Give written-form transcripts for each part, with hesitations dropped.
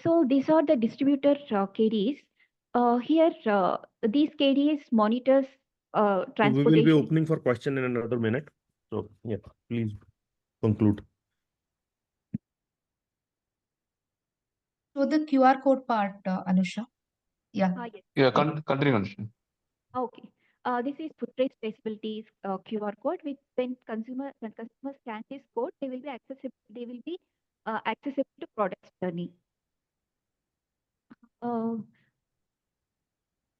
So these are the distributor KDs. Here, these KDs monitors So we will be transportation. opening for question in another minute. So yeah, please conclude. So the QR code part, Anusha. Yeah. Yes. Yeah, continue, Anushka. Okay. This is food trace traceability QR code. When customers scan this code, they will be accessible. They will be accessible to product journey. Uh,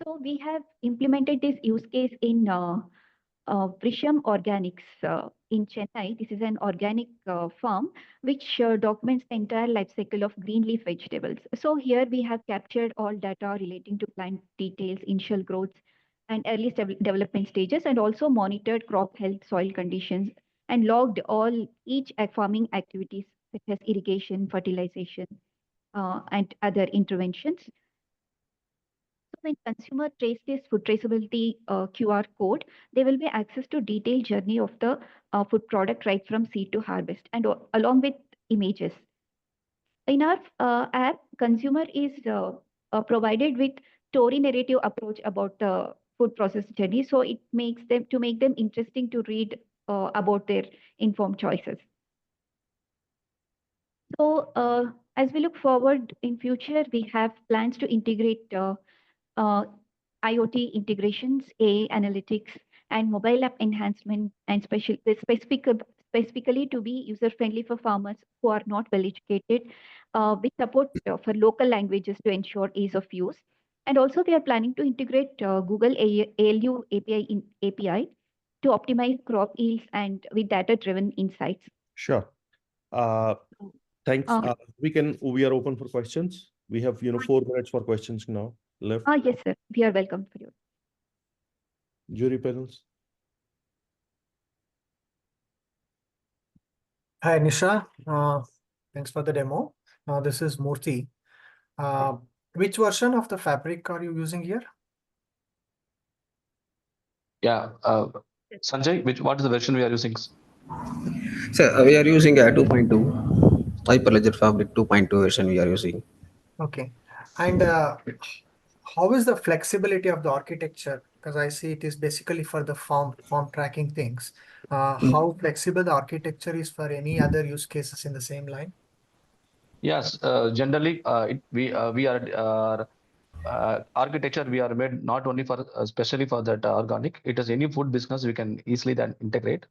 so we have implemented this use case in Prisham Organics in Chennai. This is an organic farm which documents the entire life cycle of green leaf vegetables. So here we have captured all data relating to plant details, initial growth, and early development stages, and also monitored crop health, soil conditions, and logged each farming activities such as irrigation, fertilization, and other interventions. So when consumer trace this food traceability QR code, they will be access to detailed journey of the food product right from seed to harvest, and along with images. In our app, consumer is provided with story narrative approach about the food process journey, so it makes them to make them interesting to read about their informed choices. So as we look forward in future, we have plans to integrate uh, IoT integrations, AI analytics, and mobile app enhancement, and specifically to be user friendly for farmers who are not well educated, with support for local languages to ensure ease of use. And also, we are planning to integrate Google ALU API to optimize crop yields and with data driven insights. Sure. Thanks. We are open for questions. We have 4 minutes for questions now left. Yes, sir. We are welcome for you. Jury panels. Hi, Nisha. Thanks for the demo. This is Murthy. Which version of the fabric are you using here? Yeah, Sanjay, what is the version we are using? So we are using a 2.2 Hyperledger Fabric 2.2 version we are using. Okay. And how is the flexibility of the architecture? Because I see it is basically for the farm tracking things. How flexible the architecture is for any other use cases in the same line? Yes, generally, we are architecture we are made not only for especially for that organic. It is any food business we can easily then integrate.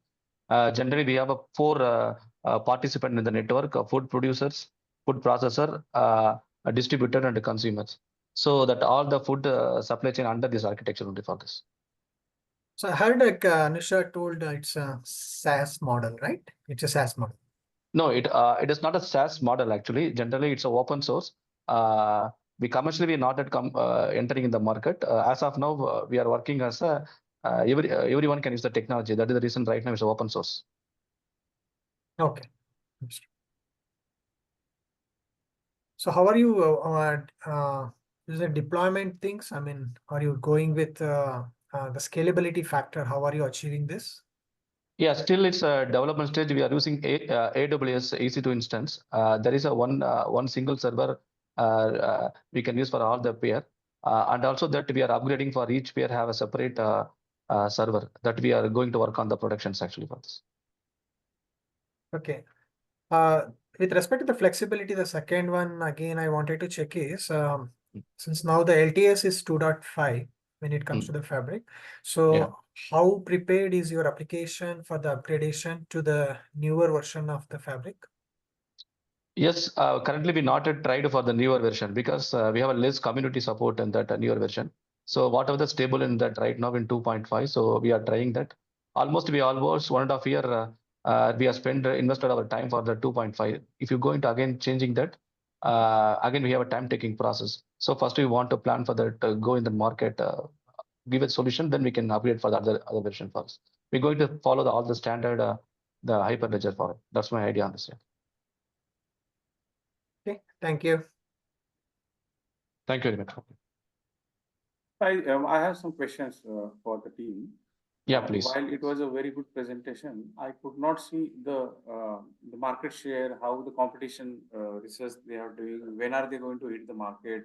Generally, we have 4 participants in the network: food producers, food processor, a distributor, and the consumers. So that all the food supply chain under this architecture only for this. So I heard like Nisha told it's a SaaS model, right? It's a SaaS model. No, it is not a SaaS model actually. Generally, it's a open source. We commercially are not entering in the market. As of now, we are working as a everyone can use the technology. That is the reason right now it's open source. Okay. So how are you is the deployment things? I mean, are you going with the scalability factor? How are you achieving this? Yeah, still it's a development stage. We are using AWS EC2 instance. There is a one single server we can use for all the pair, and also that we are upgrading for each pair have a separate server that we are going to work on the productions actually for this. Okay. With respect to the flexibility, the second one again I wanted to check is since now the LTS is 2.5 when it comes to the fabric. So how prepared is your application for the upgradation to the newer version of the fabric? Yes, currently we not yet tried for the newer version because we have a less community support in that newer version. So whatever the stable in that right now in 2.5, so we are trying that. Almost 1.5 year we have invested our time for the 2.5. If you go into again changing that, again we have a time taking process. So first we want to plan for that, go in the market, give a solution, then we can upgrade for the other version first. We're going to follow all the standard the Hyperledger for it. That's my idea on this. Okay, thank you. Thank you very much. I have some questions for the team. Yeah, please. While it was a very good presentation, I could not see the the market share, how the competition research they are doing, when are they going to hit the market,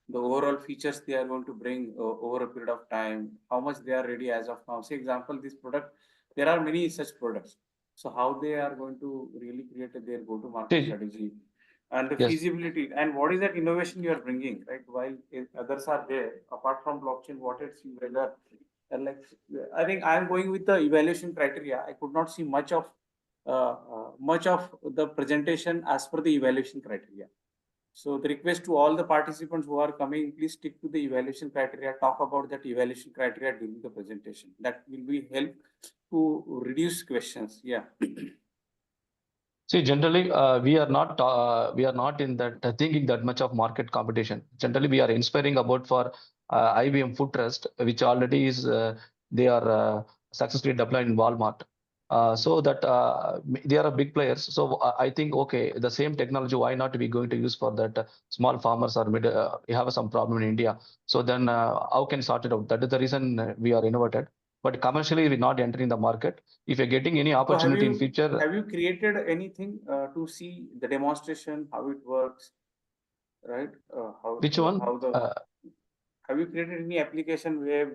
the overall features they are going to bring over a period of time, how much they are ready as of now. Say example, this product, there are many such products. So how they are going to really create their go-to-market strategy and the Yes. feasibility and what is that innovation you are bringing, right? While others are there, apart from blockchain, what else you rather? And like, I think I am going with the evaluation criteria. I could not see much of the presentation as per the evaluation criteria. So the request to all the participants who are coming, please stick to the evaluation criteria. Talk about that evaluation criteria during the presentation. That will be help to reduce questions. Yeah. See, generally, we are not in that thinking that much of market competition. Generally, we are inspiring about for IBM Food Trust, which already is they are successfully deployed in Walmart. So that they are a big players. So I think okay, the same technology, why not we going to use for that small farmers or mid you have some problem in India. So then how can sort it out? That is the reason we are innovated. But commercially, we're not entering the market. If you're getting any opportunity in future, have you created anything to see the demonstration, how it works, right? which one? How the have you created any application where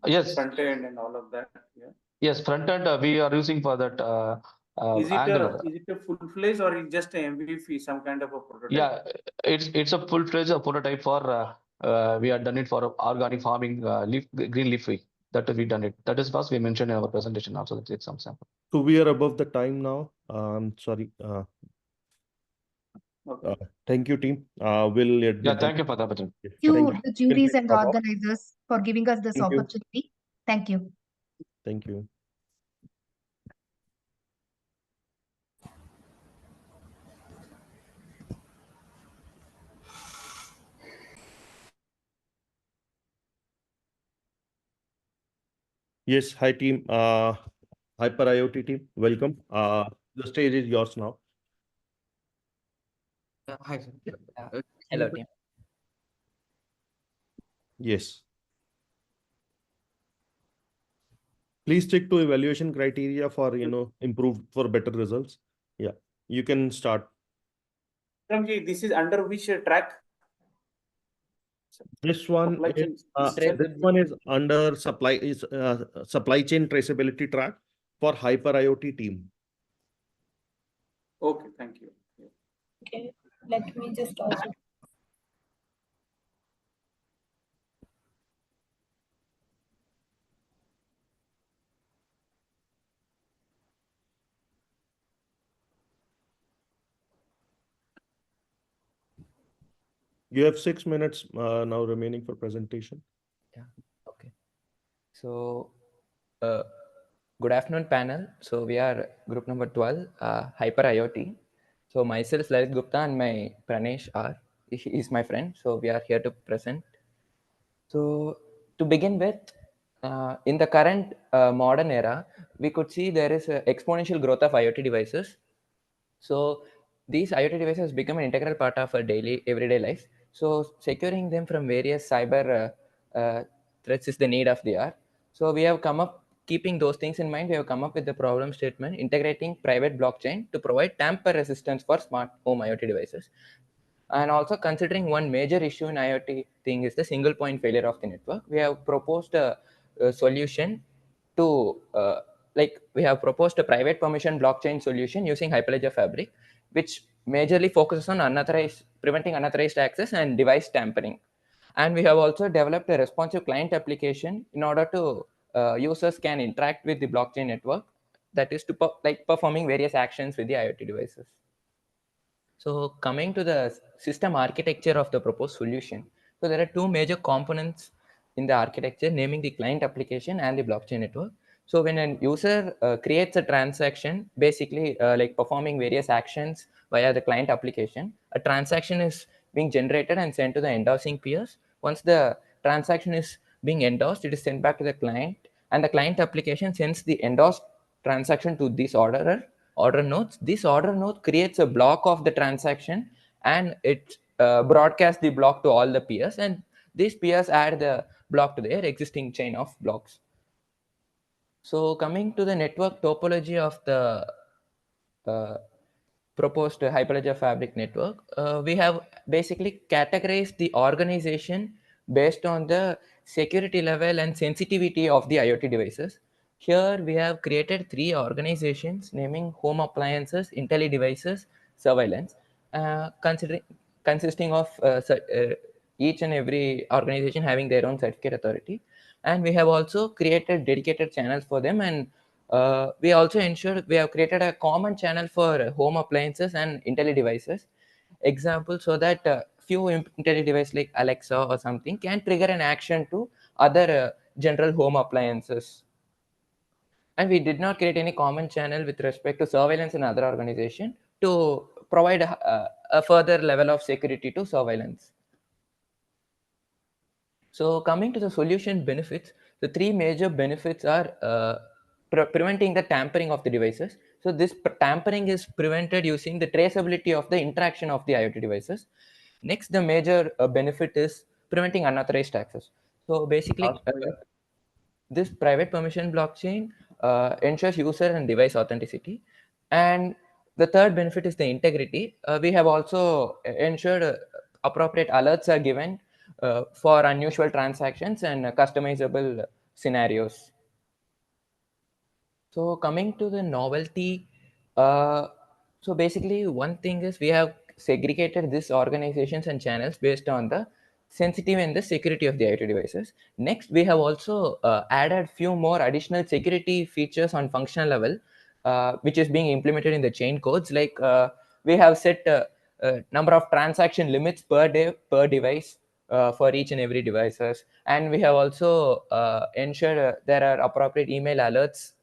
Yes. front end and all of that? Yeah. Yes, front end we are using for that Angular. Is it a full fledged or is just a MVP, some kind of a prototype? Yeah, it's a full fledged prototype for we have done it for organic farming, green leafy. That we done it. That is first we mentioned in our presentation also. That take some sample. So we are above the time now. Sorry. Okay. Thank you, team. We'll Yeah, admit thank you for the opportunity. Thank you, Thank you. the juries and the Drop off. organizers, for giving us this Thank you. opportunity. Thank you. Thank you. Yes, hi team. Hyper IoT team, welcome. The stage is yours now. Hi, sir. Hello, team. Yes. Please stick to evaluation criteria for improved for better results. Yeah, you can start. Ramji, this is under which track? This one Supply chain is under supply chain traceability track for Hyper IoT team. Okay, thank you. Okay, let me just also. You have 6 minutes now remaining for presentation. Yeah, okay. So, good afternoon, panel. So, we are group number 12, Hyper IoT. So, myself, Lalit Gupta, and my Pranesh are, he is my friend. So, we are here to present. So, to begin with, in the current modern era, we could see there is an exponential growth of IoT devices. So, these IoT devices become an integral part of our daily, everyday life. So, securing them from various cyber threats is the need of the hour. So, we have come up, keeping those things in mind, we have come up with the problem statement, integrating private blockchain to provide tamper resistance for smart home IoT devices. And also considering one major issue in IoT thing is the single point failure of the network. We have proposed a solution to we have proposed a private permission blockchain solution using Hyperledger Fabric, which majorly focuses on preventing unauthorized access and device tampering. And we have also developed a responsive client application in order to users can interact with the blockchain network, that is to performing various actions with the IoT devices. So coming to the system architecture of the proposed solution. So there are two major components in the architecture, naming the client application and the blockchain network. So when a user creates a transaction, basically like performing various actions via the client application, a transaction is being generated and sent to the endorsing peers. Once the transaction is being endorsed, it is sent back to the client, and the client application sends the endorsed transaction to this order nodes. This order node creates a block of the transaction, and it broadcasts the block to all the peers, and these peers add the block to their existing chain of blocks. So coming to the network topology of the proposed Hyperledger Fabric network, we have basically categorized the organization based on the security level and sensitivity of the IoT devices. Here we have created 3 organizations naming home appliances, IntelliDevices, surveillance, consisting of each and every organization having their own certificate authority. And we have also created dedicated channels for them, and we also ensured we have created a common channel for home appliances and IntelliDevices. Example, so that few IntelliDevice like Alexa or something can trigger an action to other general home appliances. And we did not create any common channel with respect to surveillance and other organization to provide a further level of security to surveillance. So coming to the solution benefits, the 3 major benefits are preventing the tampering of the devices. So this tampering is prevented using the traceability of the interaction of the IoT devices. Next, the major benefit is preventing unauthorized access. So basically, this private permission blockchain ensures user and device authenticity. And the third benefit is the integrity. We have also ensured appropriate alerts are given for unusual transactions and customizable scenarios. So coming to the novelty, so basically one thing is we have segregated these organizations and channels based on the sensitivity and the security of the IoT devices. Next, we have also added few more additional security features on functional level, which is being implemented in the chain codes. Like we have set number of transaction limits per day per device for each and every devices, and we have also ensured there are appropriate email alerts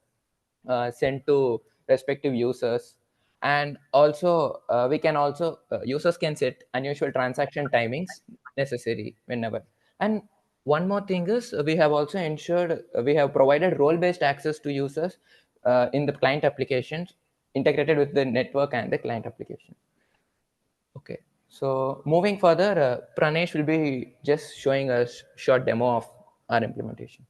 sent to respective users. And also we can also users can set unusual transaction timings necessary whenever. And one more thing is we have also ensured we have provided role-based access to users in the client applications integrated with the network and the client application. Okay, so moving further, Pranesh will be just showing a short demo of our implementation.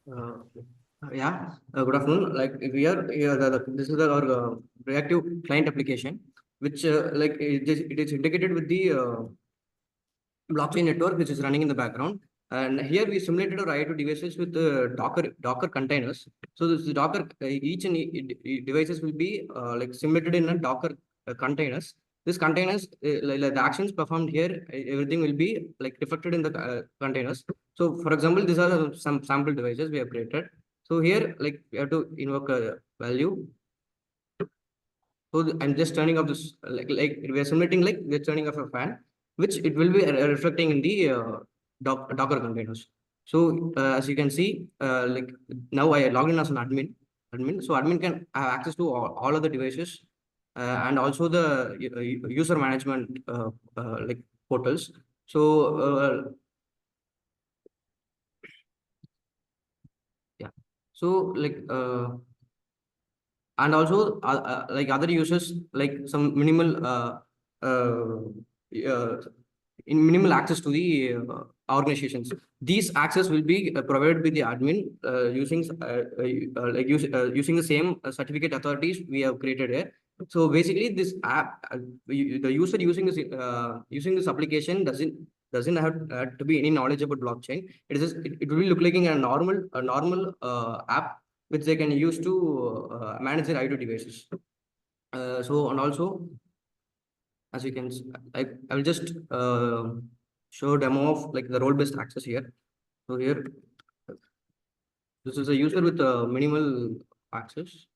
Good afternoon. Like we are here, this is our reactive client application, which it is integrated with the blockchain network, which is running in the background. And here we simulated our IoT devices with Docker containers. So this Docker, each and devices will be like simulated in a Docker containers. This containers, like the actions performed here, everything will be like reflected in the containers. So for example, these are some sample devices we have created. So here, like we have to invoke a value. So I'm just turning off this, like we are simulating like we're turning off a fan, which it will be reflecting in the Docker containers. So as you can see, like now I log in as an admin. So admin can have access to all of the devices and also the user management like portals. So yeah, so like and also like other users, like some minimal in minimal access to the organizations. These access will be provided by the admin using using the same certificate authorities we have created here. So basically, this app, the user using this application doesn't have to be any knowledge about blockchain. It will be look like a normal app which they can use to manage their IoT devices. So and also, as you can, I will just show a demo of like the role-based access here. So here, this is a user with minimal access.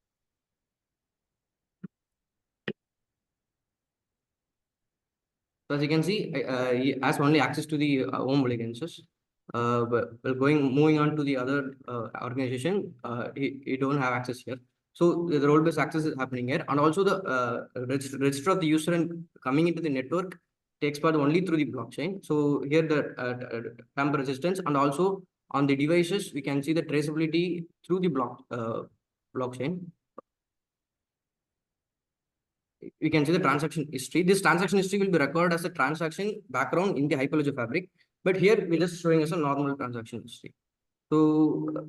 So as you can see, he has only access to the home audiences. But moving on to the other organization, he don't have access here. So the role-based access is happening here, and also the register of the user and coming into the network takes part only through the blockchain. So here the tamper resistance, and also on the devices we can see the traceability through the blockchain. We can see the transaction history. This transaction history will be recorded as a transaction background in the Hyperledger fabric, but here we're just showing as a normal transaction history. So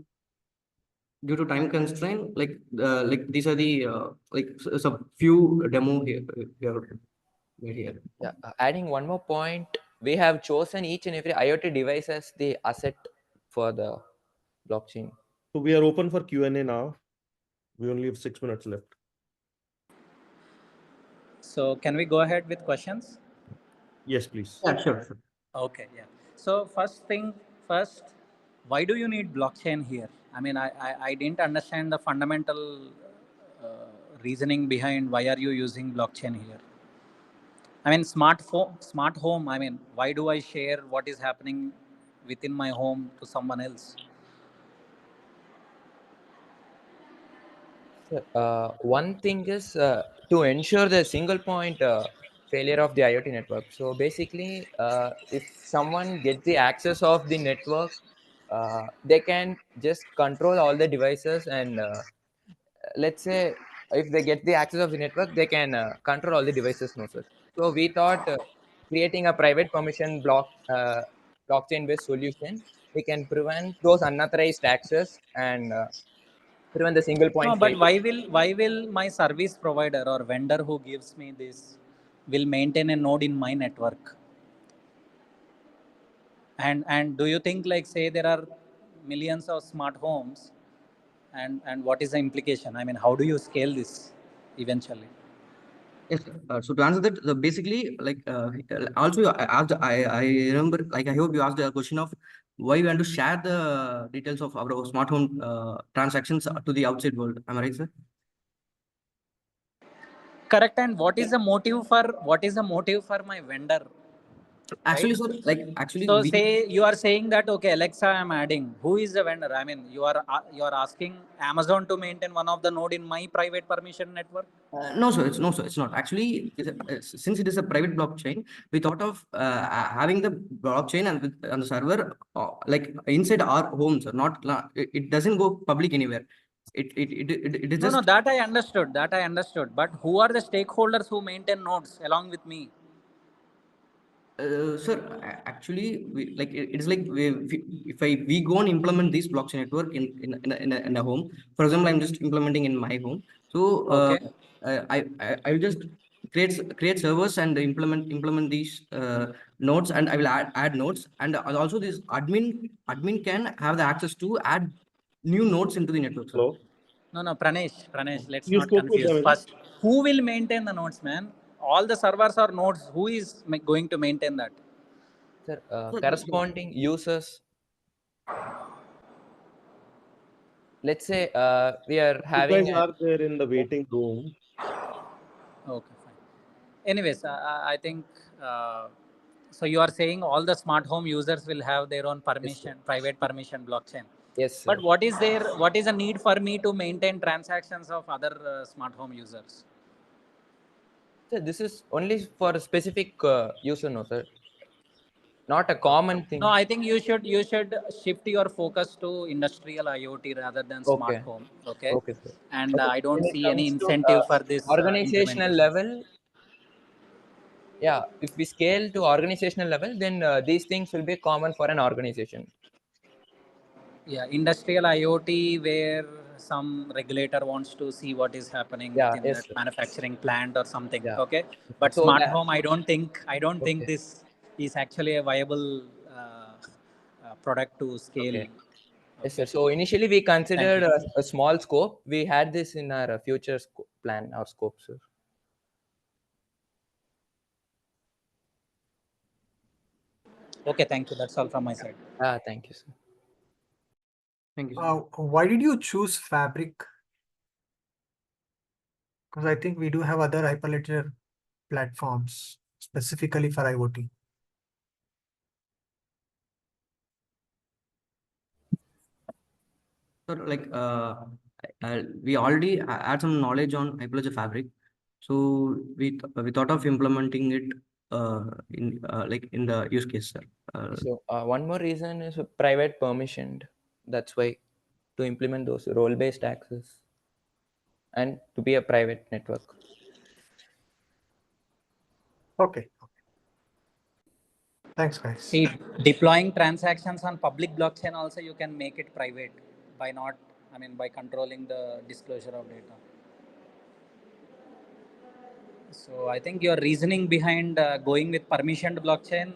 due to time constraint, like these are the some few demo here we have made here. Yeah, adding one more point, we have chosen each and every IoT device as the asset for the blockchain. So we are open for Q&A now. We only have 6 minutes left. So can we go ahead with questions? Yes, please. Yeah, sure. Okay, yeah. So first, why do you need blockchain here? I mean, I didn't understand the fundamental reasoning behind why are you using blockchain here. I mean, smart home. I mean, why do I share what is happening within my home to someone else? One thing is to ensure the single point failure of the IoT network. So basically, if someone gets the access of the network, they can just control all the devices, and let's say if they get the access of the network, they can control all the devices. No, sir. So we thought creating a private permission blockchain based solution, we can prevent those unauthorized access and prevent the single No, point but failure. why will my service provider or vendor who gives me this will maintain a node in my network? And do you think, like, say there are millions of smart homes, and what is the implication? I mean, how do you scale this eventually? Yes, so to answer that, basically, also I asked, I remember, like I hope you asked a question of why we want to share the details of our smart home transactions to the outside world. Am I right, sir? Correct. And what is the motive for my vendor? Actually, Right? sir, actually So we say you are saying that, okay, Alexa, I'm adding. Who is the vendor? I mean, you are asking Amazon to maintain one of the node in my private permission network. no, sir, it's not. Actually, since it is a private blockchain, we thought of having the blockchain and the server like inside our homes, not it doesn't go public anywhere. It is No, just that I understood. But who are the stakeholders who maintain nodes along with me? sir, actually, it is like if we go and implement this blockchain network in a home. For example, I'm just implementing in my home. So Okay. I will just create servers and implement these nodes, and I will add nodes, and also this admin can have the access to add new nodes into the network, sir. Hello. No, Pranesh, let's You not spoke with confuse. them, is it? First, who will maintain the nodes, man? All the servers are nodes. Who is going to maintain that? Sir, Sir, corresponding users. Let's say we are You having guys are there in the waiting room. Okay, fine. Anyways, I think so. You are saying all the smart home users will have their own permission, private permission blockchain. Yes, sir. But what is the need for me to maintain transactions of other smart home users? Sir, this is only for a specific user, no, sir. Not a common thing. No, I think you should shift your focus to industrial IoT rather than smart Okay. home. Okay, Okay, sir. and Okay. I don't When it see any comes to incentive for this organizational implementation. level, yeah, if we scale to organizational level, then these things will be common for an organization. Yeah, industrial IoT where some regulator wants to see what is happening Yeah, within yes, that sir. manufacturing plant or something. Yeah. Okay, but So smart that, home, I don't think okay. this is actually a viable product to scale. Okay. Yes, Okay, sir. So initially we thank considered you. a small scope. We had this in our future plan, our scope, sir. Okay, thank you. That's all from my side. Thank you, sir. thank you, sir. Why did you choose Fabric? Because I think we do have other Hyperledger platforms specifically for IoT. So we already had some knowledge on Hyperledger Fabric, so we thought of implementing it in the use case, sir. So one more reason is private permissioned. That's why to implement those role-based access and to be a private network. Okay. Thanks, guys. See, deploying transactions on public blockchain also you can make it private by not I mean, by controlling the disclosure of data. So I think your reasoning behind going with permissioned blockchain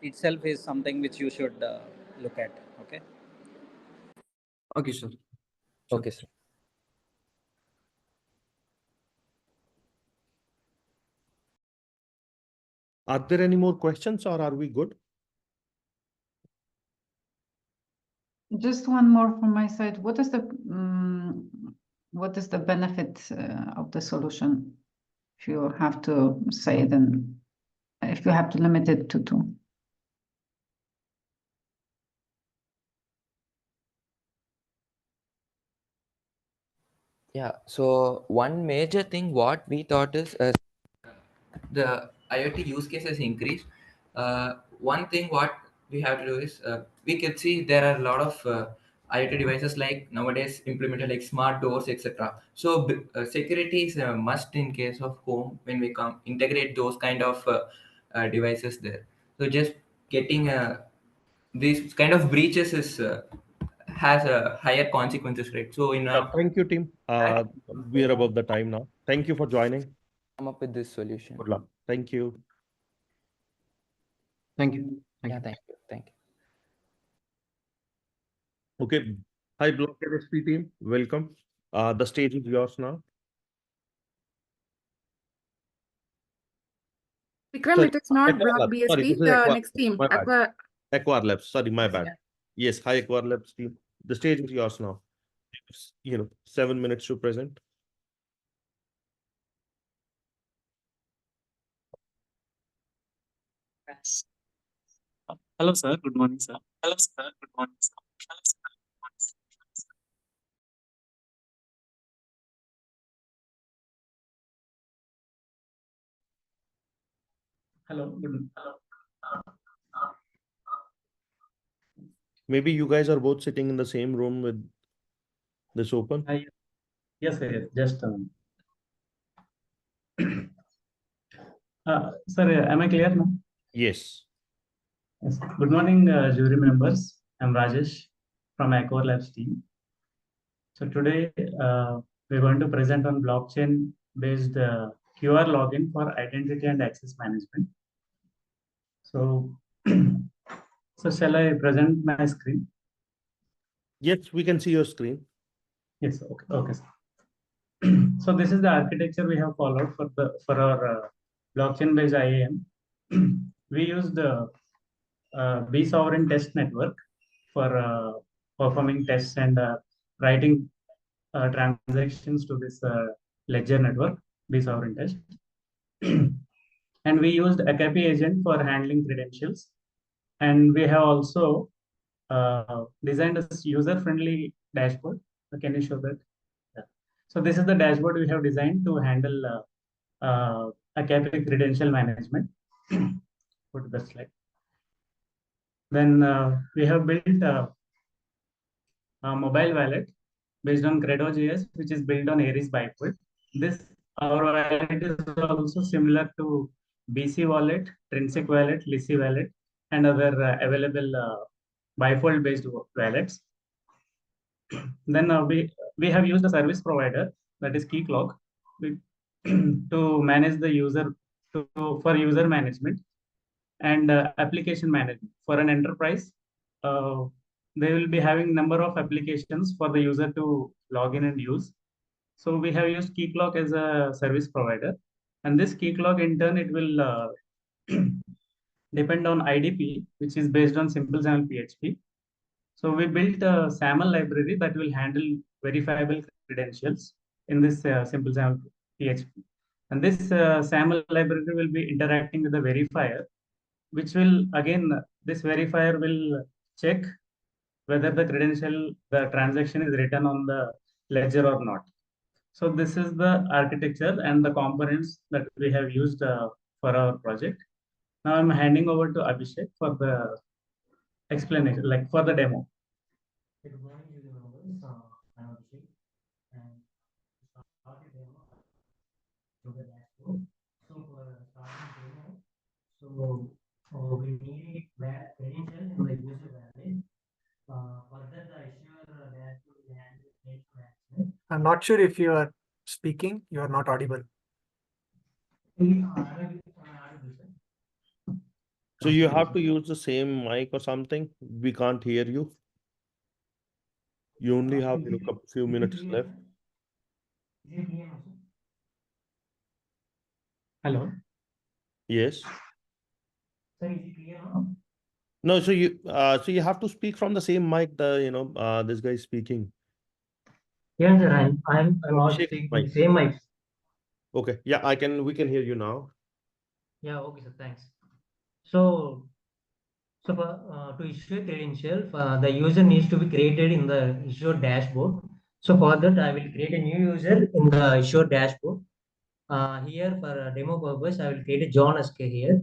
itself is something which you should look at. Okay. Okay, sir. Okay, sir. Are there any more questions or are we good? Just one more from my side. What is the benefit of the solution? If you have to say, then if you have to limit it to two. Yeah, so one major thing what we thought is the IoT use cases increase. One thing what we have to do is we can see there are a lot of IoT devices like nowadays implemented like smart doors, etc. So security is a must in case of home when we come integrate those kind of devices there. So just getting these kind of breaches is has a higher consequences, right? So in a Thank you, team. We are above the time now. Thank you for joining. come up with this solution. Good luck. Thank you. Thank you. Yeah, thank you. Thank you. Okay. Hi, Block NSP team. Welcome. The stage is yours now. Vikram, Sorry, it is not Aqua Block Labs. Sorry, this BSP, is the Aqua. next team. My bad. Aqua. Aqua Labs. Sorry, my bad. Yes, hi, Aqua Labs team. The stage is yours now. 7 minutes to present. Hello, sir. Good morning, sir. Hello, sir. Good morning, sir. Hello, sir. Good morning, sir. Hello. Hello. Maybe you guys are both sitting in the same room with this open. Yes, sir. Yes. Just sir, am I clear now? Yes. Yes. Good morning, jury members. I'm Rajesh from Accor Labs team. So today we're going to present on blockchain-based QR login for identity and access management. So, so shall I present my screen? Yes, we can see your screen. Yes. Okay. Okay, sir. So this is the architecture we have followed for our blockchain-based IAM. We used the B sovereign test network for performing tests and writing transactions to this ledger network, B sovereign test. And we used a AKP agent for handling credentials. And we have also designed a user-friendly dashboard. Can you show that? Yeah. So this is the dashboard we have designed to handle AKP credential management. Go to the slide. Then we have built a mobile wallet based on Credo.js, which is built on Aries bifold. This our wallet is also similar to BC wallet, Trinsic wallet, Lisi wallet, and other available bifold based wallets. Then we have used a service provider, that is Keycloak, to manage the user for user management and application management. For an enterprise, they will be having number of applications for the user to log in and use. So we have used Keycloak as a service provider, and this Keycloak in turn it will depend on IDP, which is based on simple SAML PHP. So we built a SAML library that will handle verifiable credentials in this simple SAML PHP. And this SAML library will be interacting with the verifier, which will again, this verifier will check whether the transaction is written on the ledger or not. So this is the architecture and the components that we have used for our project. Now I'm handing over to Abhishek for the explanation, like for the demo. Good morning, members. I'm Abhishek, and to start the demo to the dashboard. So for starting demo, so we need that credential in the user valid. Further, the Azure dashboard we have not sure if you are speaking. You are not audible. So you have to use the same mic or something. We can't hear you. You only have a few minutes left. Hello. Yes. Sir, is it clear now? No, so you have to speak from the same mic this guy is speaking. Yeah, sir. I'm also Abhishek speaking mic. the same mic. Okay. Yeah, we can hear you now. Yeah, okay, sir. Thanks. So to issue a credential, the user needs to be created in the issue dashboard. So for that, I will create a new user in the issue dashboard. Here for demo purpose, I will create a John SK here.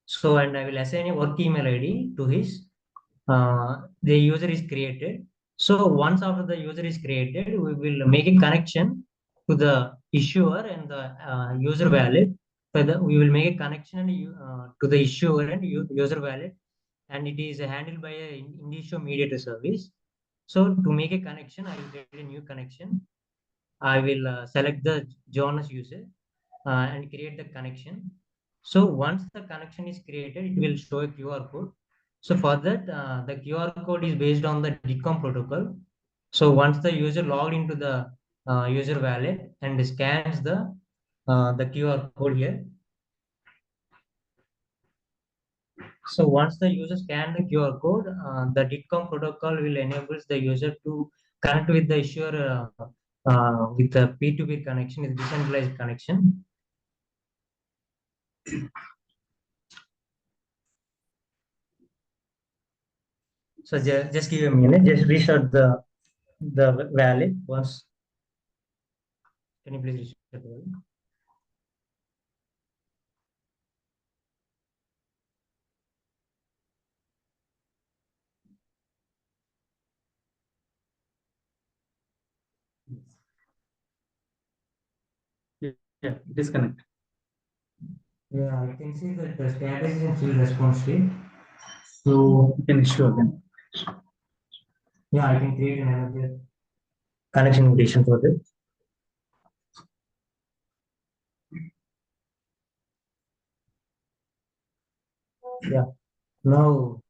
So, and I will assign a work email ID to his. The user is created. So once after the user is created, we will make a connection to the issuer and the user wallet. We will make a connection to the issuer and user wallet, and it is handled by a Indisho mediator service. So to make a connection, I will create a new connection. I will select the Jonas user and create the connection. So once the connection is created, it will show a QR code. So for that, the QR code is based on the DCOM protocol. So once the user logged into the user wallet and scans the QR code here. So once the user scan the QR code, the DCOM protocol will enable the user to connect with the issuer with the peer-to-peer connection, is decentralized connection. So just give a minute, just restart the wallet once. Can you please restart the wallet? Yeah, disconnect. Yeah, I can see that the status is in field response state. So you can issue again. Yeah, I can create another connection invitation for this. Yeah. Now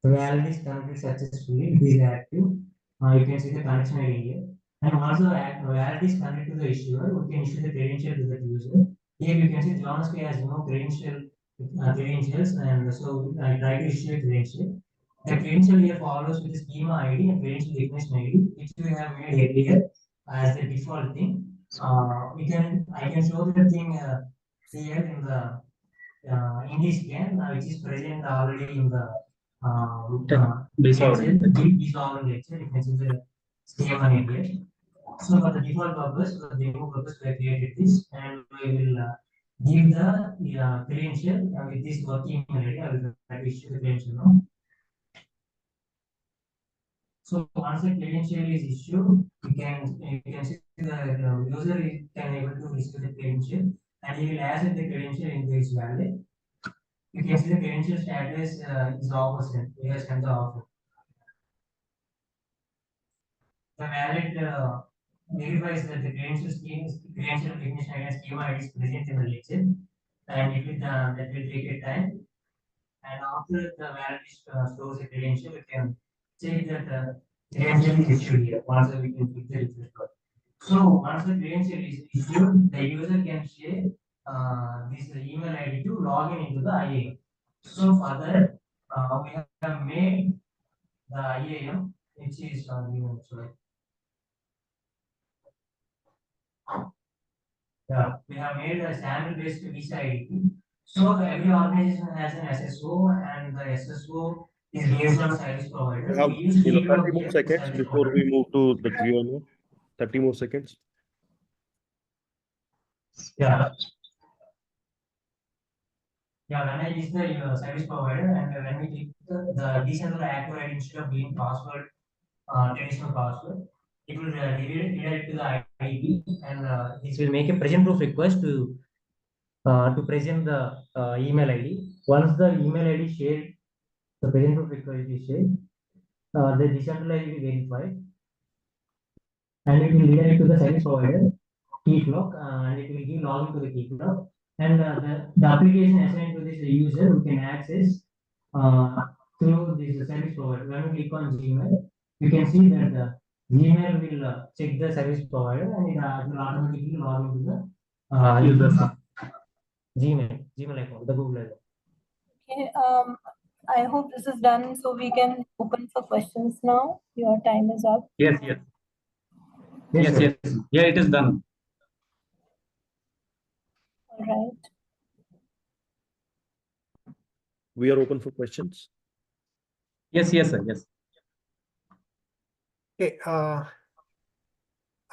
the wallet is connected successfully. It is active. You can see the connection ID here. And once the wallet is connected to the issuer, we can issue the credential to the user. Here you can see Jonas has no credentials, and so I try to issue a credential. The credential here follows with the schema ID and credential definition ID, which we have made earlier as the default thing. I can show the thing here in the in this scan, which is present already in the dissolved lecture. You can see the schema here. So for the default purpose, for the demo purpose, we have created this, and we will give the credential with this working email ID. I will try to issue the credential now. So once the credential is issued, you can see the user can able to issue the credential, and he will asset the credential into his wallet. You can see the credential status is opposite. We have sent the offer. The wallet verifies that the credential recognition and schema ID is present in the lecture, and that will take a time. And after the wallet stores a credential, you can check that the credential is issued here. Once we can click the refresh button. So once the credential is issued, the user can share this email ID to log in into the IAM. So for that, we have made the IAM, which is we have made a sample-based visa ID. So every organization has an SSO, and the SSO is based on service provider. We have We use 30 more seconds before we move to the Q&A. 30 more seconds. Yeah. Yeah, when I use the service provider, and when we click the decentralized active ID instead of being password, traditional password, it will redirect to the ID, and this will make a present proof request to present the email ID. Once the email ID is shared, the present proof request is shared, the decentralized will be verified. and it will redirect to the service provider key flock, and it will give login to the key flock. And the application assigned to this user who can access through this service provider. When we click on Gmail, you can see that the Gmail will check the service provider, and it will automatically log into the user's Gmail account, the Google account. Okay, I hope this is done so we can open for questions now. Your time is up. Yes. Yeah, it is done. All right. We are open for questions. Yes, sir. Yes. Okay,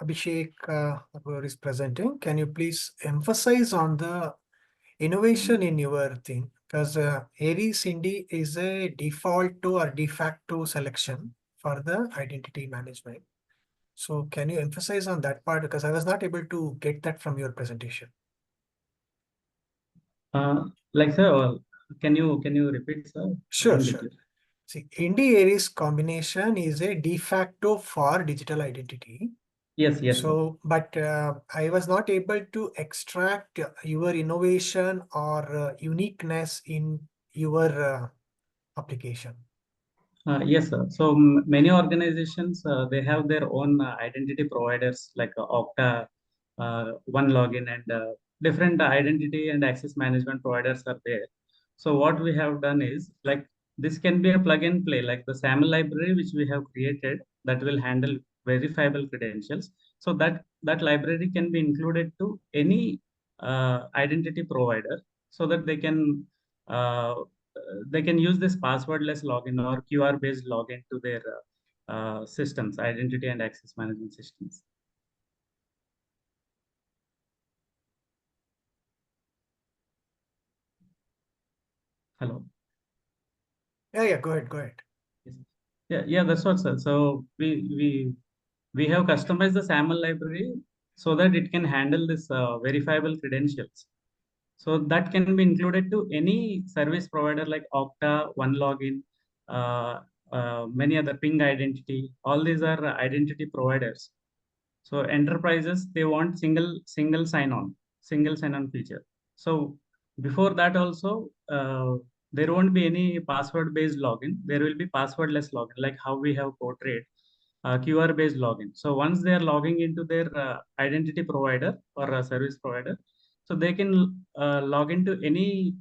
Abhishek, whoever is presenting, can you please emphasize on the innovation in your thing? Because Aries Indy is a default to or de facto selection for the identity management. So can you emphasize on that part? Because I was not able to get that from your presentation. Like, sir, can you repeat, sir? Sure. See, Indy Aries combination is a de facto for digital identity. Yes. So, but I was not able to extract your innovation or uniqueness in your application. Yes, sir. So many organizations, they have their own identity providers like Okta, One Login, and different identity and access management providers are there. So what we have done is, like, this can be a plug and play, like the SAML library which we have created that will handle verifiable credentials. So that library can be included to any identity provider, so that they can use this passwordless login or QR based login to their systems, identity and access management systems. Hello. Yeah. Go ahead. Yeah. That's what, sir. So we have customized the SAML library so that it can handle this verifiable credentials. So that can be included to any service provider like Okta, OneLogin, many other Ping Identity. All these are identity providers. So enterprises, they want single sign-on feature. So before that also, there won't be any password-based login. There will be passwordless login, like how we have portrayed QR-based login. So once they are logging into their identity provider or a service provider, so they can log into any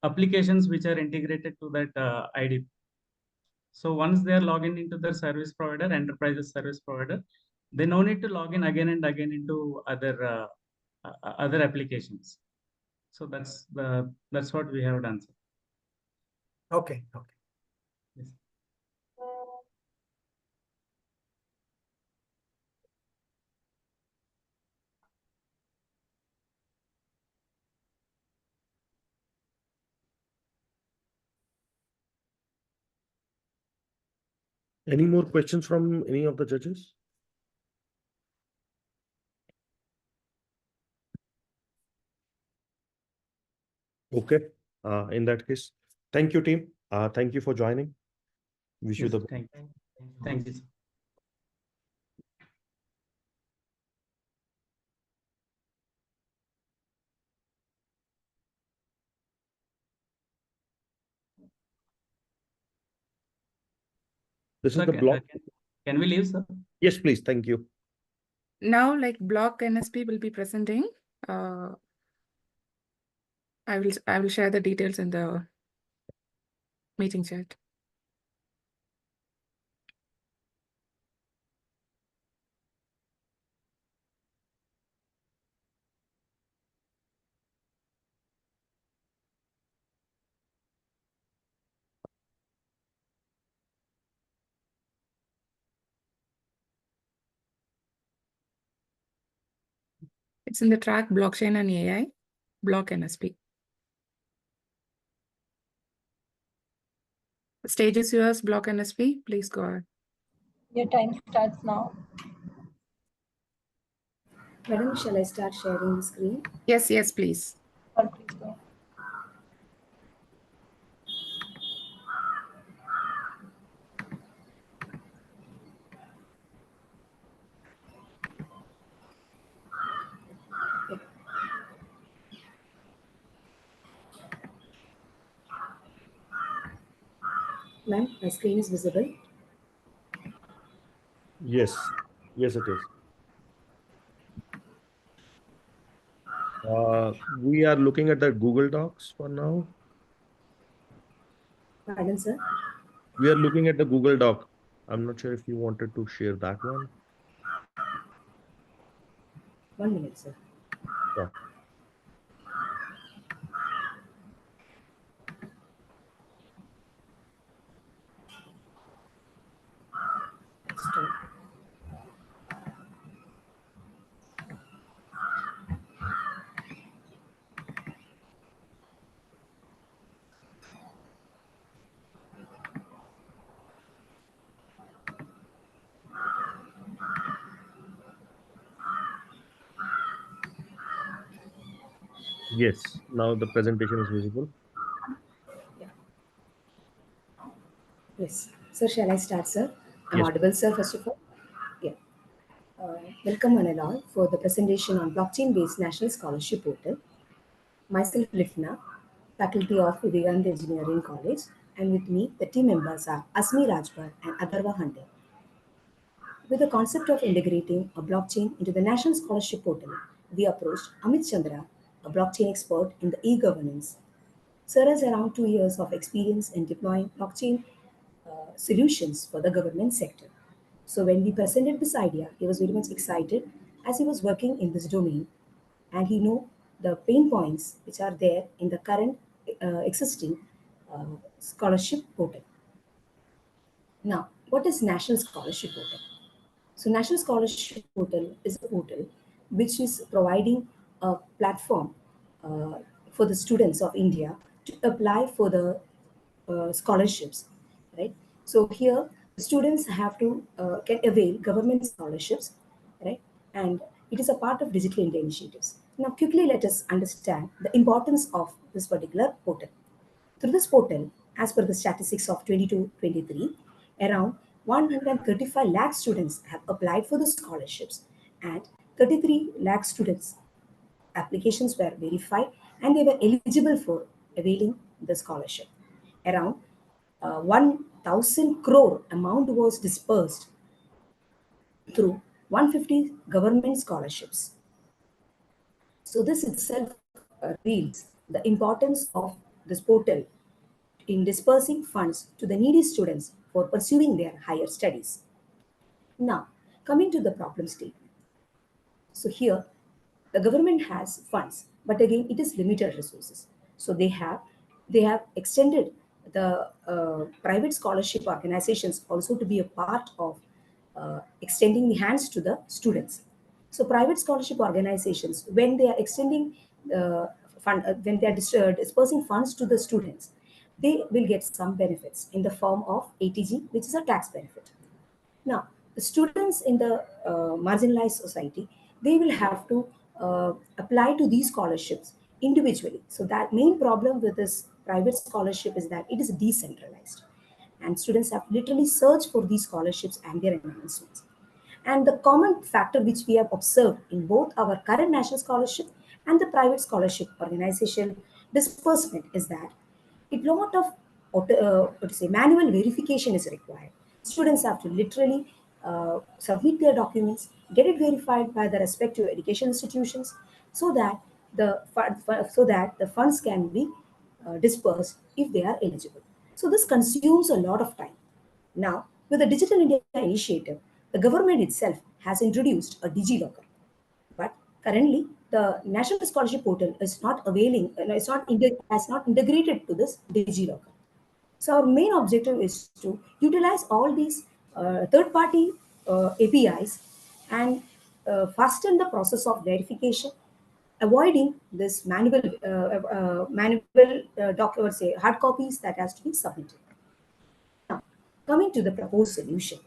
applications which are integrated to that ID. So once they are logging into their service provider, enterprises service provider, they no need to log in again and again into other applications. So that's what we have done, sir. Okay. Yes. Any more questions from any of the judges? Okay. In that case, thank you, team. Thank you for joining. Wish you the best. Thank you. This is the block. Can we leave, sir? Yes, please. Thank you. Now, like block NSP will be presenting. I will share the details in the meeting chat. It's in the track blockchain and AI, block NSP. The stage is yours, block NSP. Please go ahead. Your time starts now. Madam, shall I start sharing the screen? Yes, please. Please go. Ma'am, my screen is visible. Yes, yes, it is. We are looking at the Google Docs for now. Pardon, sir. We are looking at the Google Doc. I'm not sure if you wanted to share that one. 1 minute, sir. Sure. Stop. Yes, now the presentation is visible. Yes. Sir, shall I start, sir? I'm Yes. audible, sir, first of all? Yeah. Welcome one and all for the presentation on blockchain-based national scholarship portal. Myself, Lifna, faculty of Vivekananda Engineering College, and with me, the team members are Asmi Rajpal and Agarwa Hunter. With the concept of integrating a blockchain into the national scholarship portal, we approached Amit Chandra, a blockchain expert in the e-governance. Sir has around 2 years of experience in deploying blockchain solutions for the government sector. So when we presented this idea, he was very much excited as he was working in this domain and he knew the pain points which are there in the current existing scholarship portal. Now, what is National Scholarship Portal? So National Scholarship Portal is a portal which is providing a platform for the students of India to apply for the scholarships, right? So here students have to can avail government scholarships, right? And it is a part of Digital India initiatives. Now quickly let us understand the importance of this particular portal. Through this portal, as per the statistics of 22-23, around 135 lakh students have applied for the scholarships and 33 lakh students applications were verified and they were eligible for availing the scholarship. Around 1,000 crore amount was dispersed through 150 government scholarships. So this itself reveals the importance of this portal in dispersing funds to the needy students for pursuing their higher studies. Now, coming to the problem statement. So here, the government has funds, but again, it is limited resources. So they have extended the private scholarship organizations also to be a part of extending the hands to the students. So private scholarship organizations, when they are extending when they are dispersing funds to the students, they will get some benefits in the form of ATG, which is a tax benefit. Now, the students in the marginalized society, they will have to apply to these scholarships individually. So that main problem with this private scholarship is that it is decentralized. And students have to literally search for these scholarships and their announcements. And the common factor which we have observed in both our current national scholarship and the private scholarship organization disbursement is that a lot of manual verification is required. Students have to literally submit their documents, get it verified by the respective education institutions, so that the funds can be dispersed if they are eligible. So this consumes a lot of time. Now, with the Digital India initiative, the government itself has introduced a DigiLocker. But currently, the National Scholarship Portal is not availing, has not integrated to this DigiLocker. So our main objective is to utilize all these third-party APIs and fasten the process of verification, avoiding this hard copies that has to be submitted. Now, coming to the proposed solution,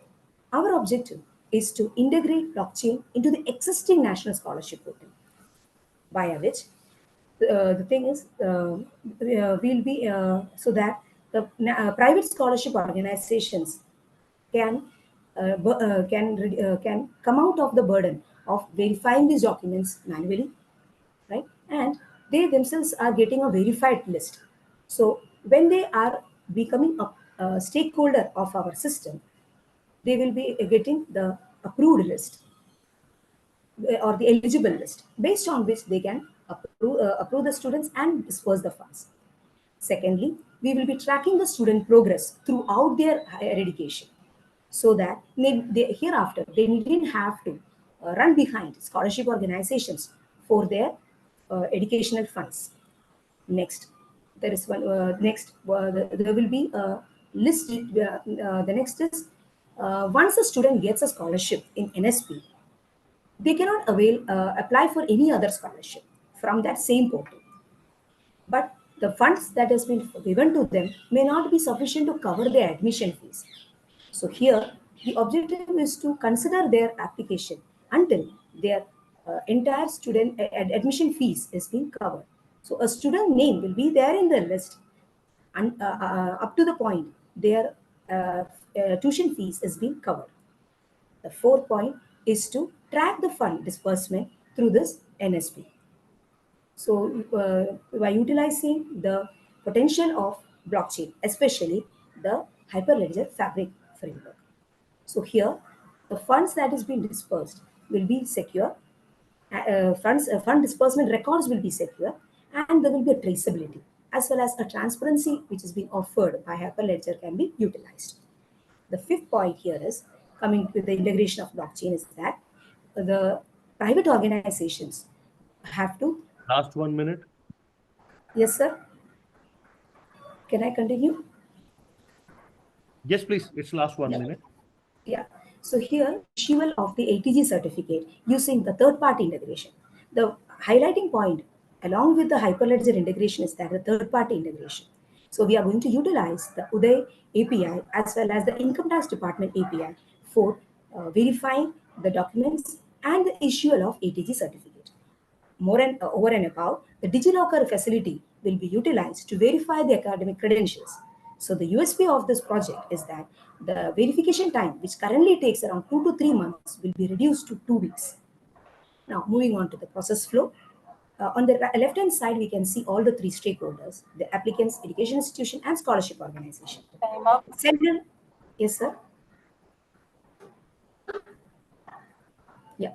our objective is to integrate blockchain into the existing national scholarship portal, via which the thing is we'll be so that the private scholarship organizations can can come out of the burden of verifying these documents manually, right? And they themselves are getting a verified list. So when they are becoming up stakeholder of our system, they will be getting the approved list or the eligible list based on which they can approve the students and disperse the funds. Secondly, we will be tracking the student progress throughout their higher education so that hereafter they needn't have to run behind scholarship organizations for their educational funds. Next, there is one. There will be a list. The next is once a student gets a scholarship in NSP, they cannot apply for any other scholarship from that same portal. But the funds that has been given to them may not be sufficient to cover their admission fees. So here, the objective is to consider their application until their entire student admission fees is being covered. So a student name will be there in the list and up to the point their tuition fees is being covered. The fourth point is to track the fund disbursement through this NSP. So by utilizing the potential of blockchain, especially the Hyperledger Fabric framework. So here, the funds that is being dispersed will be secure. Fund disbursement records will be secure, and there will be a traceability as well as a transparency which is being offered by Hyperledger can be utilized. The fifth point here is coming with the integration of blockchain is that the private organizations have to. Last 1 minute. Yes, sir. Can I continue? Yes, please. It's last 1 minute. Yeah. So here, issual of the ATG certificate using the third-party integration. The highlighting point along with the Hyperledger integration is that the third-party integration. So we are going to utilize the Uday API as well as the Income Tax Department API for verifying the documents and the issual of ATG certificate. More and over and above, the DigiLocker facility will be utilized to verify the academic credentials. So the USP of this project is that the verification time, which currently takes around 2 to 3 months, will be reduced to 2 weeks. Now, moving on to the process flow. On the left-hand side, we can see all the three stakeholders: the applicants, education institution, and scholarship organization. Central, yes, sir. Yeah.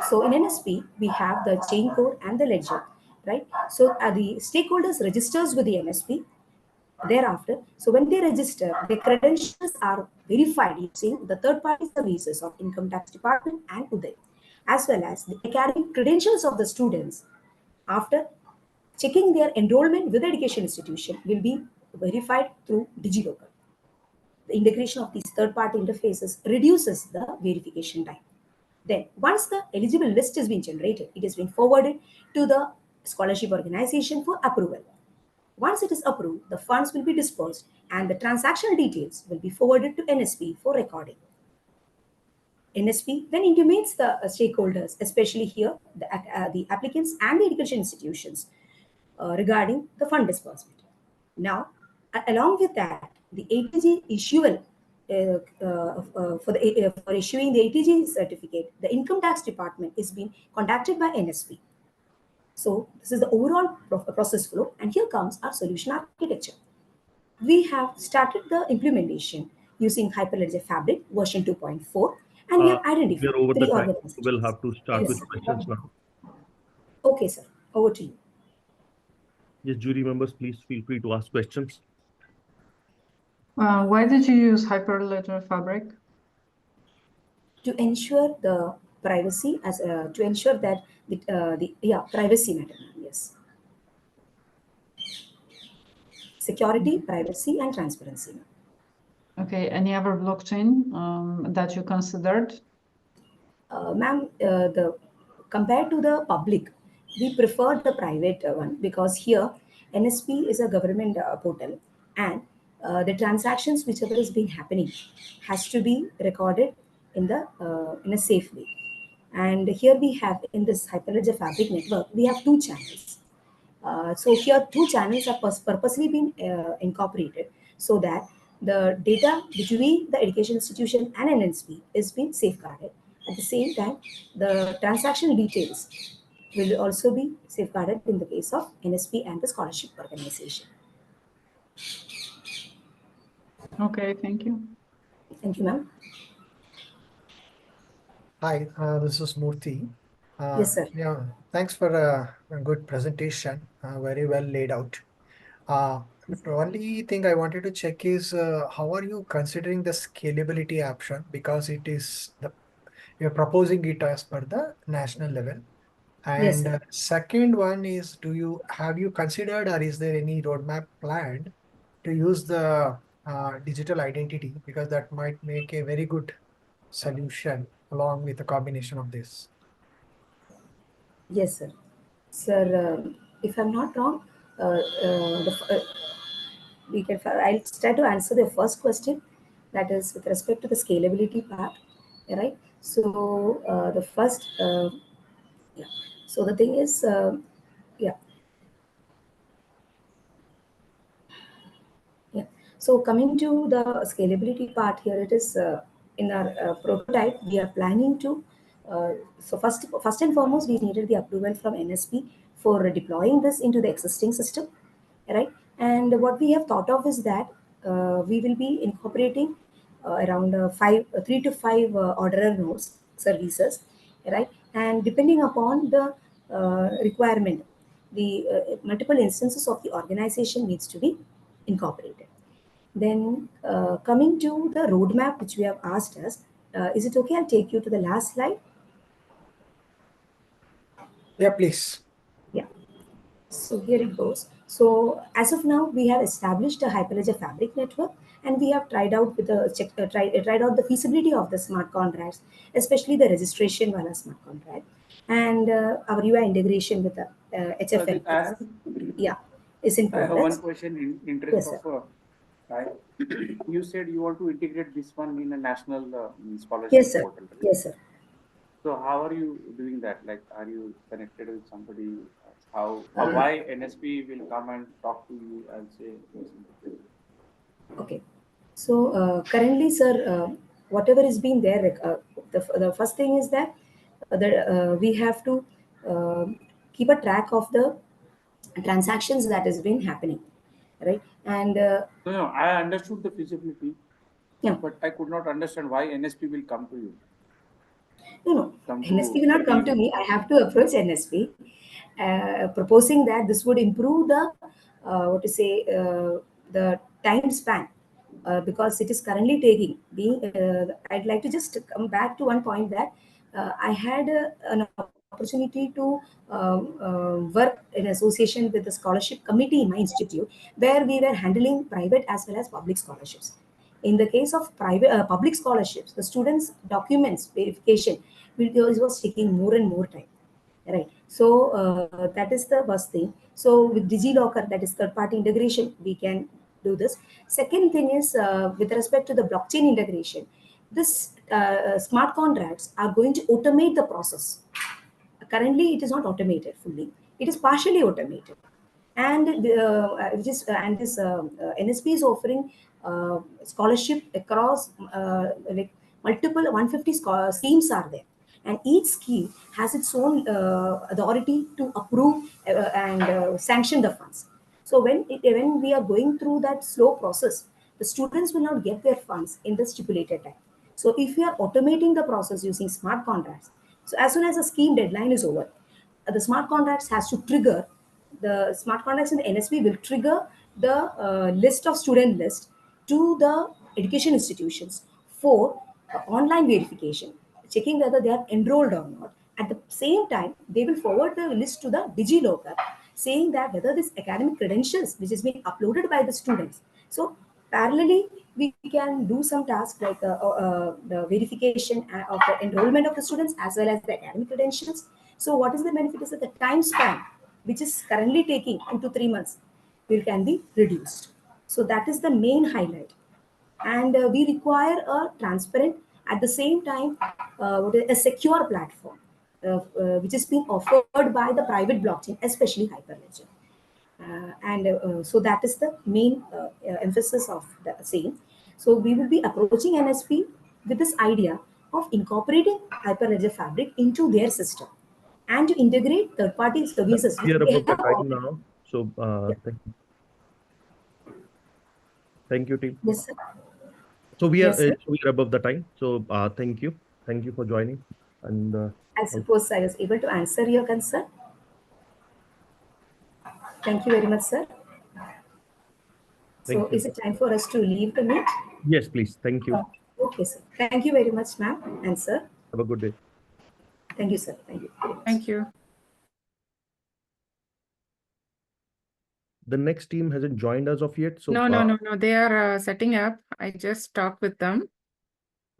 So in NSP, we have the chain code and the ledger, right? So the stakeholders registers with the NSP. Thereafter, so when they register, their credentials are verified using the third-party services of Income Tax Department and Uday, as well as the academic credentials of the students. After checking their enrollment with the education institution will be verified through DigiLocker. The integration of these third-party interfaces reduces the verification time. Then, once the eligible list has been generated, it has been forwarded to the scholarship organization for approval. Once it is approved, the funds will be dispersed and the transaction details will be forwarded to NSP for recording. NSP then intimates the stakeholders, especially here the applicants and the education institutions, regarding the fund disbursement. Now, along with that, the ATG issual for issuing the ATG certificate, the Income Tax Department is being contacted by NSP. So this is the overall process flow, and here comes our solution architecture. We have started the implementation using Hyperledger Fabric version 2.4, and we have identified We are over the three time. organizations. We'll have to start Yes. with questions now. Okay, sir. Over to you. Yes, jury members, please feel free to ask questions. Why did you use Hyperledger Fabric? To ensure the privacy to ensure that privacy matter. Yes. Security, privacy, and transparency. Okay, any other blockchain that you considered? Ma'am, compared to the public, we prefer the private one because here NSP is a government portal, and the transactions whichever is being happening has to be recorded in a safe way. And here we have in this Hyperledger Fabric network, we have two channels. So here two channels are purposely been incorporated so that the data between the education institution and NSP is being safeguarded. At the same time, the transaction details will also be safeguarded in the case of NSP and the scholarship organization. Okay, thank you. Thank you, ma'am. Hi, this is Murthy. Yes, sir. Yeah, thanks for a good presentation, very well laid out. The only thing I wanted to check is how are you considering the scalability option, because it is you're proposing it as per the national level. Yes, And sir. second one is, have you considered, or is there any roadmap planned to use the digital identity, because that might make a very good solution along with a combination of this. Yes, sir. Sir, if I'm not wrong, I'll try to answer the first question, that is with respect to the scalability part, right? So the first, yeah. So the thing is, yeah. Yeah. So coming to the scalability part here, it is in our prototype, we are planning to, so first and foremost, we needed the approval from NSP for deploying this into the existing system, right? And what we have thought of is that we will be incorporating around 3 to 5 orderer nodes services, right? And depending upon the requirement, the multiple instances of the organization needs to be incorporated. Then coming to the roadmap which we have asked us, is it okay? I'll take you to the last slide. Yeah, please. Yeah. So here it goes. So as of now, we have established a Hyperledger Fabric network, and we have tried out tried out the feasibility of the smart contracts, especially the registration via smart contract, and our UI integration with the HFL. Yeah, is in I have one progress. question in interest Yes, of right. You said you want to integrate this one in a national scholarship Yes, sir. portal, right? Yes, sir. So how are you doing that? Like, are you connected with somebody? Why NSP will come and talk to you and say yes? Okay. So currently, sir, whatever is being there, the first thing is that we have to keep a track of the transactions that has been happening, right? And No, I understood the feasibility, yeah, but I could not understand why NSP will come to you. no, Come NSP to will not come to you. me. I have to approach NSP, proposing that this would improve the the time span, because it is currently taking. I'd like to just come back to one point that I had an opportunity to work in association with the scholarship committee in my institute, where we were handling private as well as public scholarships. In the case of public scholarships, the students' documents verification was taking more and more time. Right. So that is the first thing. So with DigiLocker, that is third-party integration, we can do this. Second thing is with respect to the blockchain integration, this smart contracts are going to automate the process. Currently, it is not automated fully. It is partially automated, and this NSP is offering scholarship across like multiple 150 schemes are there, and each scheme has its own authority to approve and sanction the funds. So when we are going through that slow process, the students will not get their funds in the stipulated time. So if we are automating the process using smart contracts, so as soon as the scheme deadline is over, the smart contracts has to trigger, the smart contracts in the NSP will trigger the list of student list to the education institutions for online verification, checking whether they are enrolled or not. At the same time, they will forward the list to the DigiLocker, saying that whether this academic credentials which is being uploaded by the students. So parallelly, we can do some tasks like the verification of the enrollment of the students as well as the academic credentials. So what is the benefit is that the time span, which is currently taking 2 to 3 months, will can be reduced. So that is the main highlight. And we require a transparent, at the same time, a secure platform, which is being offered by the private blockchain, especially Hyperledger. So that is the main emphasis of the same. So we will be approaching NSP with this idea of incorporating Hyperledger Fabric into their system and to integrate third-party services which Clear they about the have time offered. now. So Yeah. thank you. Thank you, team. Yes, sir. So we are Yes, sir. above the time. So thank you for joining. And I suppose I was able to answer your concern. Thank you very much, sir. So thank you. is it time for us to leave the meet? Yes, please. Thank you. Okay, sir. Thank you very much, ma'am and sir. Have a good day. Thank you, sir. Thank you. Thank you. The next team hasn't joined as of yet. So No. They are setting up. I just talked with them.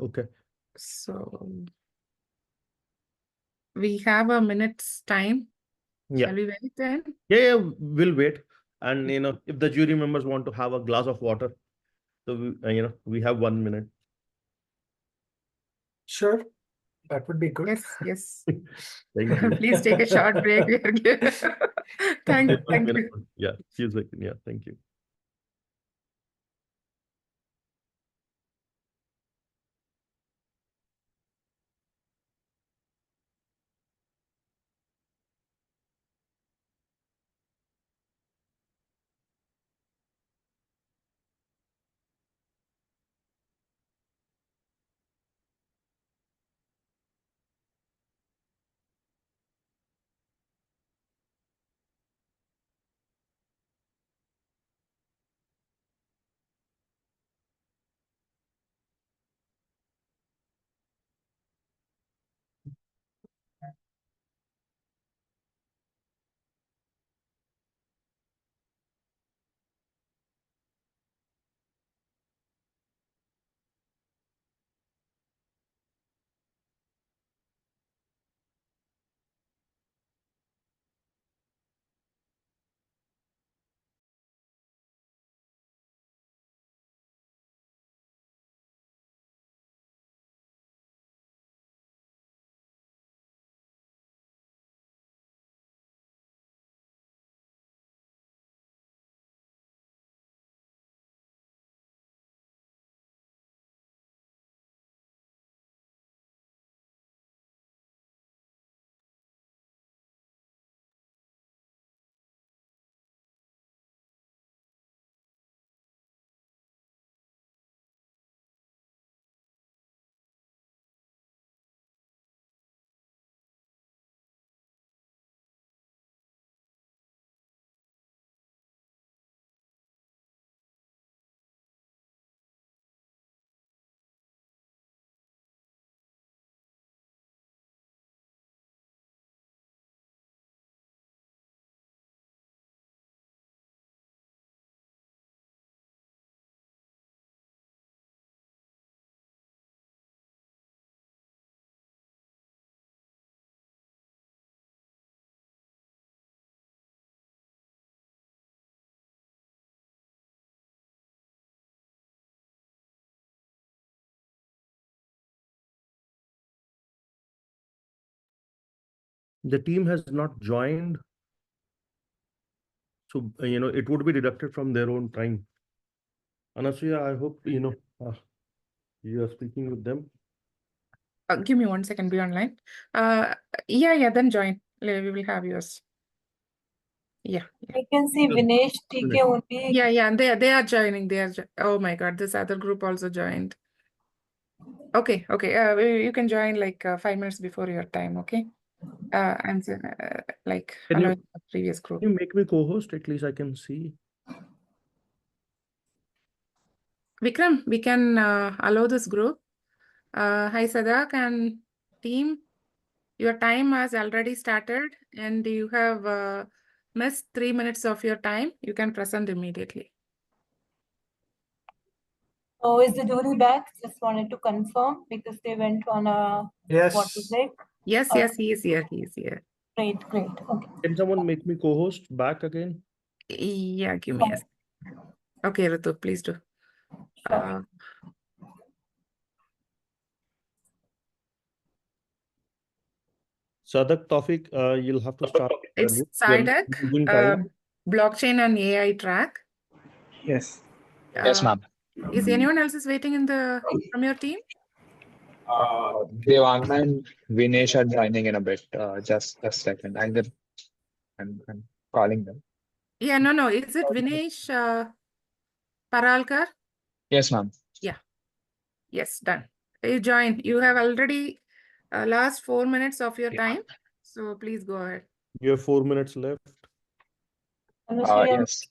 Okay. So we have a minute's time. Yeah. Shall we wait then? Yeah, we'll wait. And if the jury members want to have a glass of water, so we have 1 minute. Sure, that would be good. Yes. Thank you. Please take a short break. Thank you. Yeah, few seconds. Yeah, thank you. The team has not joined, so it would be deducted from their own time. Anasuya, I hope you are speaking with them. Give me 1 second. Be online. Yeah. Then join. We will have yours. Yeah. I can see Vinesh TK only. Yeah. They are joining. Oh my God, this other group also joined. Okay. You can join like 5 minutes before your time. Okay. And allow the previous group. Can you make me co-host? At least I can see. Vikram, we can allow this group. Hi Sadak and team. Your time has already started and you have missed 3 minutes of your time. You can present immediately. Oh, is the jury back? Just wanted to confirm because they went on a water break. Yes, he is here. Great. Okay. Can someone make me co-host back again? Yeah, give me a second. Okay, Ritu, please do. Sadak, Tawfiq, you'll have to start. It's Sadak, blockchain and AI track. Yes. Yes, ma'am. Is anyone else waiting from your team? Devang and Vinesh are joining in a bit. Just a second. I'm calling them. Yeah, no. Is it Vinesh Paralkar? Yes, ma'am. Yeah. Yes, done. You join. You have already last 4 minutes of your time. So please go ahead. You have 4 minutes left. Yes.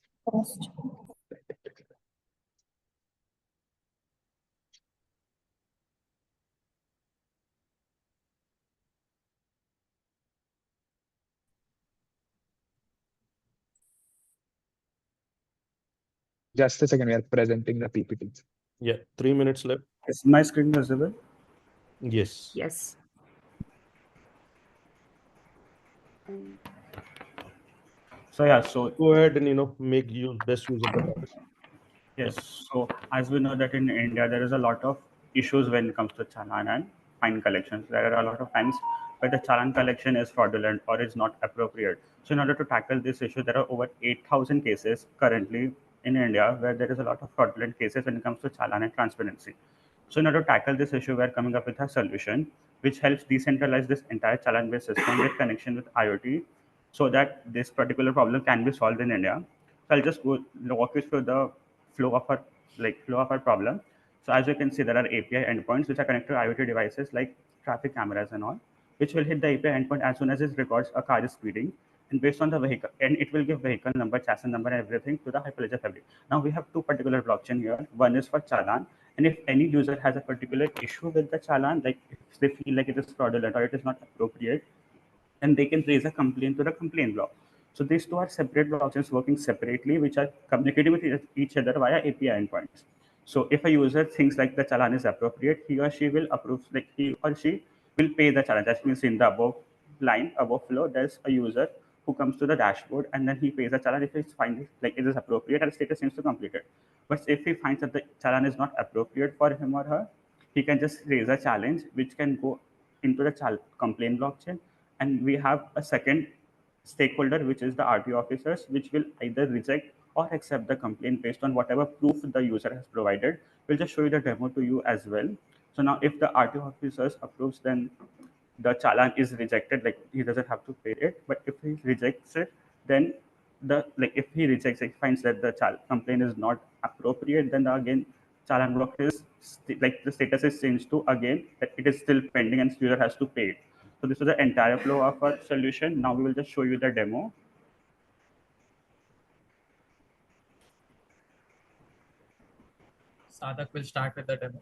Just a second, we are presenting the PPT. Yeah, 3 minutes left. Is my screen visible? Yes. Yes. So yeah, so go ahead and make best use of the time. Yes. So as we know that in India there is a lot of issues when it comes to challan and fine collections. There are a lot of times where the challan collection is fraudulent or is not appropriate. So in order to tackle this issue, there are over 8,000 cases currently in India where there is a lot of fraudulent cases when it comes to challan and transparency. So in order to tackle this issue, we are coming up with a solution which helps decentralize this entire challan-based system with connection with IoT, so that this particular problem can be solved in India. So I'll just walk you through the flow of our problem. So as you can see, there are API endpoints which are connected to IoT devices like traffic cameras and all, which will hit the API endpoint as soon as it records a car is speeding, and based on the vehicle, and it will give vehicle number, chassis number, and everything to the Hyperledger fabric. Now we have two particular blockchain here. One is for challan, and if any user has a particular issue with the challan, like if they feel like it is fraudulent or it is not appropriate, and they can raise a complaint to the complaint block. So these two are separate blockchains working separately, which are communicating with each other via API endpoints. So if a user thinks like the challan is appropriate, he or she will approve, like he or she will pay the challan. That means in the above line, above flow, there's a user who comes to the dashboard and then he pays the challan if he finds like it is appropriate and the status seems to complete it. But if he finds that the challan is not appropriate for him or her, he can just raise a challenge which can go into the complaint blockchain, and we have a second stakeholder, which is the RTO officers, which will either reject or accept the complaint based on whatever proof the user has provided. We'll just show you the demo to you as well. So now if the RTO officers approves, then the challan is rejected, like he doesn't have to pay it. But if he rejects it, then if he rejects it, finds that the complaint is not appropriate, then again challan block is like the status is changed to again that it is still pending and user has to pay it. So this is the entire flow of our solution. Now we will just show you the demo. Sadak will start with the demo.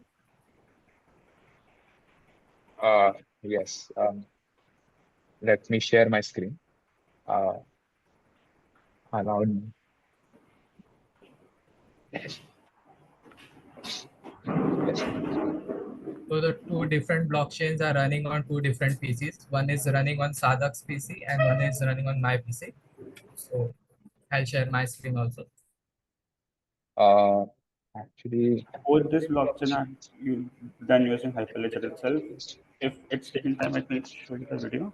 Yes. Let me share my screen. Allow me. Yes. So the two different blockchains are running on two different PCs. One is running on Sadak's PC and one is running on my PC. So I'll share my screen also. Actually, both this blockchain are done using Hyperledger itself. If it's taking time, I can show you the video.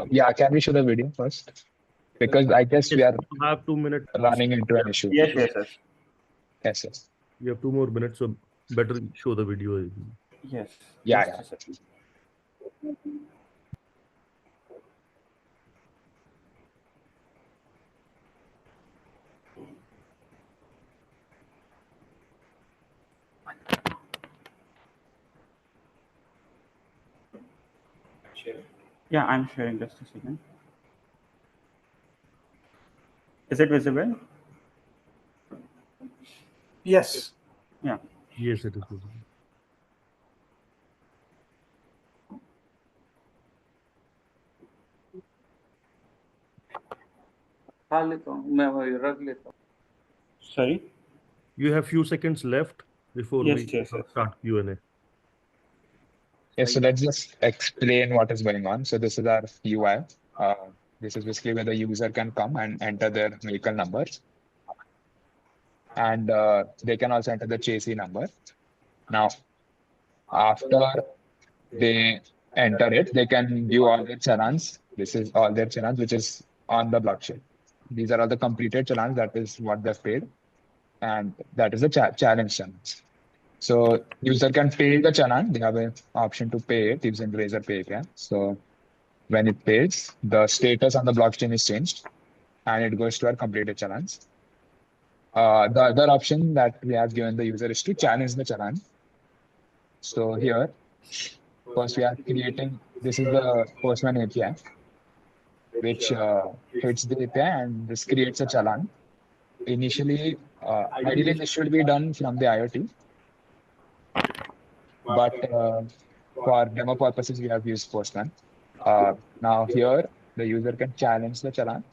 Yeah, can we show the video first? Because I guess we are have 2 minutes running into an issue. Yes. Yes. You have 2 more minutes, so better show the video. Yes. Yeah. Yeah, I'm sharing, just a second. Is it visible? Yes. Yeah. Yes, it is visible. Sorry? You have few seconds left before we start Q&A. Yes, so let's just explain what is going on. So this is our UI. This is basically where the user can come and enter their vehicle number. And they can also enter the chassis number. Now, after they enter it, they can view all their challans. This is all their challans, which is on the blockchain. These are all the completed challans. That is what they've paid. And that is the challenge challenge. So user can pay the challan. They have an option to pay it using Razor Pay Can. So when it pays, the status on the blockchain is changed and it goes to our completed challans. The other option that we have given the user is to challenge the challan. So here, first we are creating, this is the Postman API, which hits the API and this creates a challan. Initially, ideally this should be done from the IoT, but for demo purposes, we have used Postman. Now here, the user can challenge the challan.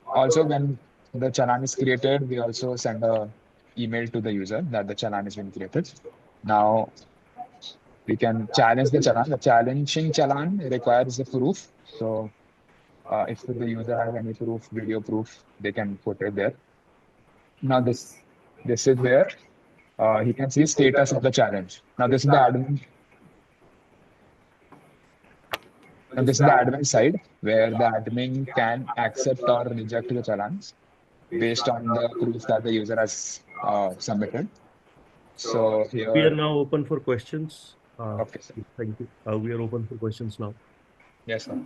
Also, when the challan is created, we also send a email to the user that the challan has been created. Now we can challenge the challan. The challenging challan requires a proof. So if the user has any proof, video proof, they can put it there. Now this is where he can see status of the challenge. Now this is the admin. Now this is the admin side where the admin can accept or reject the challans based on the proof that the user has submitted. So We here, are now open for questions. okay, sir. Thank you. We are open for questions now. Yes, sir.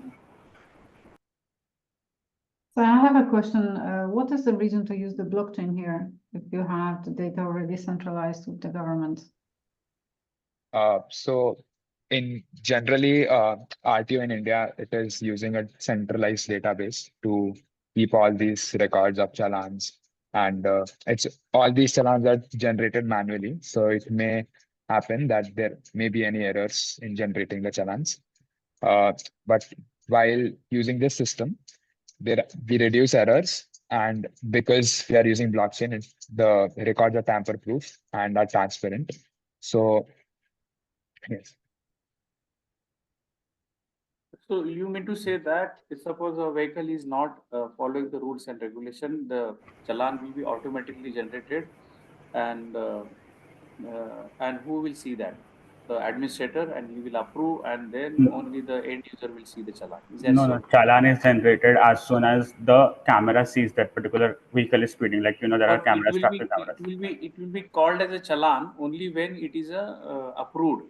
So I have a question. What is the reason to use the blockchain here if you have the data already centralized with the government? So in generally RTO in India, it is using a centralized database to keep all these records of challans, and it's all these challans are generated manually. So it may happen that there may be any errors in generating the challans. But while using this system, we reduce errors, and because we are using blockchain, the records are tamper-proof and are transparent. So yes. So you mean to say that if suppose a vehicle is not following the rules and regulation, the challan will be automatically generated, and who will see that? The administrator, and he will approve, and then only the end user will see the challan. Is that No, so? no, challan is generated as soon as the camera sees that particular vehicle is speeding. Like, there are But cameras, traffic cameras. it will be called as a challan only when it is approved.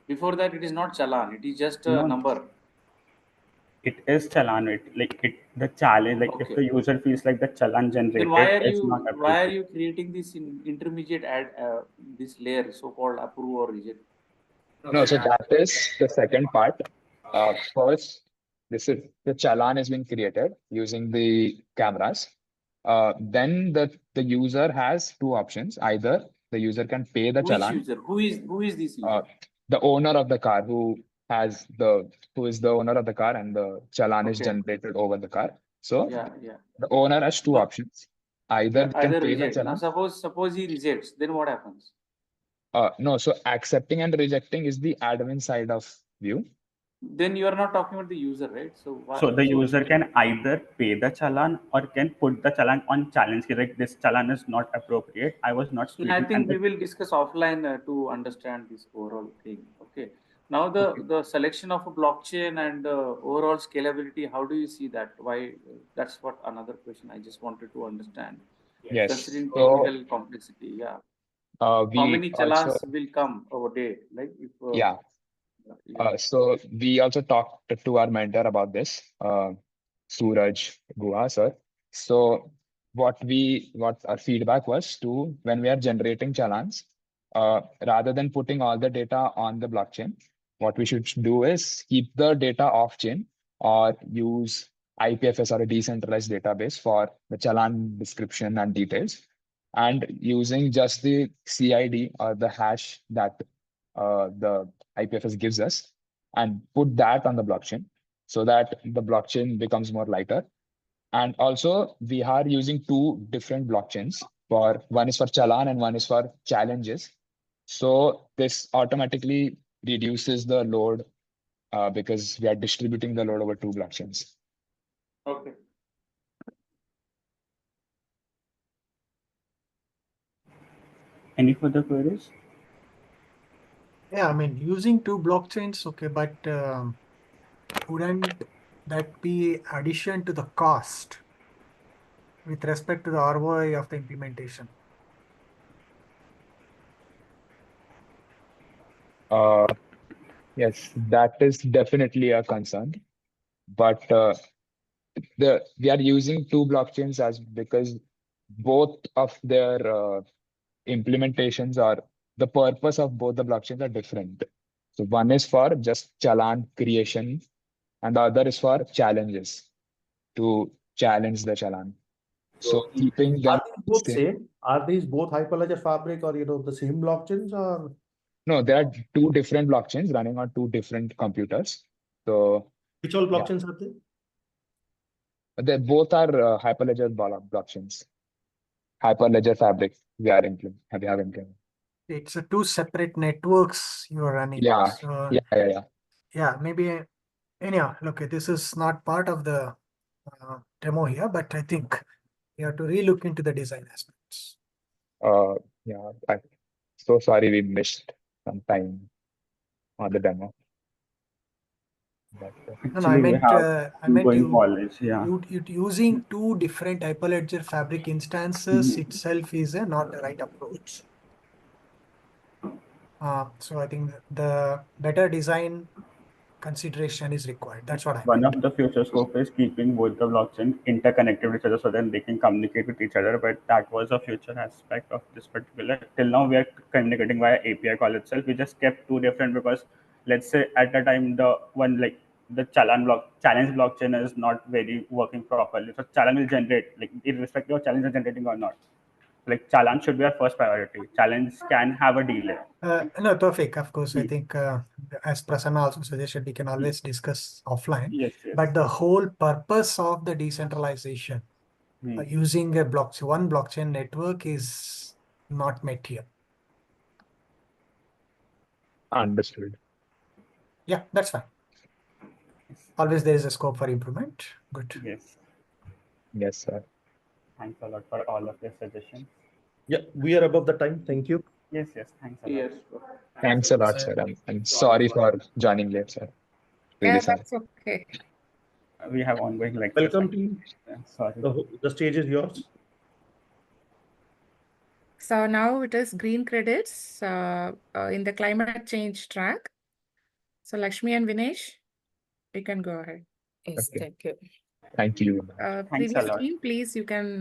Before that, it is not challan. It is just a No, number. it is challan. The challenge, like if Okay. the user feels like the challan Then generated is not why are appropriate. you creating this intermediate this layer so called approve or reject? No, so that is the second part. First, this is the challan has been created using the cameras. Then the user has two options. Either the user can pay the Which challan. user? Who is this user? The owner of the car who is the owner of the car, and the challan is Okay. generated over the car. So Yeah. the owner has two So- options. Either they can Either pay the reject. Now challan. suppose he rejects, then what happens? No, so accepting and rejecting is the admin side of view. Then you are not talking about the user, right? So So the user can either pay the challan or can put the challan on challenge. Like, this challan is not appropriate. I was not I speeding. think we will discuss offline to understand this overall thing. Okay. Now the selection of a blockchain and overall scalability, how do you see that? Why? That's what another question I just wanted to understand. Yes. Considering So technical complexity, yeah. How we many also, challans will come over day? Like if yeah. So we also talked to our mentor about this, Suraj Guha, sir. So what our feedback was to, when we are generating challans, rather than putting all the data on the blockchain, what we should do is keep the data off chain or use IPFS or a decentralized database for the challan description and details, and using just the CID or the hash that the IPFS gives us, and put that on the blockchain so that the blockchain becomes more lighter. And also we are using two different blockchains. One is for challan and one is for challenges. So this automatically reduces the load because we are distributing the load over two blockchains. Okay. Any further queries? Yeah, I mean, using two blockchains, okay, but wouldn't that be addition to the cost with respect to the ROI of the implementation? Yes, that is definitely a concern. But we are using two blockchains because both of their implementations are the purpose of both the blockchains are different. So one is for just challan creation, and the other is for challenges to challenge the challan. So keeping them Are these both same? Are these both Hyperledger Fabric or the same blockchains or? No, there are two different blockchains running on two different computers. So Which all blockchains are they? they both are Hyperledger blockchains. Hyperledger Fabric we have implemented. It's two separate networks you are running. Yeah, So yeah. maybe anyhow, look, this is not part of the demo here, but I think you have to relook into the design aspects. Yeah. I'm so sorry we missed some time on the demo. But, No, I meant college, yeah. Using two different Hyperledger Fabric instances itself is not the right approach. So I think the better design consideration is required. That's what I One meant. of the future scope is keeping both the blockchain interconnected with each other so then they can communicate with each other. But that was a future aspect of this particular. Till now, we are communicating via API call itself. We just kept two different because let's say at the time the one like the challenge blockchain is not very working properly. So challenge will generate like irrespective of challenge is generating or not. Like challenge should be our first priority. Challenge can have a delay. No, Tawfiq, of course, I think as Prasanna also suggested, we can always discuss offline. Yes. But the whole purpose of the decentralization using a one blockchain network is not met here. Understood. Yeah, that's fine. Always there is a scope for improvement. Good. Yes, sir. Thanks a lot for all of your suggestions. Yeah, we are above the time. Thank you. Yes, thanks a lot. Yes. Thanks a lot, sir. I'm sorry for joining late, sir. Really Yeah, sorry. that's okay. We have ongoing lectures. Welcome team. Sorry. The stage is yours. So now it is green credits in the climate change track. So Lakshmi and Vinesh, you can go ahead. Yes, Okay. thank you. Thank you. Previous team, please, you can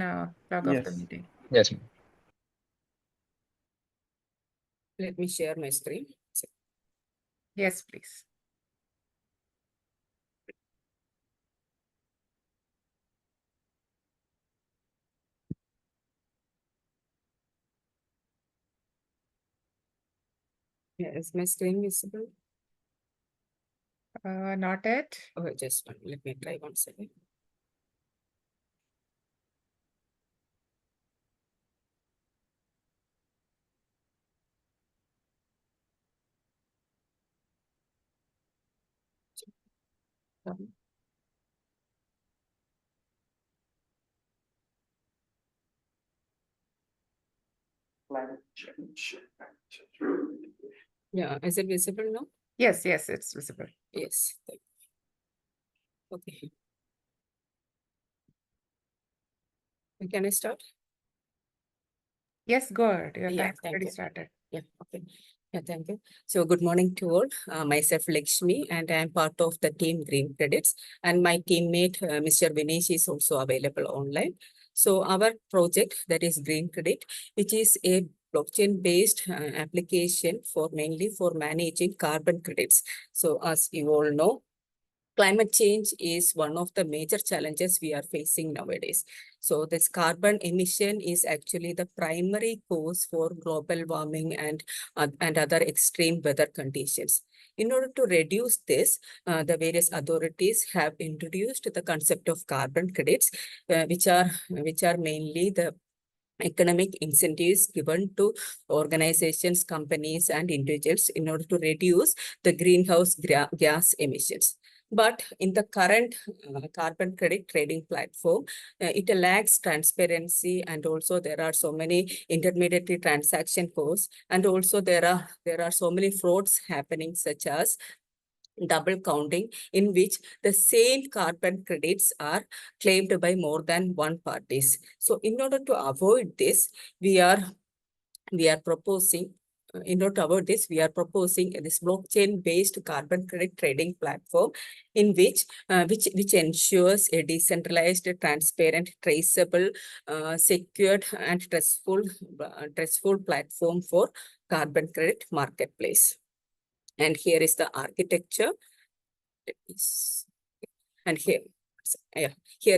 log off the meeting. Yes, ma'am. Let me share my screen. Yes, please. Yeah, is my screen visible? Not yet. Oh, just one. Let me try once again. Yeah, is it visible now? Yes, it's visible. Yes. Okay. Can I start? Yes, go ahead. Your Yeah, time thank already you. started. Yeah, okay. Yeah, thank you. So good morning to all. Myself Lakshmi, and I am part of the team Green Credits. And my teammate, Mr. Vinesh, is also available online. So our project, that is Green Credit, which is a blockchain-based application for mainly for managing carbon credits. So as you all know, climate change is one of the major challenges we are facing nowadays. So this carbon emission is actually the primary cause for global warming and other extreme weather conditions. In order to reduce this, the various authorities have introduced the concept of carbon credits, which are mainly the economic incentives given to organizations, companies, and individuals in order to reduce the greenhouse gas emissions. But in the current carbon credit trading platform, it lacks transparency, and also there are so many intermediary transaction costs, and also there are so many frauds happening, such as double counting, in which the same carbon credits are claimed by more than one parties. So in order to avoid this, we are proposing in order to avoid this, we are proposing this blockchain-based carbon credit trading platform, in which ensures a decentralized, transparent, traceable, secured, and trustful platform for carbon credit marketplace. And here is the architecture. And here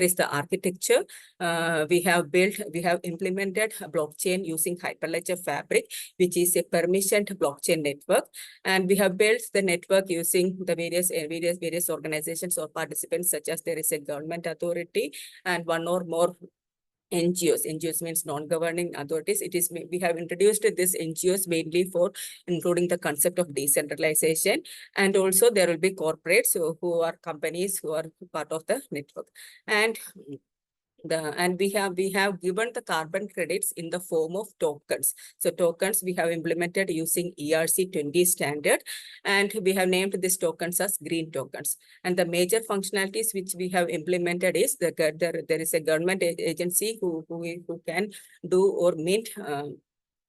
is the architecture. We have implemented a blockchain using Hyperledger Fabric, which is a permissioned blockchain network. And we have built the network using the various organizations or participants, such as there is a government authority and one or more NGOs. NGOs means non-governing authorities. We have introduced this NGOs mainly for including the concept of decentralization, and also there will be corporates who are companies who are part of the network. And we have given the carbon credits in the form of tokens. So tokens we have implemented using ERC20 standard, and we have named these tokens as green tokens. And the major functionalities which we have implemented is there is a government agency who can do or mint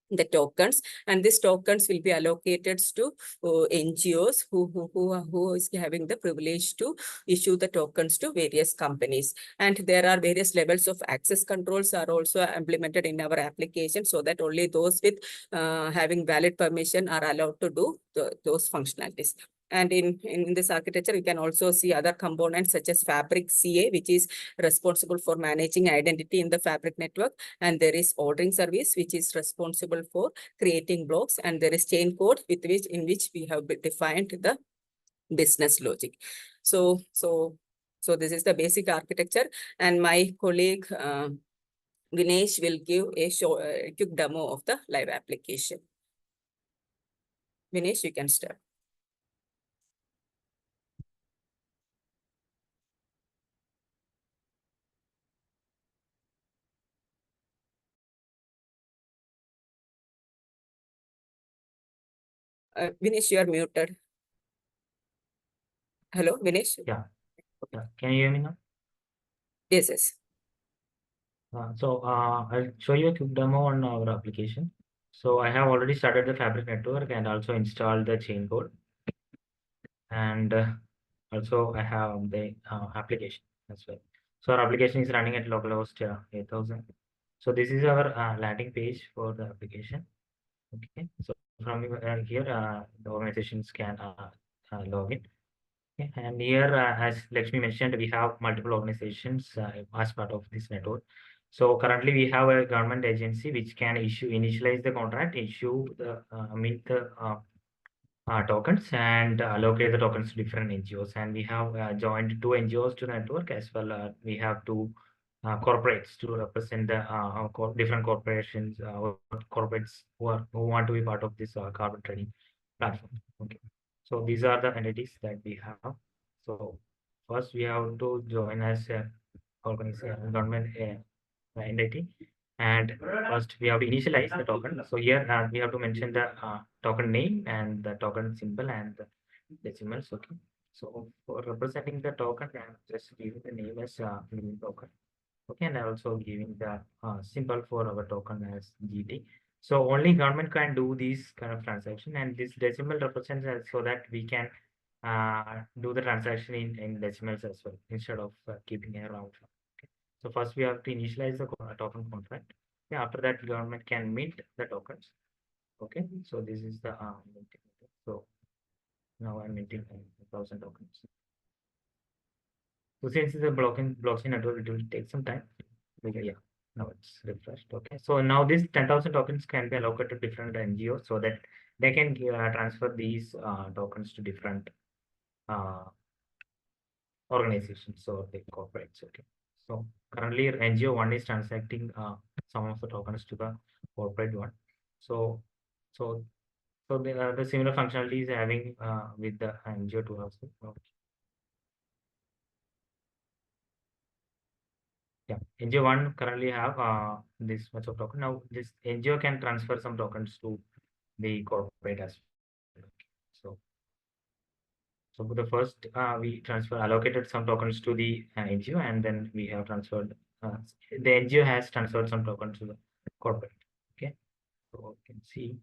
the tokens, and these tokens will be allocated to NGOs who is having the privilege to issue the tokens to various companies. And there are various levels of access controls are also implemented in our application, so that only those with having valid permission are allowed to do those functionalities. And in this architecture, you can also see other components such as Fabric CA, which is responsible for managing identity in the Fabric network. And there is ordering service, which is responsible for creating blocks. And there is chain code in which we have defined the business logic. So this is the basic architecture. And my colleague Vinesh will give a quick demo of the live application. Vinesh, you can start. Vinesh, you are muted. Hello, Vinesh? Yeah. Can you hear me now? Yes, yes. I'll show you a quick demo on our application. So I have already started the Fabric network and also installed the chain code. And also I have the application as well. So our application is running at localhost 8000. So this is our landing page for the application. Okay. So from here, the organizations can log in. Okay. And here, as Lakshmi mentioned, we have multiple organizations as part of this network. So currently we have a government agency which can initialize the contract, issue the mint the tokens, and allocate the tokens to different NGOs. And we have joined 2 NGOs to the network as well. We have 2 corporates to represent the different corporations, corporates who want to be part of this carbon trading platform. Okay. So these are the entities that we have. So first we have to join as a organization, government entity, and first we have to initialize the token. So here we have to mention the token name and the token symbol and the decimals. Okay. So for representing the token, I'm just giving the name as green token. Okay, and also giving the symbol for our token as GT. So only government can do these kind of transaction, and this decimal represents so that we can do the transaction in decimals as well instead of keeping a round. Okay. So first we have to initialize the token contract. Okay, after that, government can mint the tokens. Okay, so this is the minting. So now I'm minting 1,000 tokens. So since it's a blockchain network, it will take some time. Yeah, now it's refreshed. Okay, so now these 10,000 tokens can be allocated to different NGOs so that they can transfer these tokens to different organizations or the corporates. Okay, so currently NGO 1 is transacting some of the tokens to the corporate one. So the similar functionality is having with the NGO 2 also. Okay. Yeah, NGO 1 currently have this much of token. Now this NGO can transfer some tokens to the corporate as well. So for the first, we allocated some tokens to the NGO, and then we have transferred, the NGO has transferred some tokens to the corporate. Okay, so you can see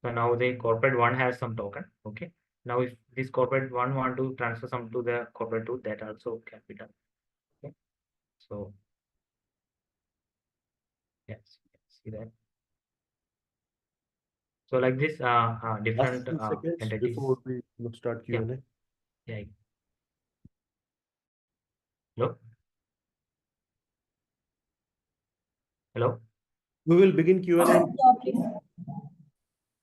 So now the corporate one has some token. Okay. Now if this corporate one want to transfer some to the corporate two, that also can be done. Okay. So yes, see that. So like this, different Last 2 seconds entities. before we start Q&A. Yeah. Hello. Hello. We will begin Q&A. Yeah, please.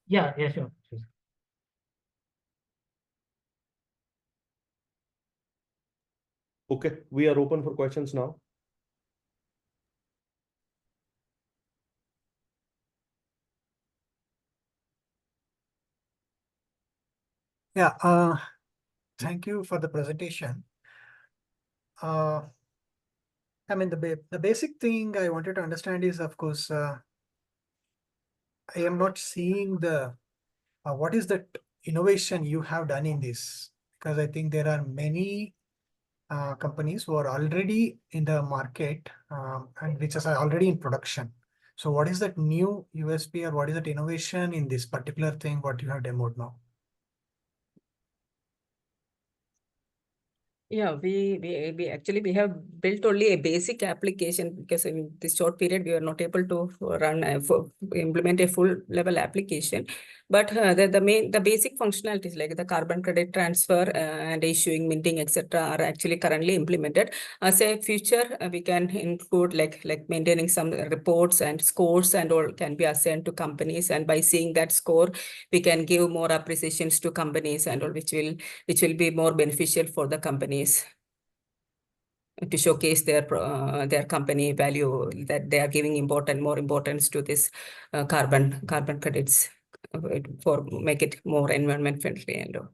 Yeah, sure. Okay, we are open for questions now. Yeah, thank you for the presentation. I mean, the basic thing I wanted to understand is, of course, I am not seeing what is the innovation you have done in this, because I think there are many companies who are already in the market and which is already in production. So what is that new USP or what is that innovation in this particular thing, what you have demoed now? Yeah, we actually we have built only a basic application because in this short period we were not able to run implement a full level application. But the basic functionalities like the carbon credit transfer and issuing, minting, etc. are actually currently implemented. As a future, we can include like maintaining some reports and scores and all can be assigned to companies, and by seeing that score, we can give more appreciations to companies and all, which will be more beneficial for the companies to showcase their company value, that they are giving more importance to this carbon credits for make it more environment friendly and all.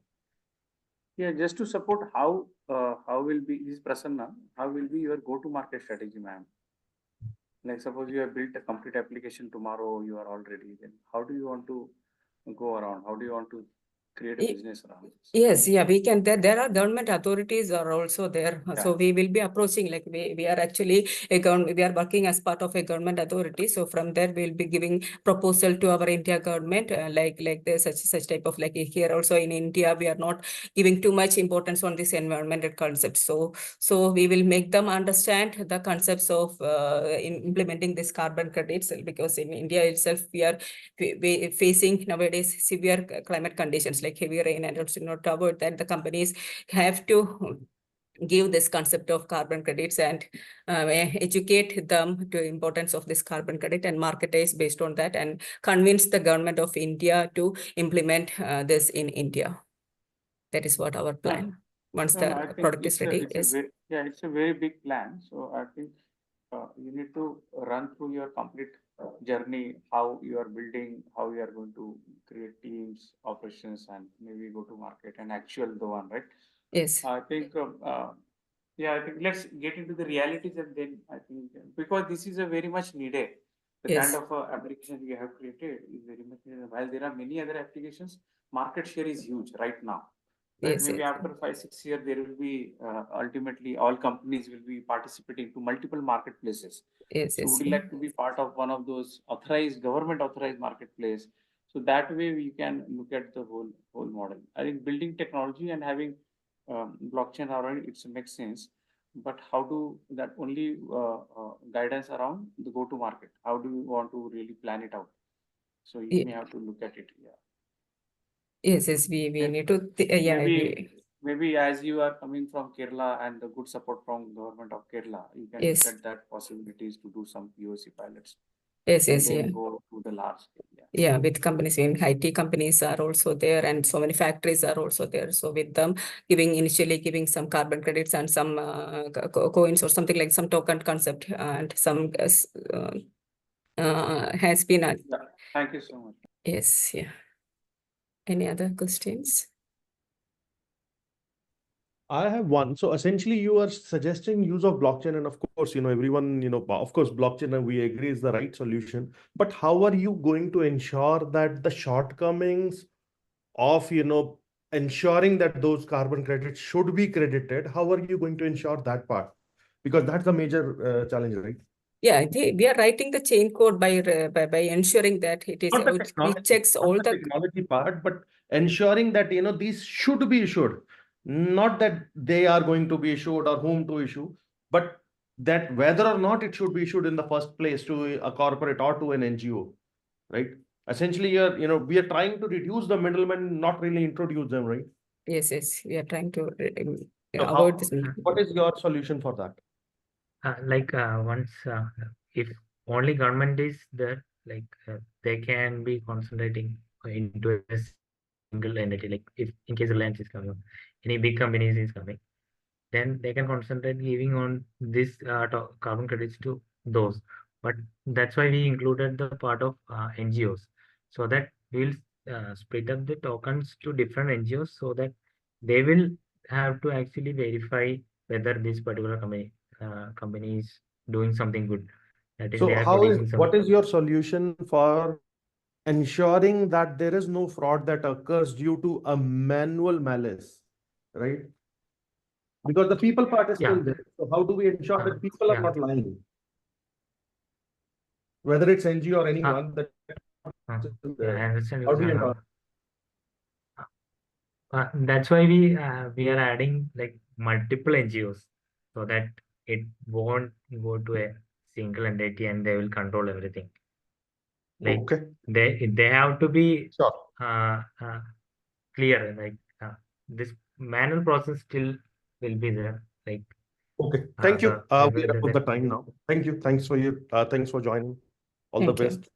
Yeah, just to support how will be this Prasanna, how will be your go-to-market strategy, ma'am? Like suppose you have built a complete application tomorrow, you are all ready. Then how do you want to go around? How do you want to create a business around this? Yes, yeah, we can. There are government authorities are also there. Yeah. So we will be approaching, like we are actually we are working as part of a government authority. So from there we'll be giving proposal to our India government, like there's such type of, like here also in India, we are not giving too much importance on this environmental concept. So we will make them understand the concepts of in implementing this carbon credits, because in India itself we are facing nowadays severe climate conditions like heavy rain and also not covered, that the companies have to give this concept of carbon credits and educate them to importance of this carbon credit and marketize based on that, and convince the government of India to implement this in India. That is what our plan. Once the product is ready, it's a very big plan. So I think you need to run through your complete journey, how you are building, how you are going to create teams, operations, and maybe go to market and actual the one, right? Yes. I think, I think let's get into the realities, and then I think because this is a very much needed. The Yes. kind of application you have created is very much needed. While there are many other applications, market share is huge right now. Right? Yes, Maybe yes. after 5-6 years, there will be ultimately all companies will be participating to multiple marketplaces. Yes, So yes, would you yeah. like to be part of one of those government authorized marketplace? So that way we can look at the whole model. I think building technology and having blockchain around it makes sense. But how do that only guidance around the go to market? How do you want to really plan it out? So you may have to look at it. Yeah. Yes, we need to maybe as you are coming from Kerala and the good support from government of Kerala, you can Yes. look at that possibilities to do some POC pilots. Yes, and yes, then yeah. go to the large scale. Yeah. Yeah, with companies, in IT companies are also there, and so many factories are also there. So with them initially giving some carbon credits and some coins or something like some token concept, and some has been. Yeah. Thank you so much. Yes, yeah. Any other questions? I have one. So essentially, you are suggesting use of blockchain, and of course, everyone, of course, blockchain, and we agree is the right solution. But how are you going to ensure that the shortcomings of, ensuring that those carbon credits should be credited? How are you going to ensure that part? Because that's a major challenge, right? Yeah, we are writing the chain code by ensuring that it is Not the we technology, checks not all the the technology part, but ensuring that these should be issued, not that they are going to be issued or whom to issue, but that whether or not it should be issued in the first place to a corporate or to an NGO, right? Essentially, we are trying to reduce the middlemen, not really introduce them, right? yes, we are trying to So avoid this. what is your solution for that? Once if only government is there, they can be concentrating into a single entity. Like if in case Reliance is coming, any big companies is coming, then they can concentrate giving on this carbon credits to those. But that's why we included the part of NGOs, so that we'll split up the tokens to different NGOs, so that they will have to actually verify whether this particular company is doing something good. That is, they So are producing what something. is your solution for ensuring that there is no fraud that occurs due to a manual malice, right? Because the people part is still there. So how do we ensure that people are not lying? Whether it's NGO or anyone, that I understand. how do you ensure? That's why we are adding like multiple NGOs, so that it won't go to a single entity and they will control everything. Like Okay. they have to be Sure. clear. Like this manual process still will be there. Like Okay. Thank you. We are at the time now. Thank you. Thanks for joining. All the Thank you. best.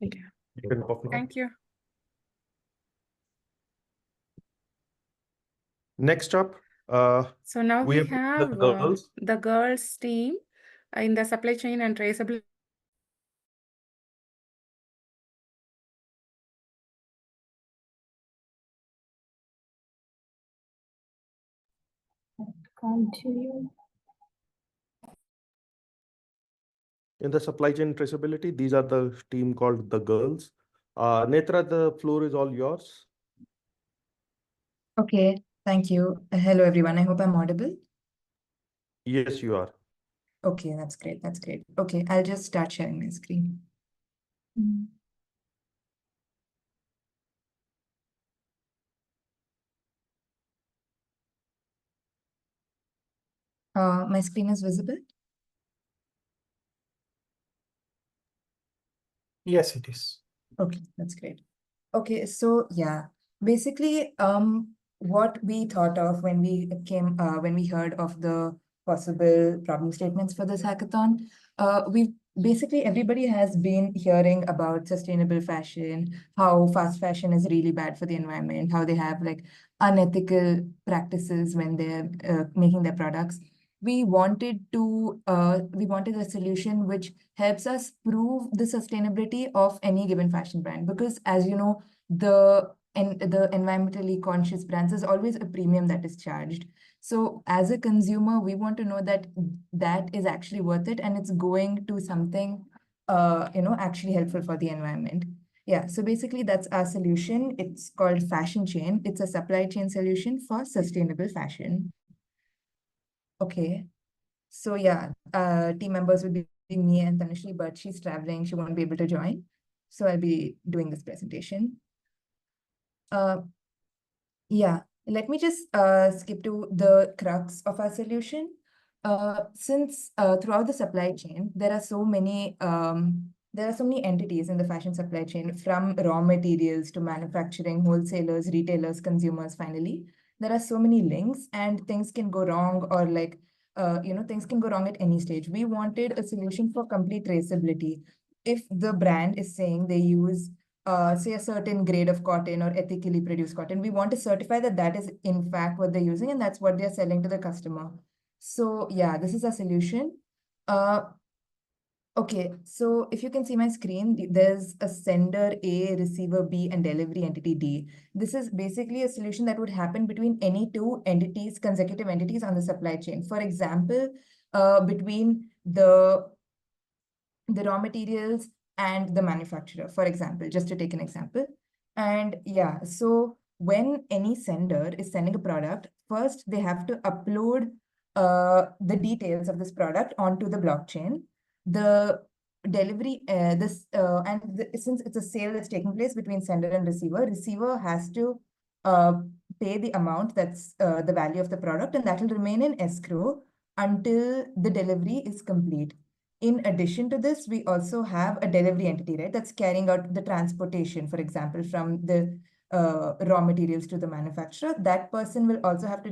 Thank you. You can off now. Thank you. Next up, So now we the have girls. the girls team in the supply chain and traceability. Continue. In the supply chain traceability, these are the team called the girls. Netra, the floor is all yours. Okay, thank you. Hello, everyone. I hope I'm audible. Yes, you are. Okay, that's great. That's great. Okay, I'll just start sharing my screen. My screen is visible? Yes, it is. Okay, that's great. Okay, so yeah, basically, what we thought of when we heard of the possible problem statements for this hackathon, everybody has been hearing about sustainable fashion, how fast fashion is really bad for the environment, how they have like unethical practices when they're making their products. We wanted a solution which helps us prove the sustainability of any given fashion brand, because as you know, the environmentally conscious brands, is always a premium that is charged. So as a consumer, we want to know that that is actually worth it and it's going to something actually helpful for the environment. Yeah, so basically that's our solution. It's called Fashion Chain. It's a supply chain solution for sustainable fashion. Okay, so yeah, team members would be me and Tanushree, but she's traveling, she won't be able to join. So I'll be doing this presentation. Yeah, let me just skip to the crux of our solution. Since throughout the supply chain, there are so many entities in the fashion supply chain, from raw materials to manufacturing, wholesalers, retailers, consumers, finally. There are so many links and things can go wrong, or things can go wrong at any stage. We wanted a solution for complete traceability. If the brand is saying they use say a certain grade of cotton or ethically produced cotton, we want to certify that that is in fact what they're using and that's what they're selling to the customer. So yeah, this is a solution. Okay, so if you can see my screen, there's a sender A, receiver B, and delivery entity D. This is basically a solution that would happen between any two entities, consecutive entities on the supply chain. For example, between the raw materials and the manufacturer, for example, just to take an example. And yeah, so when any sender is sending a product, first they have to upload the details of this product onto the blockchain. the delivery, since it's a sale that's taking place between sender and receiver has to pay the amount that's the value of the product, and that will remain in escrow until the delivery is complete. In addition to this, we also have a delivery entity, right? That's carrying out the transportation, for example, from the raw materials to the manufacturer. That person will also have to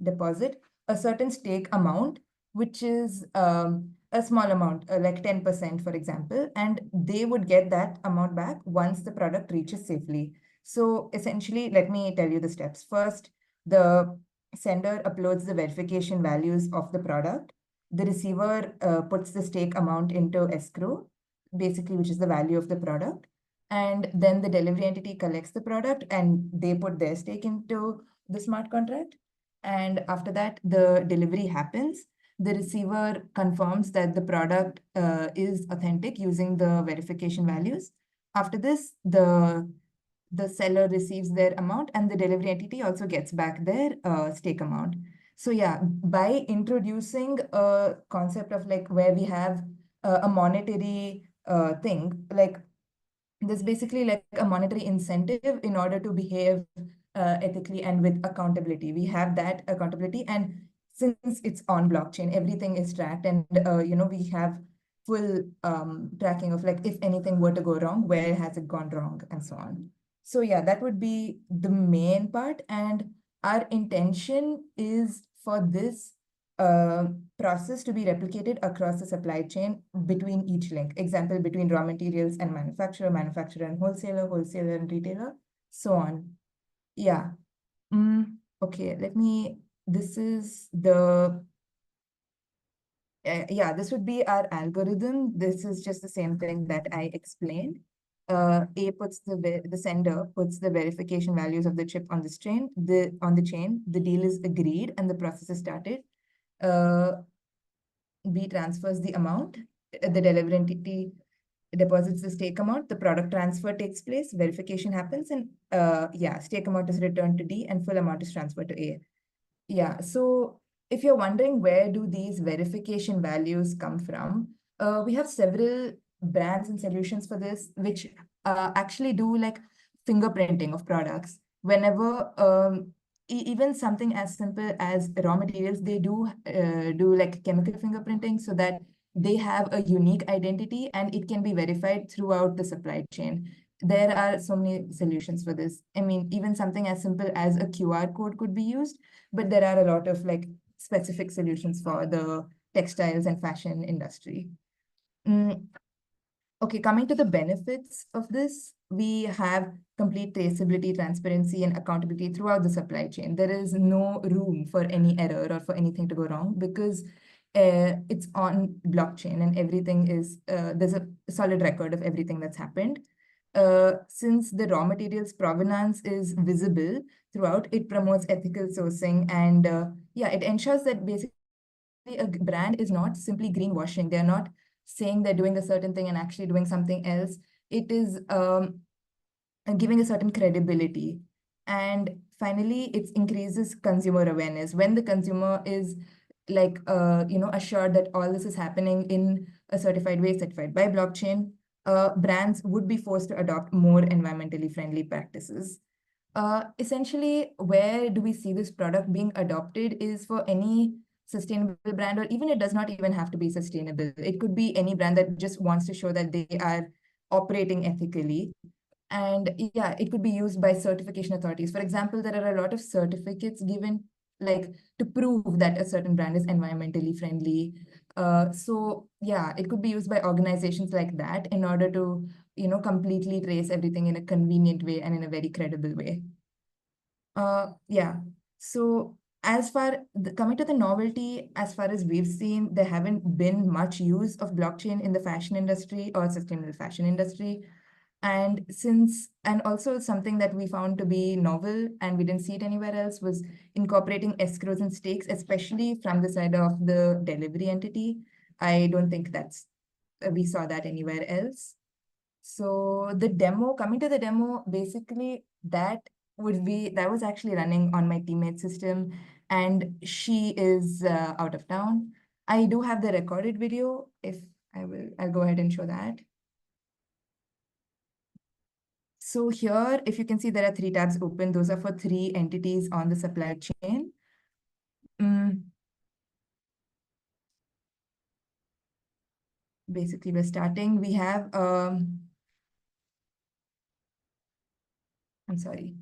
deposit a certain stake amount, which is a small amount, like 10%, for example, and they would get that amount back once the product reaches safely. So essentially, let me tell you the steps. First, the sender uploads the verification values of the product. The receiver puts the stake amount into escrow, basically, which is the value of the product. And then the delivery entity collects the product and they put their stake into the smart contract. And after that, the delivery happens. The receiver confirms that the product is authentic using the verification values. After this, the seller receives their amount and the delivery entity also gets back their stake amount. So yeah, by introducing a concept of like where we have a monetary thing, like there's basically like a monetary incentive in order to behave ethically and with accountability. We have that accountability, and since it's on blockchain, everything is tracked, and we have full tracking of like if anything were to go wrong, where has it gone wrong, and so on. So yeah, that would be the main part, and our intention is for this process to be replicated across the supply chain between each link. Example, between raw materials and manufacturer, manufacturer and wholesaler, wholesaler and retailer, so on. Yeah. Okay, this is the, yeah, this would be our algorithm. This is just the same thing that I explained. The sender puts the verification values of the chip on the chain. The deal is agreed and the process is started. B transfers the amount. The delivery entity deposits the stake amount. The product transfer takes place. Verification happens, and stake amount is returned to D, and full amount is transferred to A. Yeah. So if you're wondering where do these verification values come from, we have several brands and solutions for this, which actually do like fingerprinting of products. Whenever even something as simple as raw materials, they do like chemical fingerprinting so that they have a unique identity and it can be verified throughout the supply chain. There are so many solutions for this. I mean, even something as simple as a QR code could be used, but there are a lot of like specific solutions for the textiles and fashion industry. Okay, coming to the benefits of this, we have complete traceability, transparency, and accountability throughout the supply chain. There is no room for any error or for anything to go wrong because it's on blockchain and everything is, there's a solid record of everything that's happened. Since the raw materials provenance is visible throughout, it promotes ethical sourcing, and it ensures that basically a brand is not simply greenwashing. They're not saying they're doing a certain thing and actually doing something else. It is giving a certain credibility. And finally, it increases consumer awareness. When the consumer is like, assured that all this is happening in a certified way, certified by blockchain, brands would be forced to adopt more environmentally friendly practices. Essentially, where do we see this product being adopted is for any sustainable brand, or even it does not even have to be sustainable. It could be any brand that just wants to show that they are operating ethically. And yeah, it could be used by certification authorities. For example, there are a lot of certificates given like to prove that a certain brand is environmentally friendly. So yeah, it could be used by organizations like that in order to, completely trace everything in a convenient way and in a very credible way. So as far coming to the novelty, as far as we've seen, there haven't been much use of blockchain in the fashion industry or sustainable fashion industry. And also something that we found to be novel and we didn't see it anywhere else was incorporating escrows and stakes, especially from the side of the delivery entity. I don't think we saw that anywhere else. So coming to the demo, basically that was actually running on my teammate's system, and she is out of town. I do have the recorded video if I'll go ahead and show that. So here, if you can see, there are 3 tabs open. Those are for 3 entities on the supply chain. Basically, we're starting. We have, I'm sorry.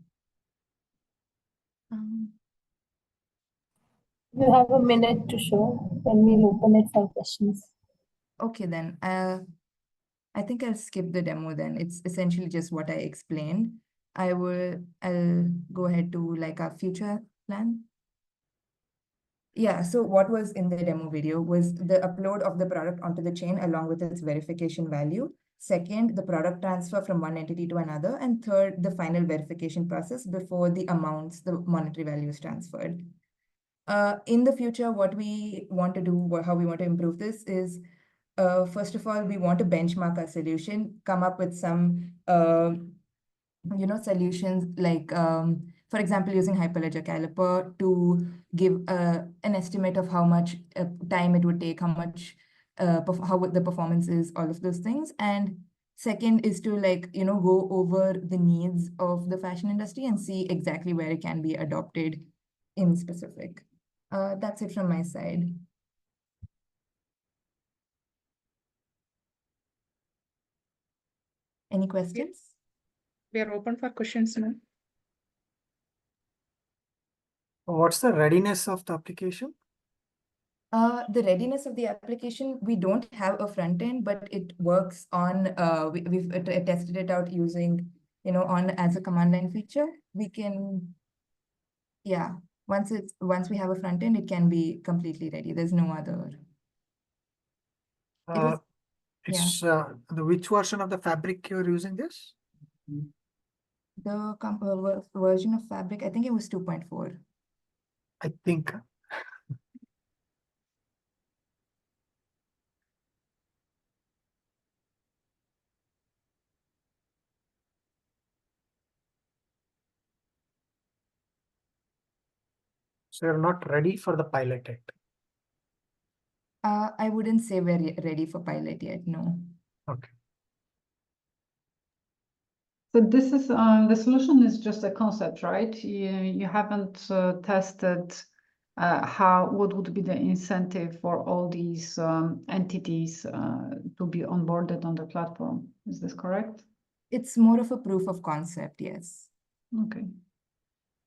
You have a minute to show, then we'll open it for questions. Okay, then. I think I'll skip the demo then. It's essentially just what I explained. I'll go ahead to like our future plan. Yeah, so what was in the demo video was the upload of the product onto the chain along with its verification value. Second, the product transfer from one entity to another. And third, the final verification process before the amounts, the monetary value is transferred. In the future, what we want to do, how we want to improve this is, first of all, we want to benchmark our solution, come up with some, solutions like, for example, using Hyperledger Caliper to give an estimate of how much time it would take, how much, how the performance is, all of those things. And second is to go over the needs of the fashion industry and see exactly where it can be adopted in specific. That's it from my side. Any questions? We are open for questions now. What's the readiness of the application? The readiness of the application, we don't have a front end, but it works on, we've tested it out using, on as a command line feature. We can, yeah, once we have a front end, it can be completely ready. There's no other. It's the which version of the Fabric you're using this? The version of Fabric, I think it was 2.4. I think. So you're not ready for the pilot yet. I wouldn't say we're ready for pilot yet, no. Okay. So this is the solution is just a concept, right? You haven't tested what would be the incentive for all these entities to be onboarded on the platform. Is this correct? It's more of a proof of concept, yes. Okay.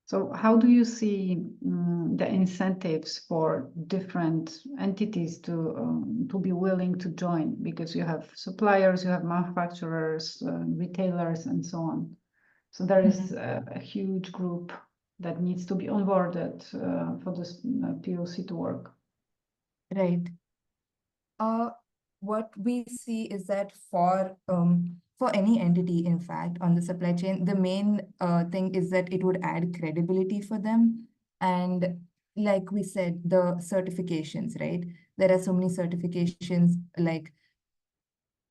So how do you see the incentives for different entities to be willing to join? Because you have suppliers, you have manufacturers, retailers, and so on. So there is a huge group that needs to be onboarded for this POC to work. Right. What we see is that for any entity, in fact, on the supply chain, the main thing is that it would add credibility for them. And like we said, the certifications, right? There are so many certifications like,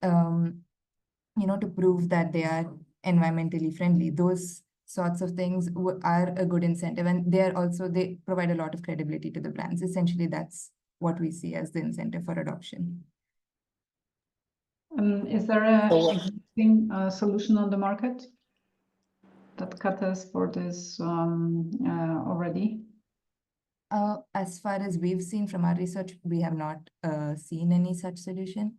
to prove that they are environmentally friendly. Those sorts of things are a good incentive. And they provide a lot of credibility to the brands. Essentially, that's what we see as the incentive for adoption. Is there an existing solution on the market that caters for this already? As far as we've seen from our research, we have not seen any such solution.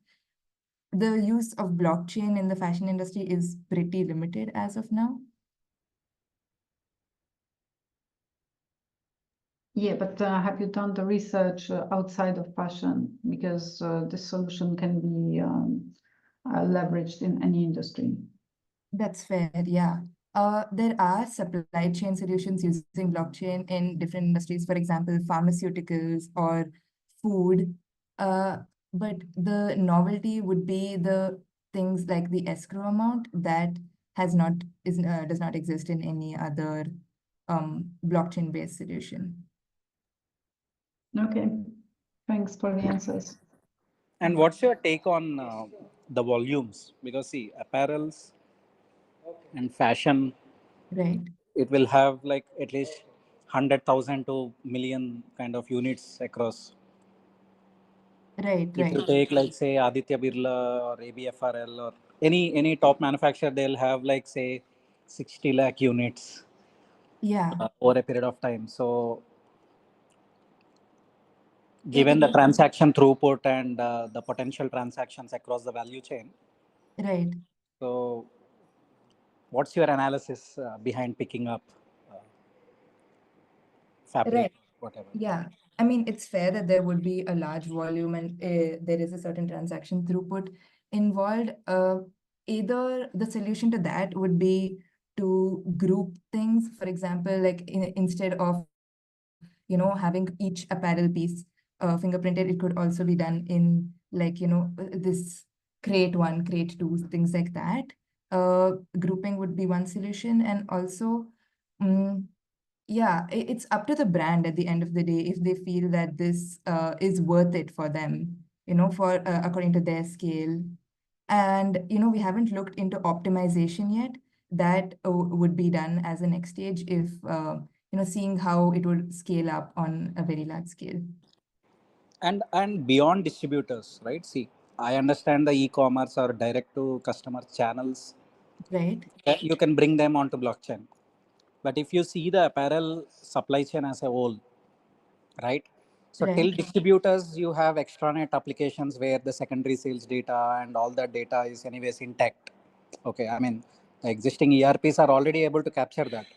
The use of blockchain in the fashion industry is pretty limited as of now. Yeah, but have you done the research outside of fashion? Because this solution can be leveraged in any industry. That's fair, yeah. There are supply chain solutions using blockchain in different industries, for example, pharmaceuticals or food. But the novelty would be the things like the escrow amount that does not exist in any other blockchain-based solution. Okay, thanks for the answers. And what's your take on the volumes? Because see, apparels and fashion, right? It will have like at least 100,000 to million kind of units across. Right, If you right. take like say Aditya Birla or ABFRL or any top manufacturer, they'll have like say 60 lakh units Yeah. over a period of time. So It- given the it- transaction throughput and the potential transactions across the value chain, Right. so what's your analysis behind picking up Fabric, Right. whatever? Yeah. I mean, it's fair that there would be a large volume and there is a certain transaction throughput involved. Either the solution to that would be to group things. For example, like instead of, having each apparel piece fingerprinted, it could also be done in like, this crate 1, crate 2, things like that. Grouping would be one solution. And also, yeah, it's up to the brand at the end of the day if they feel that this is worth it for them, for according to their scale. And, we haven't looked into optimization yet. That would be done as a next stage if, seeing how it would scale up on a very large scale. And beyond distributors, right? See, I understand the e-commerce or direct to customer channels. Right. You can bring them onto blockchain. But if you see the apparel supply chain as a whole, right? So Right. till distributors, you have extranet applications where the secondary sales data and all that data is anyways intact. Okay, I mean, the existing ERPs are already able to capture that.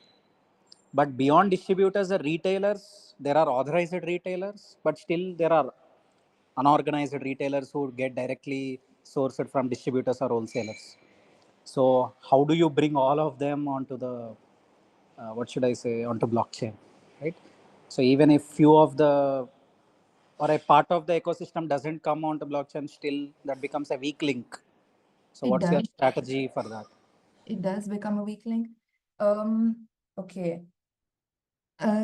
But beyond distributors, the retailers, there are authorized retailers, but still there are unorganized retailers who get directly sourced from distributors or wholesalers. So how do you bring all of them onto the, onto blockchain, right? So even if few of the, or a part of the ecosystem doesn't come onto blockchain, still that becomes a weak link. So It what's your does. strategy for that? It does become a weak link. Okay.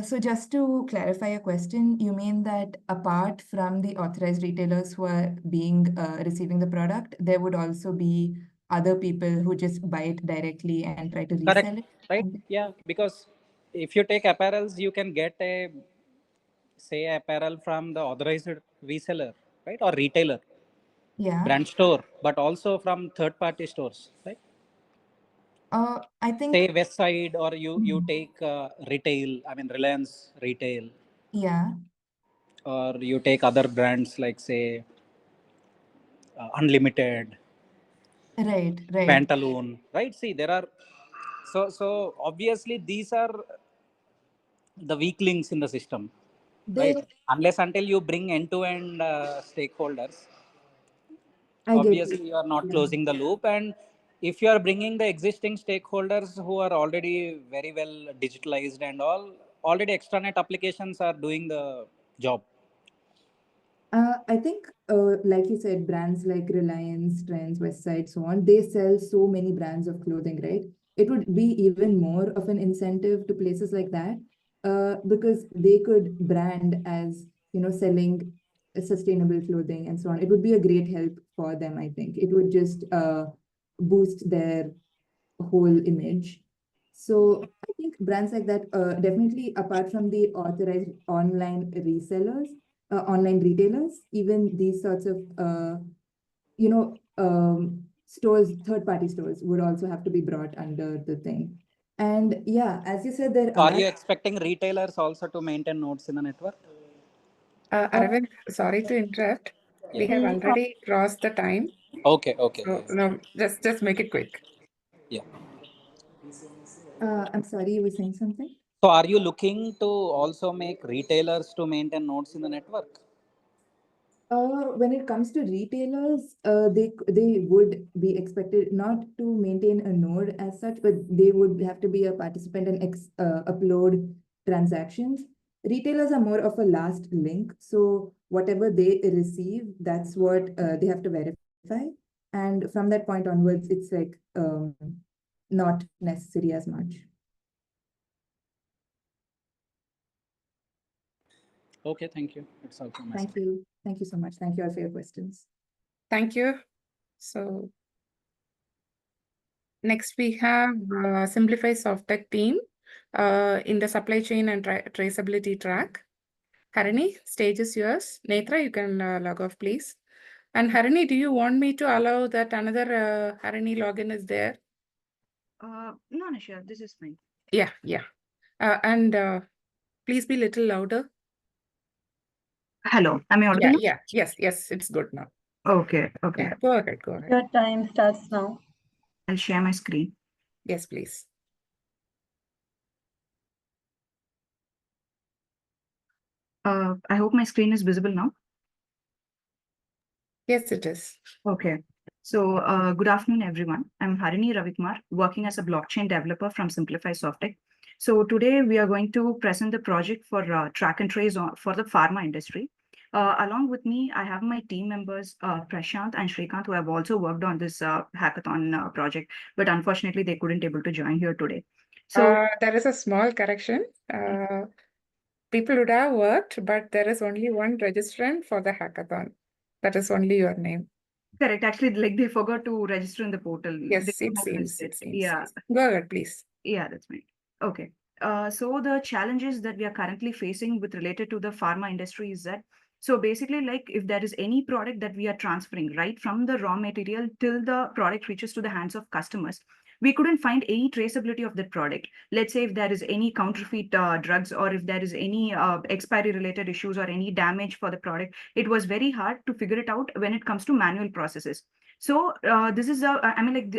So just to clarify your question, you mean that apart from the authorized retailers who are receiving the product, there would also be other people who just buy it directly and try to resell Correct, it? right? Yeah, because if you take apparels, you can get a, say, apparel from the authorized reseller, right? Or retailer, Yeah. brand store, but also from third-party stores, right? I think, Say West Side, or you take retail, I mean Reliance retail, yeah, or you take other brands like say Unlimited, right, right. Pantaloon, right? See, there are, so obviously these are the weak links in the system, right? They, Unless until you bring end-to-end stakeholders, I get obviously you. you are not Yeah. closing the loop. And if you are bringing the existing stakeholders who are already very well digitalized and all, already extranet applications are doing the job. I think, like you said, brands like Reliance, Trends, Westside, so on, they sell so many brands of clothing, right? It would be even more of an incentive to places like that, because they could brand as, selling sustainable clothing and so on. It would be a great help for them, I think. It would just boost their whole image. So I think brands like that, definitely apart from the authorized online resellers, online retailers, even these sorts of, stores, third-party stores would also have to be brought under the thing. And yeah, as you said, there So are are. you expecting retailers also to maintain nodes in the network? Aravind, sorry to interrupt. We have already crossed the time. Okay, okay. So Yes. no, just make it quick. Yeah. I'm sorry, you were saying something? So are you looking to also make retailers to maintain nodes in the network? When it comes to retailers, they would be expected not to maintain a node as such, but they would have to be a participant and upload transactions. Retailers are more of a last link, so whatever they receive, that's what they have to verify. And from that point onwards, it's like not necessary as much. Okay, thank you. That's all from my side. Thank you. Thank you so much. Thank you all for your questions. Thank you. So next we have Simplify Softtech team in the supply chain and traceability track. Harini, stage is yours. Netra, you can log off, please. And Harini, do you want me to allow that another Harini login is there? No, Nisha, this is fine. Yeah. And please be little louder. Hello, am I audible? Yeah. Yes, it's good now. Okay. Yeah, go ahead. Your time starts now. I'll share my screen. Yes, please. I hope my screen is visible now. Yes, it is. Okay. So, good afternoon, everyone. I'm Harini Ravikumar, working as a blockchain developer from Simplify Softech. So today we are going to present the project for track and trace for the pharma industry. Along with me, I have my team members, Prashant and Shrikant, who have also worked on this hackathon project, but unfortunately they couldn't able to join here today. So There is a small correction. People would have worked, but there is only one registrant for the hackathon. That is only your name. correct. Actually, like they forgot to register in the portal. Yes, They it have missed seems. Yeah. Go ahead, please. Yeah, that's right. Okay. So the challenges that we are currently facing with related to the pharma industry is that, so basically, like if there is any product that we are transferring right from the raw material till the product reaches to the hands of customers, we couldn't find any traceability of that product. Let's say if there is any counterfeit drugs, or if there is any expiry related issues or any damage for the product, it was very hard to figure it out when it comes to manual processes. So this is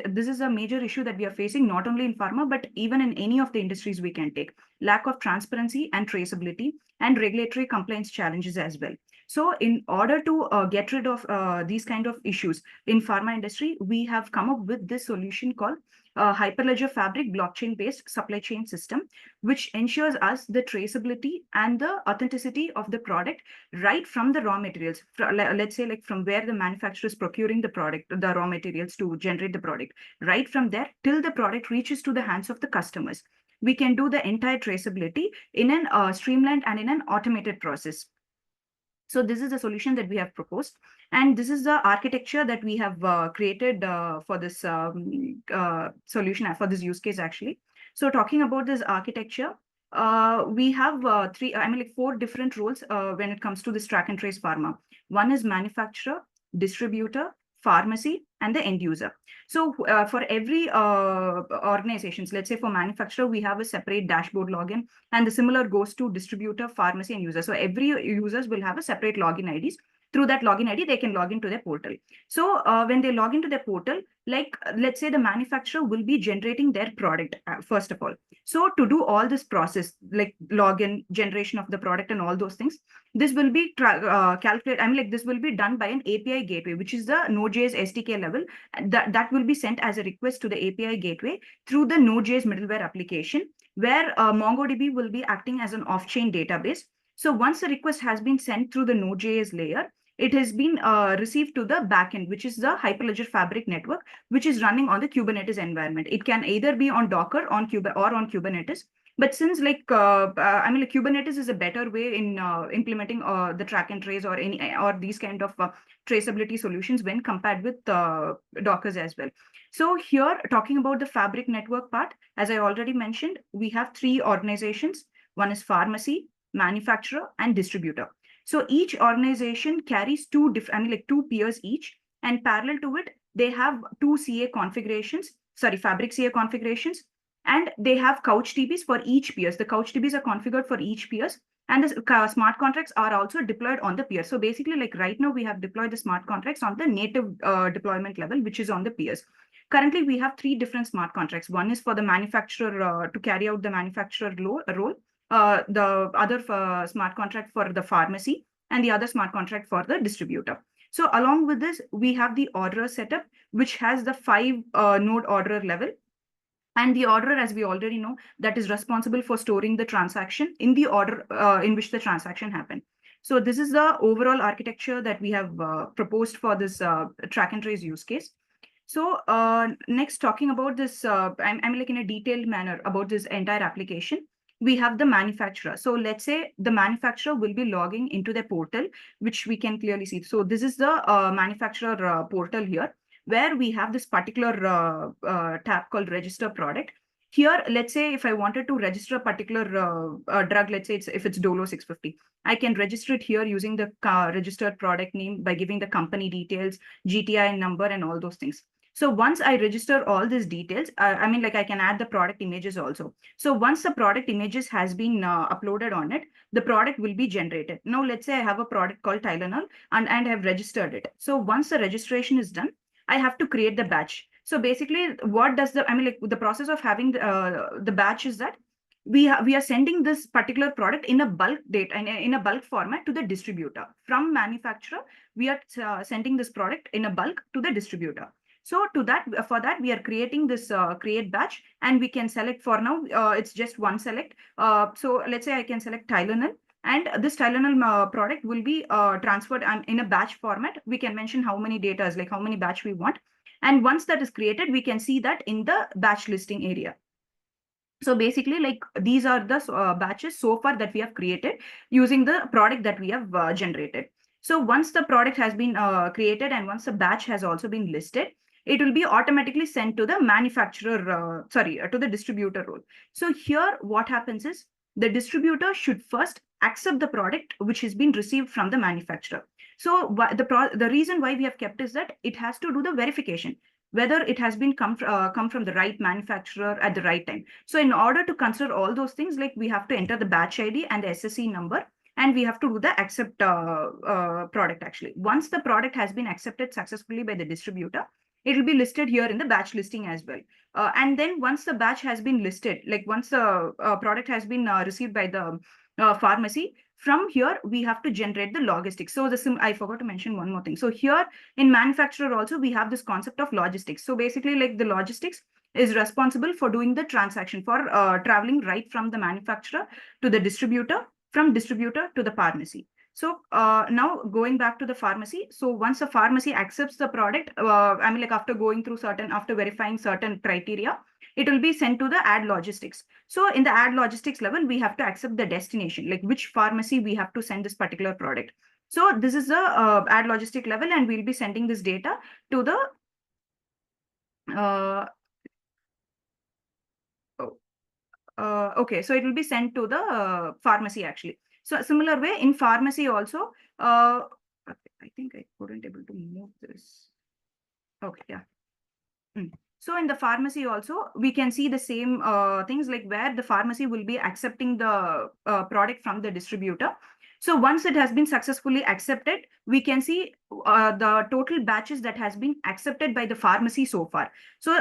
this is a major issue that we are facing not only in pharma, but even in any of the industries we can take. Lack of transparency and traceability and regulatory compliance challenges as well. So in order to get rid of these kind of issues in pharma industry, we have come up with this solution called Hyperledger Fabric blockchain-based supply chain system, which ensures us the traceability and the authenticity of the product right from the raw materials. Let's say like from where the manufacturer is procuring the product, the raw materials to generate the product, right from there till the product reaches to the hands of the customers. We can do the entire traceability in an streamlined and in an automated process. So this is the solution that we have proposed, and this is the architecture that we have created for this solution, for this use case actually. So talking about this architecture, we have four different roles when it comes to this track and trace pharma. One is manufacturer, distributor, pharmacy, and the end user. So for every organizations, let's say for manufacturer, we have a separate dashboard login, and the similar goes to distributor, pharmacy, and user. So every users will have a separate login IDs. Through that login ID, they can log into their portal. So when they log into their portal, like let's say the manufacturer will be generating their product first of all. So to do all this process, like login, generation of the product, and all those things, this will be this will be done by an API gateway, which is the Node.js SDK level. That will be sent as a request to the API gateway through the Node.js middleware application, where MongoDB will be acting as an off-chain database. So once the request has been sent through the Node.js layer, it has been received to the backend, which is the Hyperledger Fabric network, which is running on the Kubernetes environment. It can either be on Docker, or on Kubernetes. But since Kubernetes is a better way in implementing the track and trace or these kind of traceability solutions when compared with Dockers as well. So here, talking about the Fabric network part, as I already mentioned, we have three organizations. One is pharmacy, manufacturer, and distributor. So each organization carries two peers each, and parallel to it, they have two Fabric CA configurations, and they have couch DBs for each peers. The couch DBs are configured for each peers, and the smart contracts are also deployed on the peer. So basically, like right now, we have deployed the smart contracts on the native deployment level, which is on the peers. Currently, we have three different smart contracts. One is for the manufacturer to carry out the manufacturer role, the other smart contract for the pharmacy, and the other smart contract for the distributor. So along with this, we have the orderer setup, which has the 5 node orderer level. And the orderer, as we already know, that is responsible for storing the transaction in the order in which the transaction happened. So this is the overall architecture that we have proposed for this track and trace use case. So next, talking about this, I'm like in a detailed manner about this entire application. We have the manufacturer. So let's say the manufacturer will be logging into the portal, which we can clearly see. So this is the manufacturer portal here, where we have this particular tab called register product. Here, let's say if I wanted to register a particular drug, let's say if it's Dolo 650, I can register it here using the registered product name by giving the company details, GTI number, and all those things. So once I register all these details, I mean, like I can add the product images also. So once the product images has been uploaded on it, the product will be generated. Now, let's say I have a product called Tylenol and I have registered it. So once the registration is done, I have to create the batch. So basically, what does the, I mean, like the process of having the batch is that we are sending this particular product in a bulk data, in a bulk format to the distributor. From manufacturer, we are sending this product in a bulk to the distributor. So for that, we are creating this create batch, and we can select for now, it's just one select. So let's say I can select Tylenol, and this Tylenol product will be transferred in a batch format. We can mention how many data, like how many batch we want. And once that is created, we can see that in the batch listing area. So basically, like these are the batches so far that we have created using the product that we have generated. So once the product has been created and once the batch has also been listed, it will be automatically sent to the manufacturer, to the distributor role. So here what happens is the distributor should first accept the product which has been received from the manufacturer. So the reason why we have kept is that it has to do the verification whether it has been come from the right manufacturer at the right time. So in order to consider all those things, like we have to enter the batch ID and the SSC number, and we have to do the accept product actually. Once the product has been accepted successfully by the distributor, it will be listed here in the batch listing as well. And then once the batch has been listed, like once the product has been received by the pharmacy, from here we have to generate the logistics. So I forgot to mention one more thing. So here in manufacturer also we have this concept of logistics. So basically, like the logistics is responsible for doing the transaction, for traveling right from the manufacturer to the distributor, from distributor to the pharmacy. So now going back to the pharmacy. So once a pharmacy accepts the product, I mean, like after verifying certain criteria, it will be sent to the ad logistics. So in the ad logistics level, we have to accept the destination, like which pharmacy we have to send this particular product. So this is the ad logistic level, and we'll be sending this data to the okay, so it will be sent to the pharmacy actually. So a similar way in pharmacy also, I think I couldn't able to move this. Okay, yeah. So in the pharmacy also, we can see the same things, like where the pharmacy will be accepting the product from the distributor. So once it has been successfully accepted, we can see the total batches that has been accepted by the pharmacy so far. So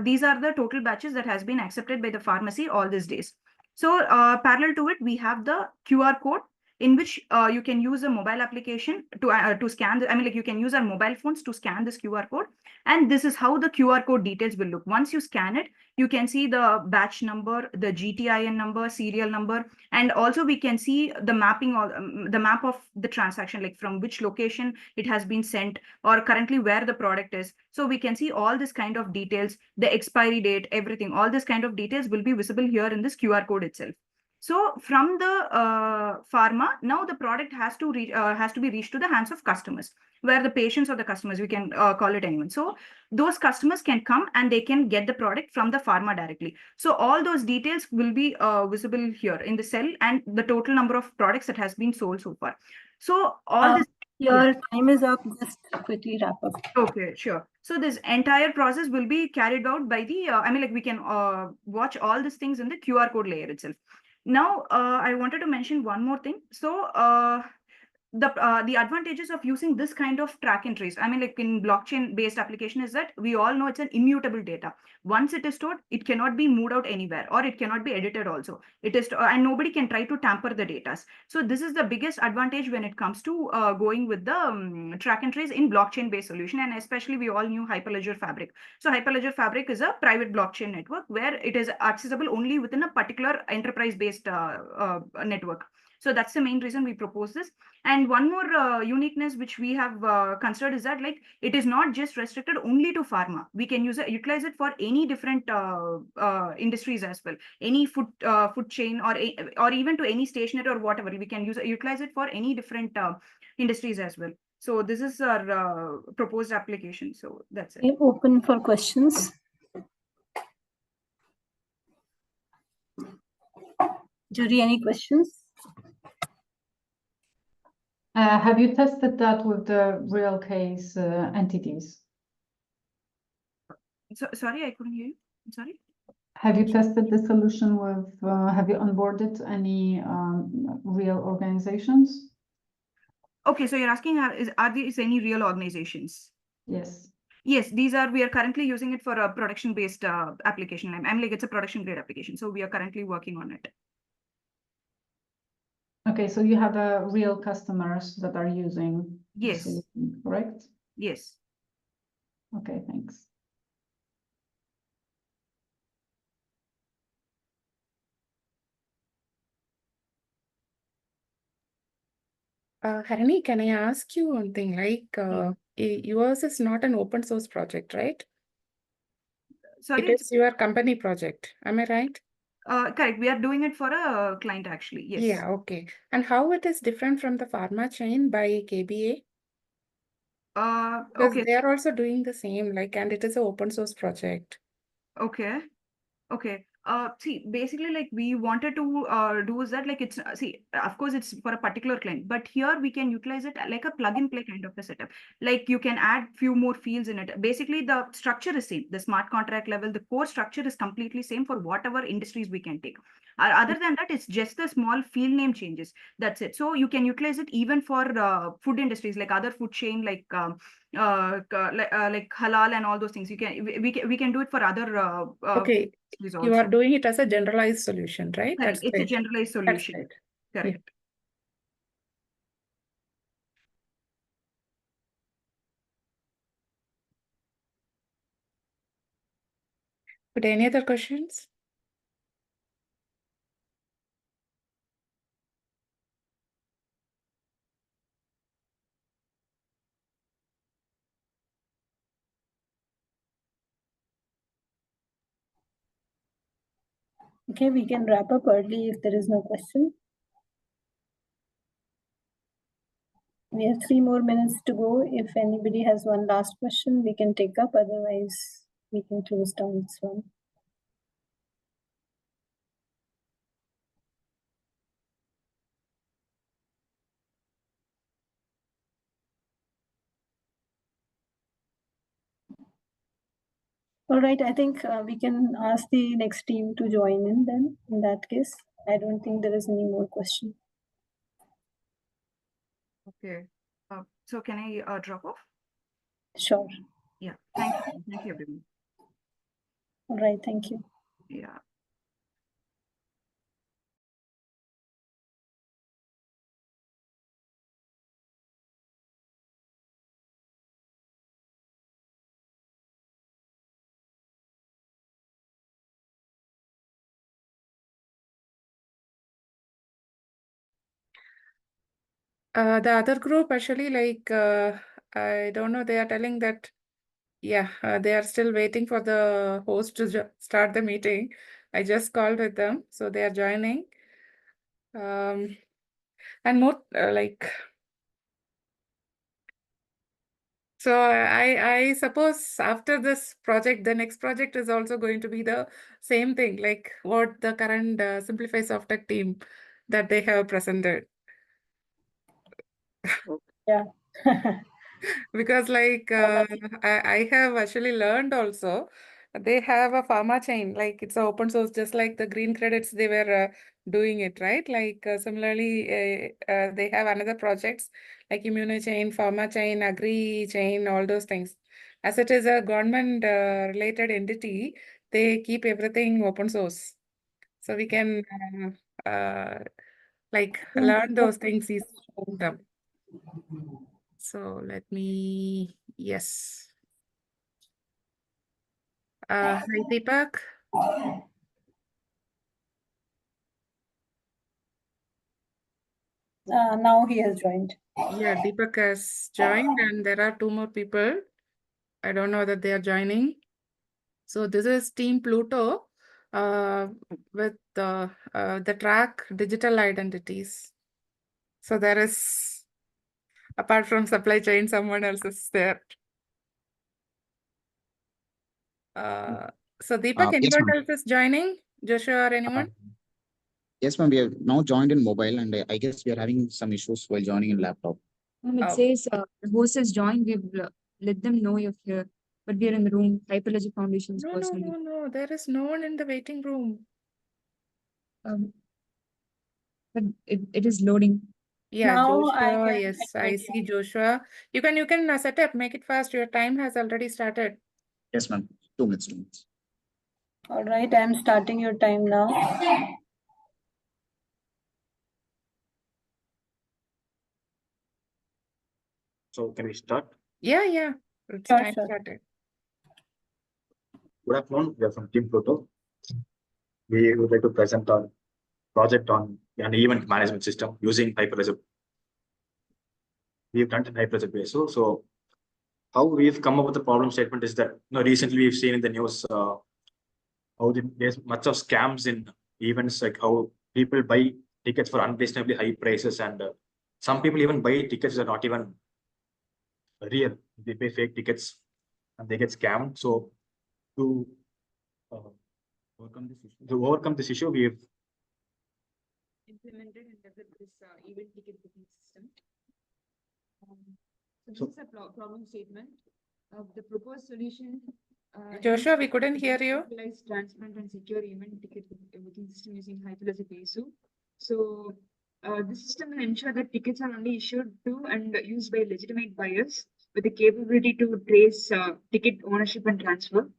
these are the total batches that has been accepted by the pharmacy all these days. So parallel to it, we have the QR code, in which you can use a mobile application to scan. I mean, like you can use our mobile phones to scan this QR code. And this is how the QR code details will look. Once you scan it, you can see the batch number, the GTIN number, serial number, and also we can see the mapping, or the map of the transaction, like from which location it has been sent, or currently where the product is. So we can see all this kind of details, the expiry date, everything. All this kind of details will be visible here in this QR code itself. So from the pharma, now the product has to be reached to the hands of customers, where the patients or the customers, we can call it anyone. So those customers can come and they can get the product from the pharma directly. So all those details will be visible here in the cell, and the total number of products that has been sold so far. So all this. Your time is up. Just quickly wrap up. Okay, sure. So this entire process will be carried out by the, I mean, like we can watch all these things in the QR code layer itself. Now, I wanted to mention one more thing. So the advantages of using this kind of track and trace, I mean, like in blockchain based application, is that we all know it's an immutable data. Once it is stored, it cannot be moved out anywhere, or it cannot be edited also. It is, and nobody can try to tamper the data. So this is the biggest advantage when it comes to going with the track and trace in blockchain based solution. And especially we all knew Hyperledger Fabric. So Hyperledger Fabric is a private blockchain network where it is accessible only within a particular enterprise based network. So that's the main reason we propose this. And one more uniqueness which we have considered is that, like, it is not just restricted only to pharma. We can utilize it for any different industries as well. Any food chain, or even to any stationery or whatever. We can utilize it for any different industries as well. So this is our proposed application. So that's it. Okay, open for questions. Jury, any questions? Have you tested that with the real case entities? Sorry, I couldn't hear you. I'm sorry. Have you tested the solution with, have you onboarded any real organizations? Okay, so you're asking, are these any real organizations? Yes. Yes, we are currently using it for a production-based application. I'm like, it's a production-grade application. So we are currently working on it. Okay, so you have real customers that are using the Yes. solution, correct? Yes. Okay, thanks. Harini, can I ask you one thing? Like, yours is not an open source project, right? Sorry, It is your company project. Am I right? correct. We are doing it for a client actually. Yes. Yeah, okay. And how it is different from the pharma chain by KBA? Because Okay. they are also doing the same, like, and it is an open source project. Okay. Okay. See, basically, like we wanted to do is that like it's see, of course, it's for a particular client, but here we can utilize it like a plug and play kind of a setup. Like you can add few more fields in it. Basically, the structure is same. The smart contract level, the core structure is completely same for whatever industries we can take. Other than that, it's just the small field name changes. That's it. So you can utilize it even for food industries, like other food chain, like like halal and all those things. You can we can do it for other Okay, also. you are doing it as a generalized solution, right? Correct. That's It's a great. generalized That's solution. right. Correct. But any other questions? Okay, we can wrap up early if there is no question. We have 3 more minutes to go. If anybody has one last question, we can take up. Otherwise, we can close down this one. All right, I think we can ask the next team to join in then. In that case, I don't think there is any more question. Okay. So can I drop off? Sure. Yeah. Thank you. Thank you, everyone. All right, thank you. Yeah. The other group actually, like, I don't know, they are telling that, yeah, they are still waiting for the host to start the meeting. I just called with them, so they are joining. And more like, so I suppose after this project, the next project is also going to be the same thing, like what the current Simplify Softech team that they have presented. Yeah. Because like I have actually learned also, they have a pharma chain, like it's a open source, just like the green credits they were doing it, right? Like similarly, they have another projects like immunochain, pharma chain, agri chain, all those things. As it is a government related entity, they keep everything open source. So we can like learn those things easily from them. So let me, yes. Hi, Deepak. Now he has joined. Yeah, Deepak has joined, and there are 2 more people. I don't know that they are joining. So this is Team Pluto with the track digital identities. So there is, apart from supply chain, someone else is there. So Deepak, Yes, anyone ma'am. else is joining? Joshua or anyone? Yes, ma'am. We have now joined in mobile, and I guess we are having some issues while joining in laptop. It Oh. says the host has joined. We've let them know you're here, but we are in the room. Hyperledger Foundation's No, personally. no. There is no one in the waiting room. But it is loading. Yeah, Now I Joshua. can Yes, I enter see Joshua. You can set up. Make it fast. Your time has already started. Yes, ma'am. 2 minutes. 2 minutes. All right, I'm starting your time now. So can we start? Yeah. It's Sure, time sure. started. Good afternoon. We are from Team Pluto. We would like to present our project on an event management system using Hyperledger. We've done it in Hyperledger base. So how we've come up with the problem statement is that recently we've seen in the news how there's much of scams in events, like how people buy tickets for unreasonably high prices, and some people even buy tickets that are not even real. They pay fake tickets and they get scammed. So to overcome this issue, we've Implemented and developed this event ticket booking system. So this So- is a problem statement. The proposed solution. Joshua, aims we to couldn't develop hear you. centralized, transparent, and secure event ticket booking system using Hyperledger BSU. So this system will ensure that tickets are only issued to and used by legitimate buyers with the capability to trace ticket ownership and transfer.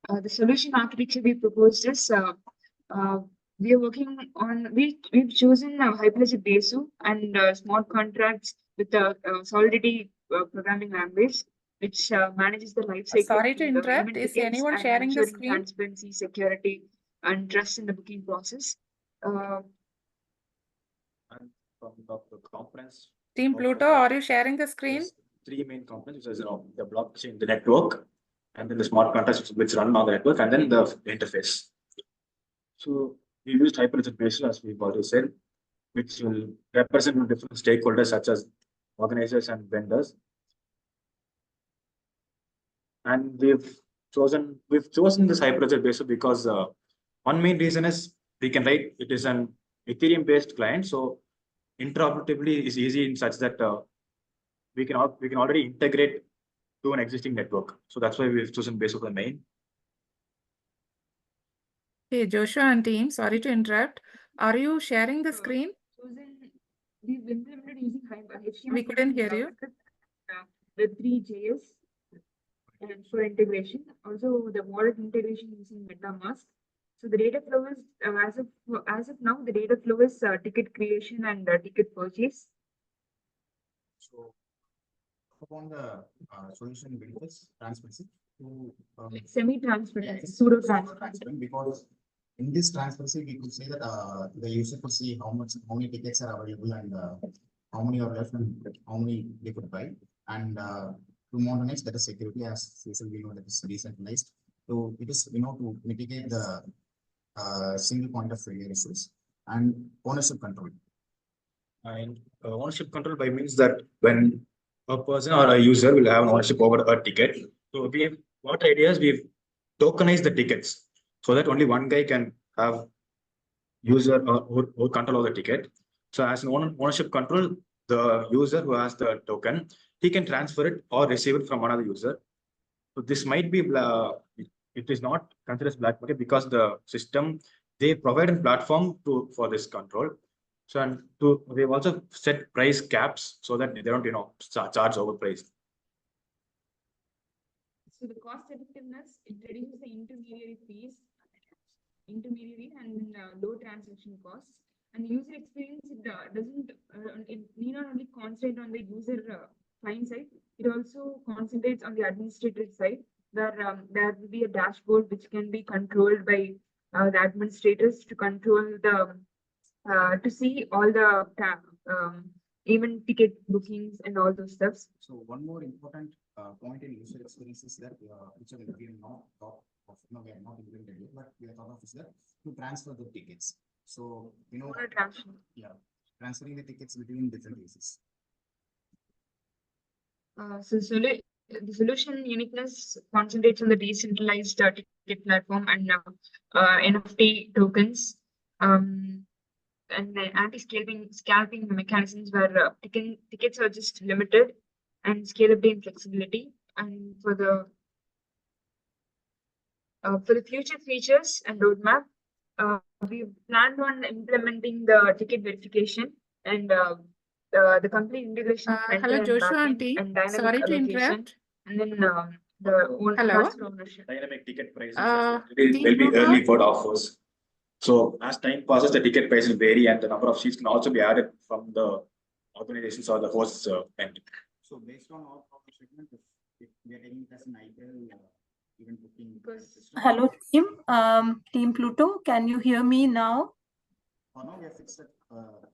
The solution architecture we proposed is we are working on we've chosen Hyperledger BSU and smart contracts with a Solidity programming language, which manages the life cycle Sorry of to the interrupt. event Is tickets anyone and sharing the ensuring screen? transparency, security, and trust in the booking process. and from the components. Team of Pluto, the- are you sharing the screen? There's 3 main components, which is the blockchain, the network, and then the smart contracts which run on the network, and then the interface. So we used Hyperledger BSU, as we've already said, which will represent different stakeholders such as organizers and vendors. And we've chosen this Hyperledger BSU because one main reason is we can write it is an Ethereum based client, so interoperability is easy in such that we can already integrate to an existing network. So that's why we've chosen BSU for the main. Hey, Joshua and team, sorry to interrupt. Are you sharing the screen? We've implemented using HTML. We couldn't hear you. Web3.js and for integration. Also, the wallet integration using MetaMask. So the data flow is as of now, the data flow is ticket creation and ticket purchase. So upon the solution benefits transparency to Semi-transparent, pseudo-transparent. because in this transparency we could say that the user could see how many tickets are available and how many are left and how many they could buy, and to modernize that is security, as usually we know that is decentralized. So it is to mitigate the single point of failure issues and ownership control. And ownership control by means that when a person or a user will have ownership over a ticket. So what ideas we've tokenized the tickets so that only one guy can have user or control of the ticket. So as an ownership control, the user who has the token, he can transfer it or receive it from another user. So this might be it is not considered as black market because the system, they provide a platform for this control. So they've also set price caps so that they don't charge overpriced. So the cost effectiveness, it reduces the intermediary and low transaction costs. And the user experience, it doesn't it need not only concentrate on the user client side, it also concentrates on the administrative side, where there will be a dashboard which can be controlled by the administrators to control the to see all the even ticket bookings and all those stuffs. So one more important point in user experience is that which we are not thought of, we are not implemented yet, but we are thought of is that to transfer the tickets. So transferring the tickets between different uses. So the solution uniqueness concentrates on the decentralized ticket platform and NFT tokens. And the anti-scalping mechanisms where tickets are just limited, and scalability and flexibility. And for the future features and roadmap, we planned on implementing the ticket verification and the complete integration of front Hello, end, Joshua back and end, team. and dynamic Sorry to allocation, interrupt. and then the Hello. transfer ownership. Dynamic ticket prices Team will be Pluto. early bird offers. So as time passes, the ticket price will vary, and the number of seats can also be added from the organizations or the hosts end. So based on our segment, if we are taking it as an IPL event booking system. Hello, team. Team Pluto, can you hear me now? For now, we have fixed that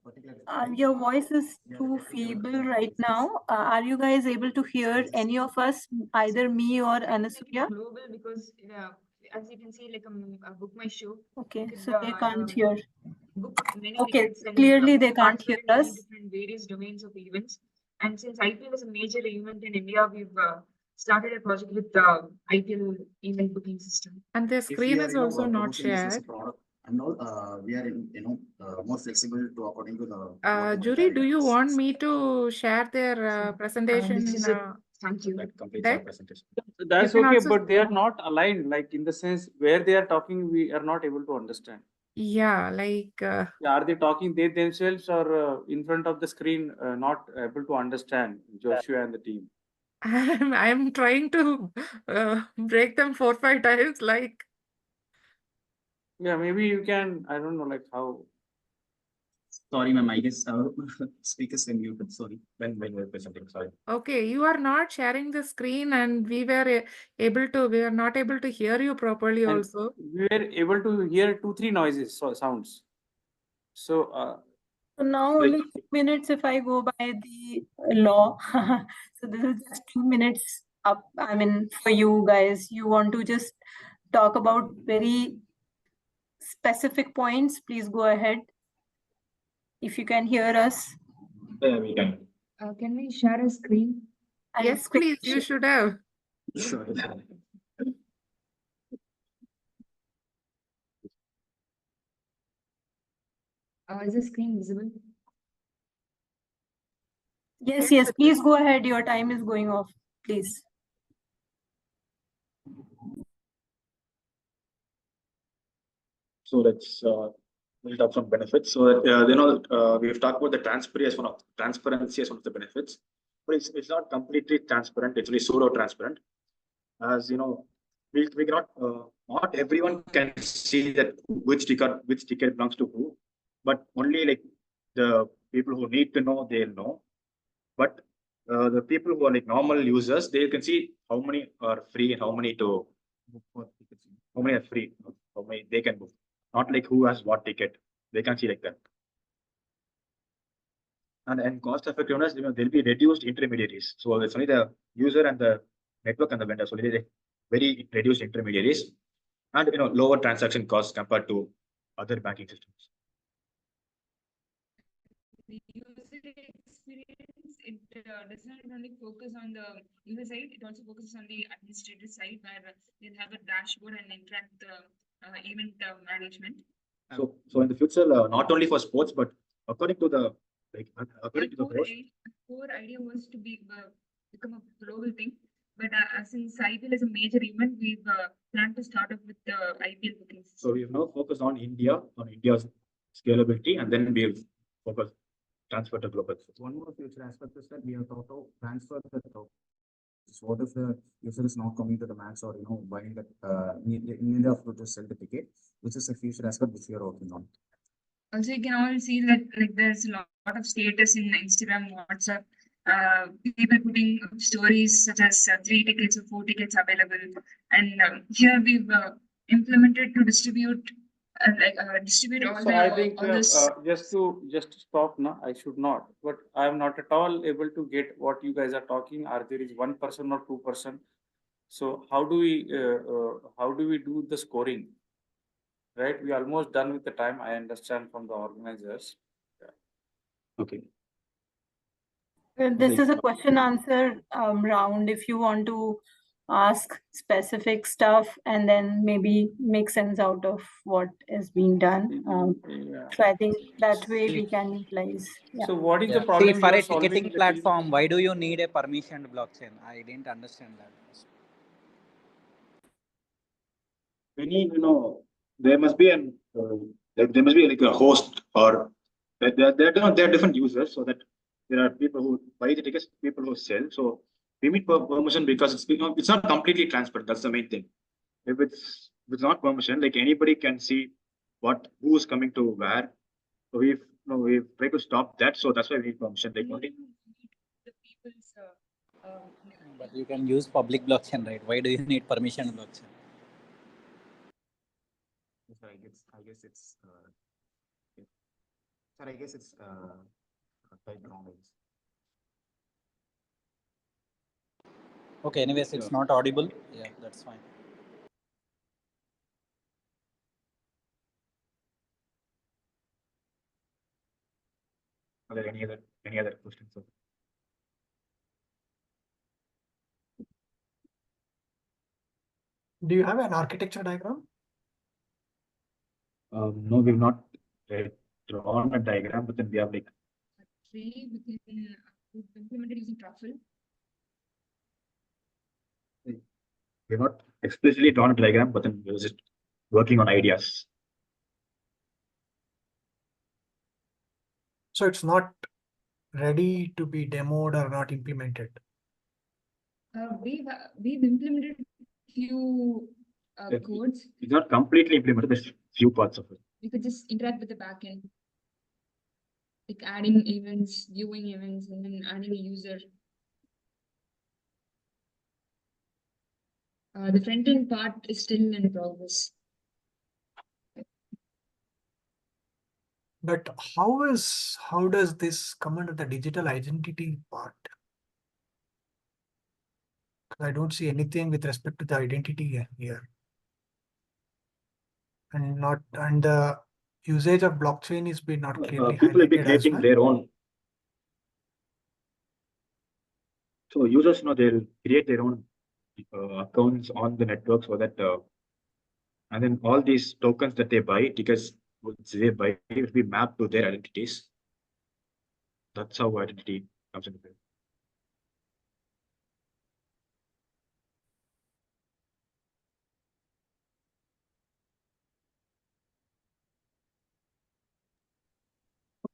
particular. Your voice is too feeble right now. Are you guys able to hear any of us, either me or Anasuya? Global, because as you can see, like book my show. Okay, You so could, they can't hear. book many Okay, tickets and clearly they can't participate hear in many us. different various domains of events. And since IPL is a major event in India, we've started a project with the IPL event booking system. And the If we screen are, is also not promoting this as a shared. product, and all, we are more flexible to according to the Jury, do you want me to share their presentation? This is it. Thank you. That completes our Deck? presentation. That's You can okay, also- but they are not aligned, like in the sense where they are talking, we are not able to understand. Yeah, like Are they talking they themselves or in front of the screen, not able to understand Joshua and the team? I'm trying to break them 4-5 times. Like, Yeah, maybe you can, I don't know, like how. Sorry, ma'am. I guess speakers are muted. Sorry. When we're presenting, sorry. okay, you are not sharing the screen, and we were we are not able to hear you properly And also. we were able to hear 2-3 noises, sounds. So So now only 2 minutes if I go by the law. So this is just 2 minutes up. I mean, for you guys, you want to just talk about very specific points, please go ahead. If you can hear us. Yeah, we can. Can we share a screen? Yes, please, you should have. Sure. Is the screen visible? Yes, yes, please go ahead. Your time is going off, please. So let's build up some benefits. So that we've talked about the transparency as one of the benefits, but it's not completely transparent. It's really pseudo transparent, as you know, we cannot not everyone can see that which ticket belongs to who, but only like the people who need to know, they'll know. But the people who are like normal users, they can see how many are free and how many are free, how many they can book. Not like who has what ticket. They can see like that. And cost effectiveness, there'll be reduced intermediaries. So it's only the user and the network and the vendor. So they very reduced intermediaries, and lower transaction costs compared to other banking systems. The user experience, it does not only focus on the user side, it also focuses on the administrative side, where they'll have a dashboard and interact with the event management. So in the future, not only for sports, but according to the core idea was to become a global thing. But since IPL is a major event, we've planned to start off with the IPL bookings. So we've now focused on India's scalability, and then we've focused transfer to global. One more future aspect is that we have thought of transfer the top. So what if the user is not coming to the match or buying that in India to sell the ticket, which is a future aspect which we are working on. Also, you can all see that like there's a lot of status in Instagram, WhatsApp. People putting stories such as 3 tickets or 4 tickets available, and here we've implemented to distribute all So the I think all those. just to stop now, I should not, but I am not at all able to get what you guys are talking. Are there is 1 person or 2 person? So how do we do the scoring? Right, we are almost done with the time. I understand from the organizers. Yeah. Okay. This is a question answer round. If you want to ask specific stuff and then maybe make sense out of what is being done. So I think that way we can utilize. So what is the See, problem for you are a solving ticketing in the team? platform, why do you need a permissioned blockchain? I didn't understand that. Many, there must be there must be like a host, or there are different users, so that there are people who buy the tickets, people who sell. So we need permission because it's not completely transparent. That's the main thing. If it's not permission, like anybody can see who's coming to where. So we've tried to stop that. So that's why we need permission. Like only. But you can use public blockchain, right? Why do you need permission blockchain? Sir, I guess it's sir, I guess it's typed wrong. Okay, anyways, it's not audible. Yeah, that's fine. Are there any other questions? Sir? Do you have an architecture diagram? No, we've not drawn a diagram, but then we have like Tree within implemented using Truffle. we've not explicitly drawn a diagram, but then we're just working on ideas. So it's not ready to be demoed or not implemented. We've implemented few codes. It's not completely implemented. There's few parts of it. We could just interact with the backend, like adding events, viewing events, and then adding a user. The front end part is still in progress. But how does this come under the digital identity part? I don't see anything with respect to the identity here. And the usage of blockchain is not clearly People will be highlighted as creating well. their own. So users, they'll create their own accounts on the network, so that and then all these tokens that they buy, tickets they buy, will be mapped to their identities. That's how identity comes into play.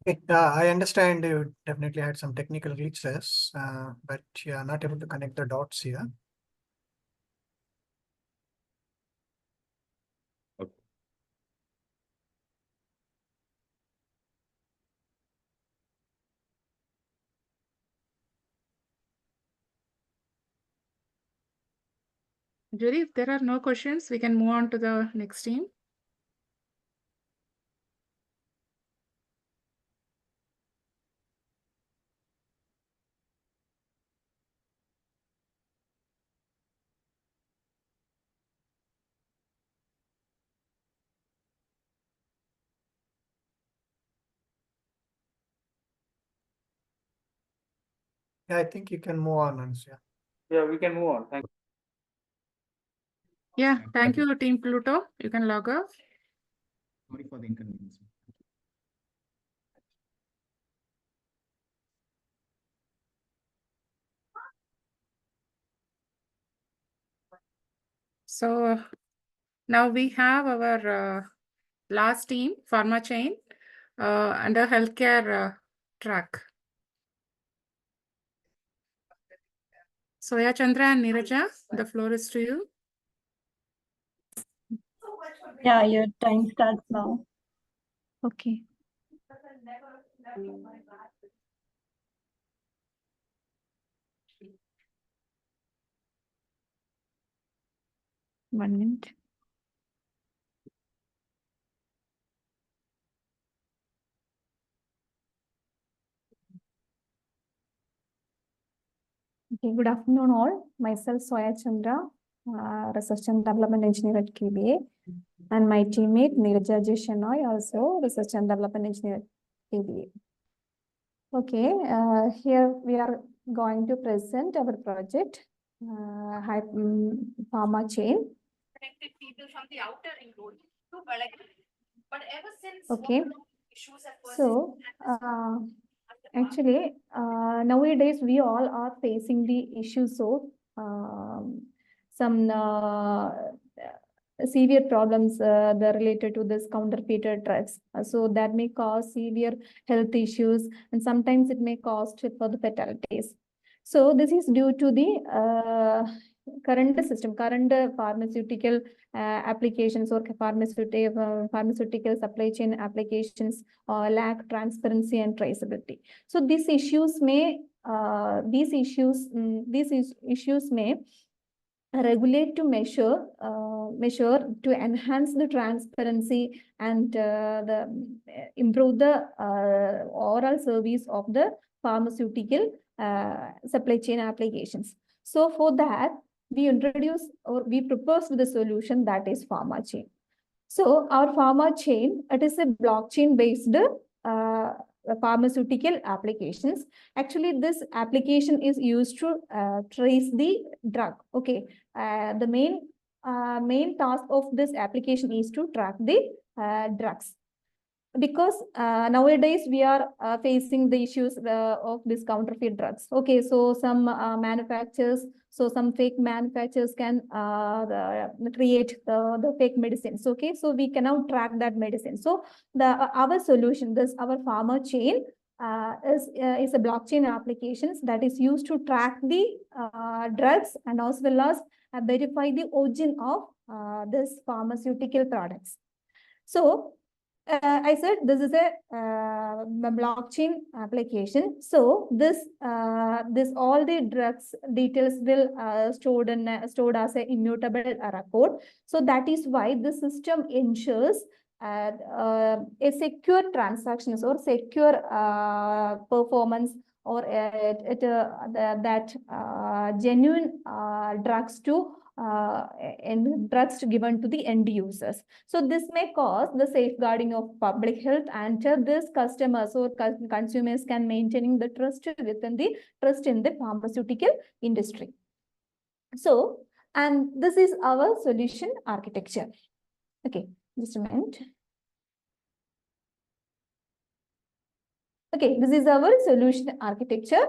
Okay, I understand you definitely had some technical glitches, but you are not able to connect the dots here. Judy, if there are no questions, we can move on to the next team. Yeah, I think you can move on, Ansya. Yeah, we can move on. Thank you. Yeah, thank you, Team Pluto. You can log off. Sorry for the inconvenience. So now we have our last team, pharma chain, under healthcare track. Soya Chandra and Neeraja, the floor is to you. Yeah, your time starts now. Okay. 1 minute. Okay, good afternoon all. Myself Soya Chandra, Research and Development Engineer at KBA, and my teammate Neeraja Shenoy, also Research and Development Engineer at KBA. Okay, here we are going to present our project, pharma chain. Connected people from the outer ring road to Balagan. But ever since Okay. issues have So, actually, nowadays we all are facing the issues of some severe problems that related to this counterfeited drugs. So that may cause severe health issues, and sometimes it may cause for the fatalities. So this is due to the current pharmaceutical applications or pharmaceutical supply chain applications lack transparency and traceability. So these issues may regulate to measure to enhance the transparency and improve the overall service of the pharmaceutical supply chain applications. So for that, we introduce or we propose the solution that is pharma chain. So our pharma chain, it is a blockchain based pharmaceutical applications. Actually, this application is used to trace the drug. Okay, the main task of this application is to track the drugs. Because nowadays we are facing the issues of these counterfeit drugs. Okay, so some some fake manufacturers can create the fake medicines. Okay, so we can now track that medicine. So our solution, our pharma chain is a blockchain applications that is used to track the drugs and as well as verify the origin of this pharmaceutical products. So I said this is a blockchain application. So this all the drugs details will stored as an immutable record. So that is why the system ensures a secure transactions or secure performance or genuine drugs to drugs given to the end users. So this may cause the safeguarding of public health, and this customers or consumers can maintaining the trust in the pharmaceutical industry. So, and this is our solution architecture. Okay, just a minute. Okay, this is our solution architecture.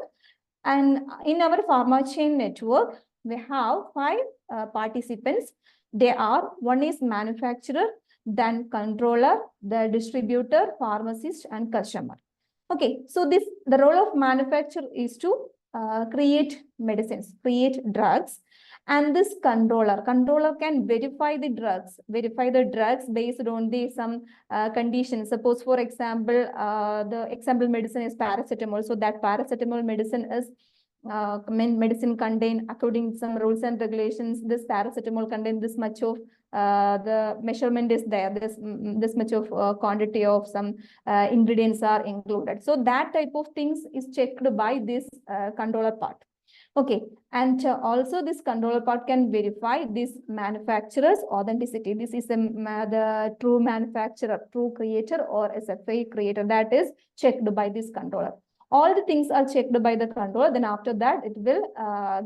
And in our pharma chain network, we have 5 participants. They are, one is manufacturer, then controller, the distributor, pharmacist, and customer. Okay, so the role of manufacturer is to create medicines, create drugs. And this controller can verify the drugs based on the some conditions. Suppose, for example, the example medicine is paracetamol. So that paracetamol medicine is medicine contain, according to some rules and regulations, this paracetamol contain this much of the measurement is there, this much of quantity of some ingredients are included. So that type of things is checked by this controller part. Okay, and also this controller part can verify this manufacturer's authenticity. This is the true manufacturer, true creator, or as a fake creator, that is checked by this controller. All the things are checked by the controller. Then after that, it will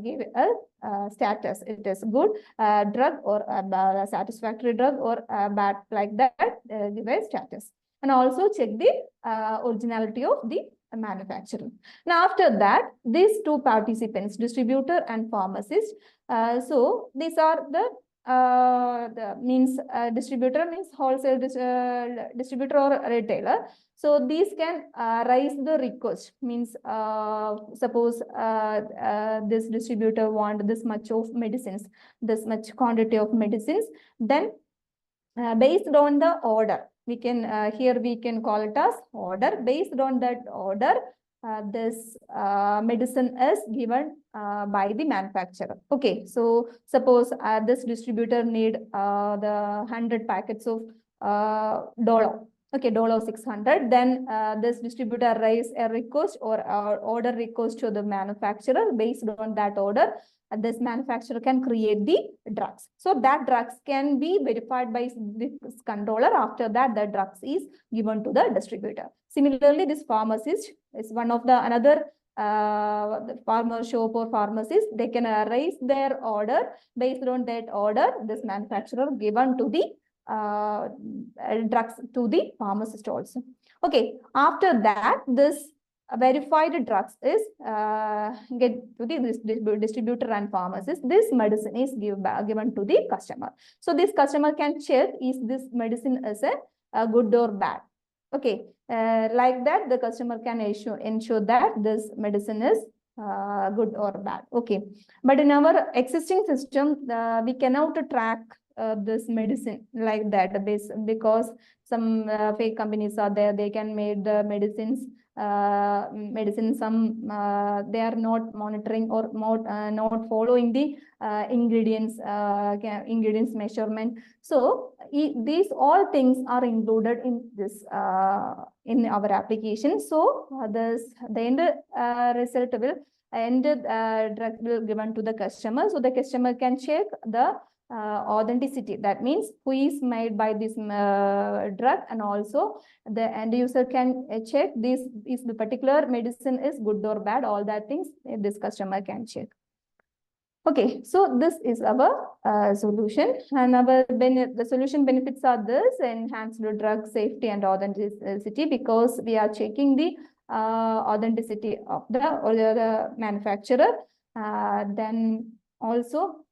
give a status. It is good drug or a satisfactory drug or bad, like that, give a status. And also check the originality of the manufacturer. Now, after that, these 2 participants, distributor and pharmacist. So these are distributor means wholesale distributor or retailer. So these can raise the request, means suppose this distributor want this much of medicines, this much quantity of medicines, then based on the order, we can here we can call it as order. Based on that order, this medicine is given by the manufacturer. Okay, so suppose this distributor need the 100 packets of Dolo. Okay, Dolo 600. Then this distributor raise a request or order request to the manufacturer. Based on that order, this manufacturer can create the drugs. So that drugs can be verified by this controller. After that, the drugs is given to the distributor. Similarly, this pharmacist is one of the another the farmer shop or pharmacist, they can raise their order. Based on that order, this manufacturer given to the drugs to the pharmacist also. Okay, after that, this verified drugs is get to the distributor and pharmacist. This medicine is given to the customer. So this customer can check is this medicine is a good or bad. Okay, like that the customer can ensure that this medicine is good or bad. Okay, but in our existing system, we cannot track this medicine like that because some fake companies are there. They can make the medicines some they are not monitoring or not following the ingredients measurement. So these all things are included in this in our application. So the end result will drug will given to the customer, so the customer can check the authenticity. That means who is made by this drug, and also the end user can check this is the particular medicine is good or bad. All that things this customer can check. Okay, so this is our solution, and the solution benefits are this: enhanced drug safety and authenticity, because we are checking the authenticity of the manufacturer. Then also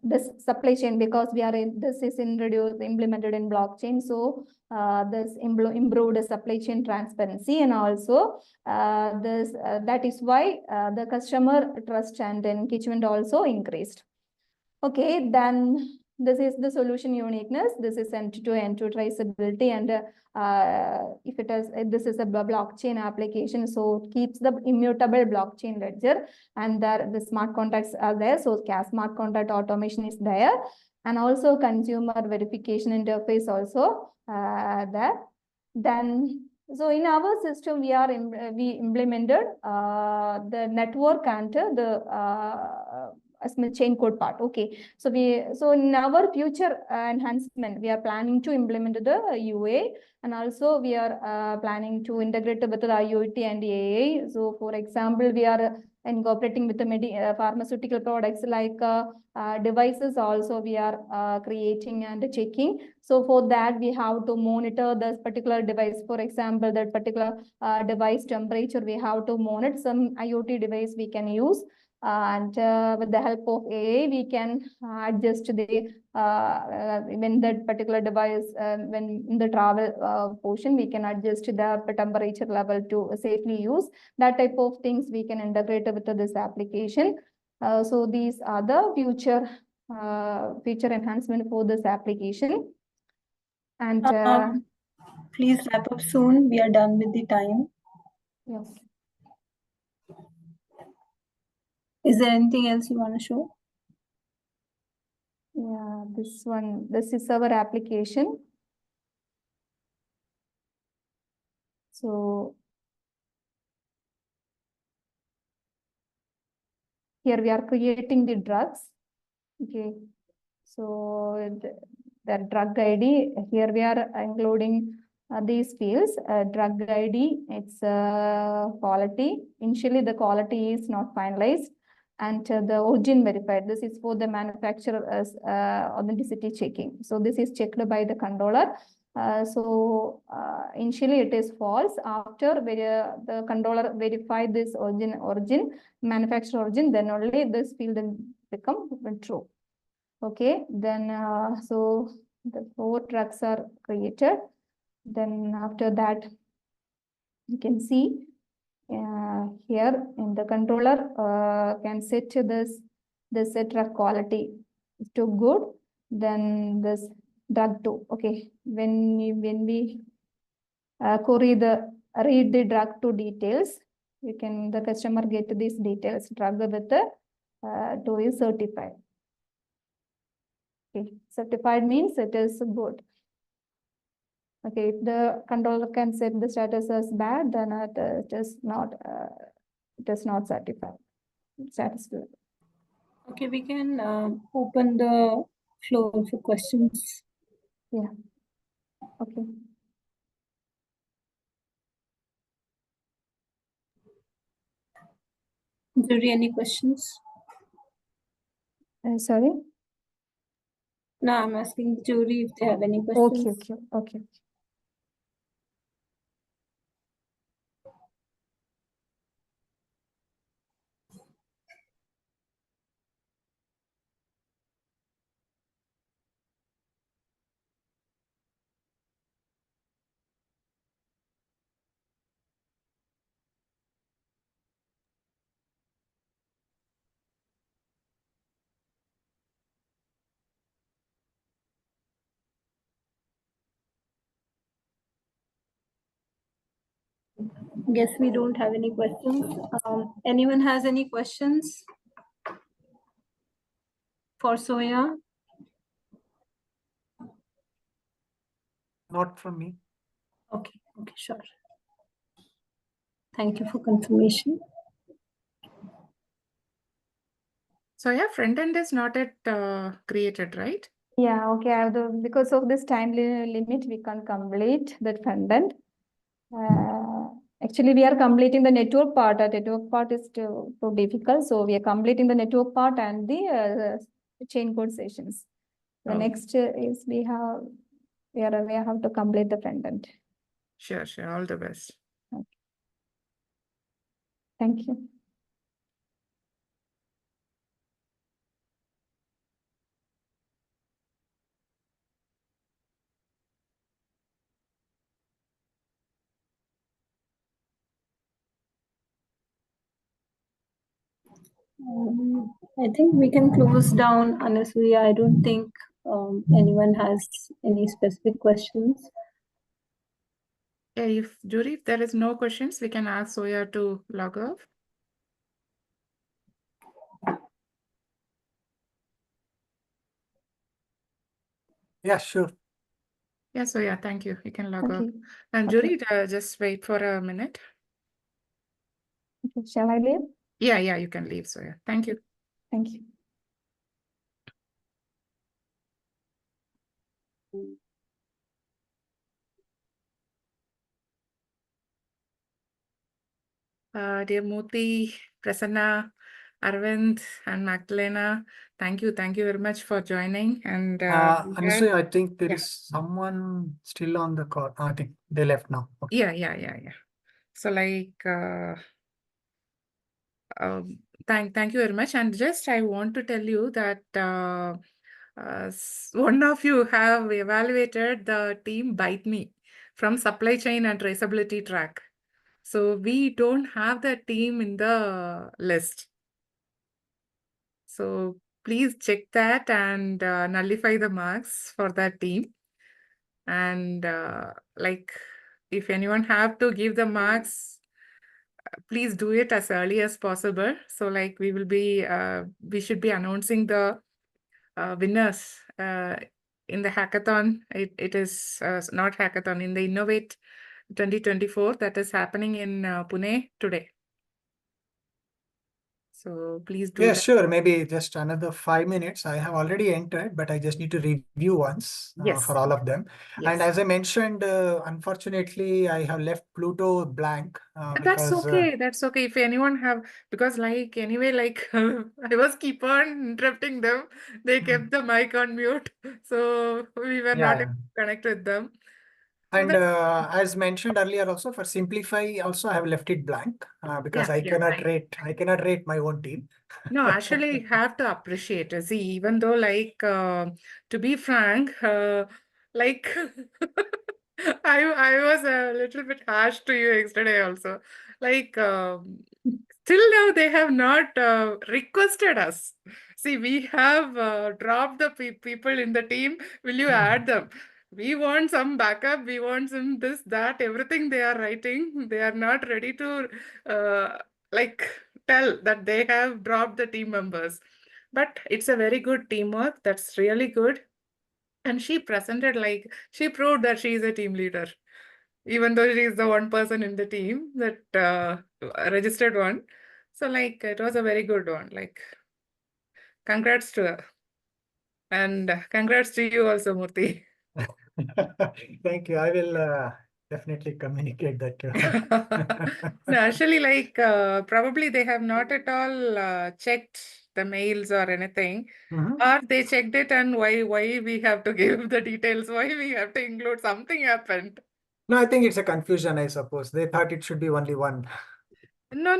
this supply chain, because we are this is implemented in blockchain. So this improved supply chain transparency, and also that is why the customer trust and engagement also increased. Okay, then this is the solution uniqueness. This is end-to-end traceability, and if this is a blockchain application, so it keeps the immutable blockchain ledger, and the smart contracts are there. So smart contract automation is there, and also consumer verification interface also there. Then so in our system, we implemented the network and the chain code part. Okay, so in our future enhancement, we are planning to implement the UA, and also we are planning to integrate with the IoT and AI. So for example, we are incorporating with the pharmaceutical products like devices also we are creating and checking. So for that, we have to monitor this particular device. For example, that particular device temperature, we have to monitor. Some IoT device we can use. And with the help of AI, we can adjust the when that particular device, when in the travel portion, we can adjust the temperature level to safely use. That type of things we can integrate with this application. So these are the future enhancement for this application. And please wrap up soon. We are done with the time. Yes. Is there anything else you want to show? Yeah, this is our application. So here we are creating the drugs. Okay, so the drug ID, here we are including these fields. Drug ID, it's quality. Initially, the quality is not finalized, and the origin verified. This is for the manufacturer's authenticity checking. So this is checked by the controller. Initially it is false. After the controller verified this origin, manufacturer origin, then only this field will become true. Okay, then so the 4 drugs are created. Then after that, you can see here in the controller can set this set drug quality to good. Then this drug 2. Okay, when we read the drug 2 details, the customer get these details. Drug with the 2 is certified. Okay, certified means it is good. Okay, if the controller can set the status as bad, then it is not certified. Satisfied. Okay, we can open the floor for questions. Yeah. Okay. Jury, any questions? Sorry? No, I'm asking the jury if they have any Okay, questions. okay. Guess we don't have any questions. Anyone has any questions for Soya? Not from me. Okay, sure. Thank you for confirmation. So yeah, front end is not yet created, right? Yeah, okay. Because of this time limit, we can't complete that front end. Actually, we are completing the network part. The network part is too difficult, so we are completing the network part and the chain code sessions. The next is we have to complete the front end. Sure. All the best. Okay. Thank you. I think we can close down, Anasuya. I don't think anyone has any specific questions. Yeah, if there is no questions, we can ask Soya to log off. Yeah, sure. Yeah, Soya, thank you. You can log off. Okay. And Okay. Jury, just wait for a minute. Okay. Shall I leave? Yeah, you can leave, Soya. Thank you. Thank you. Dear Murthy, Prasanna, Arvind, and Magdalena, thank you very much for joining. And Anusaya, I think there yeah. is someone still on the call. I think they left now. Okay. Yeah. So thank you very much. And just I want to tell you that one of you have evaluated the team Bite Me from supply chain and traceability track. So we don't have the team in the list. So please check that and nullify the marks for that team. And if anyone have to give the marks, please do it as early as possible. So we should be announcing the winners in the hackathon. It is not hackathon, in the Innovate 2024 that is happening in Pune today. So please do Yeah, that. sure. Maybe just another 5 minutes. I have already entered, but I just need to review once Yes. for all of them. Yes. And as I mentioned, unfortunately, I have left Pluto blank That's because okay. That's okay. If anyone have, because anyway, I was keep on interrupting them. They kept the mic on mute, so we were not able to connect with them. And as mentioned earlier, also for Simplify, also I have left it blank because I cannot rate my own team. No, actually, you have to appreciate. See, even though to be frank, I was a little bit harsh to you yesterday also. Till now they have not requested us. See, we have dropped the people in the team. Will you add them? We want some backup. We want some this, that, everything they are writing. They are not ready to tell that they have dropped the team members. But it's a very good teamwork. That's really good. And she presented she proved that she is a team leader, even though she is the one person in the team that registered one. So it was a very good one. Congrats to her. And congrats to you also, Murthy. Thank you. I will Definitely communicate that to her. No, actually, like probably they have not at all checked the mails or anything, or they checked it and why we have to give the details, why we have to include something happened. No, I think it's a confusion, I suppose. They thought it should be only one. No.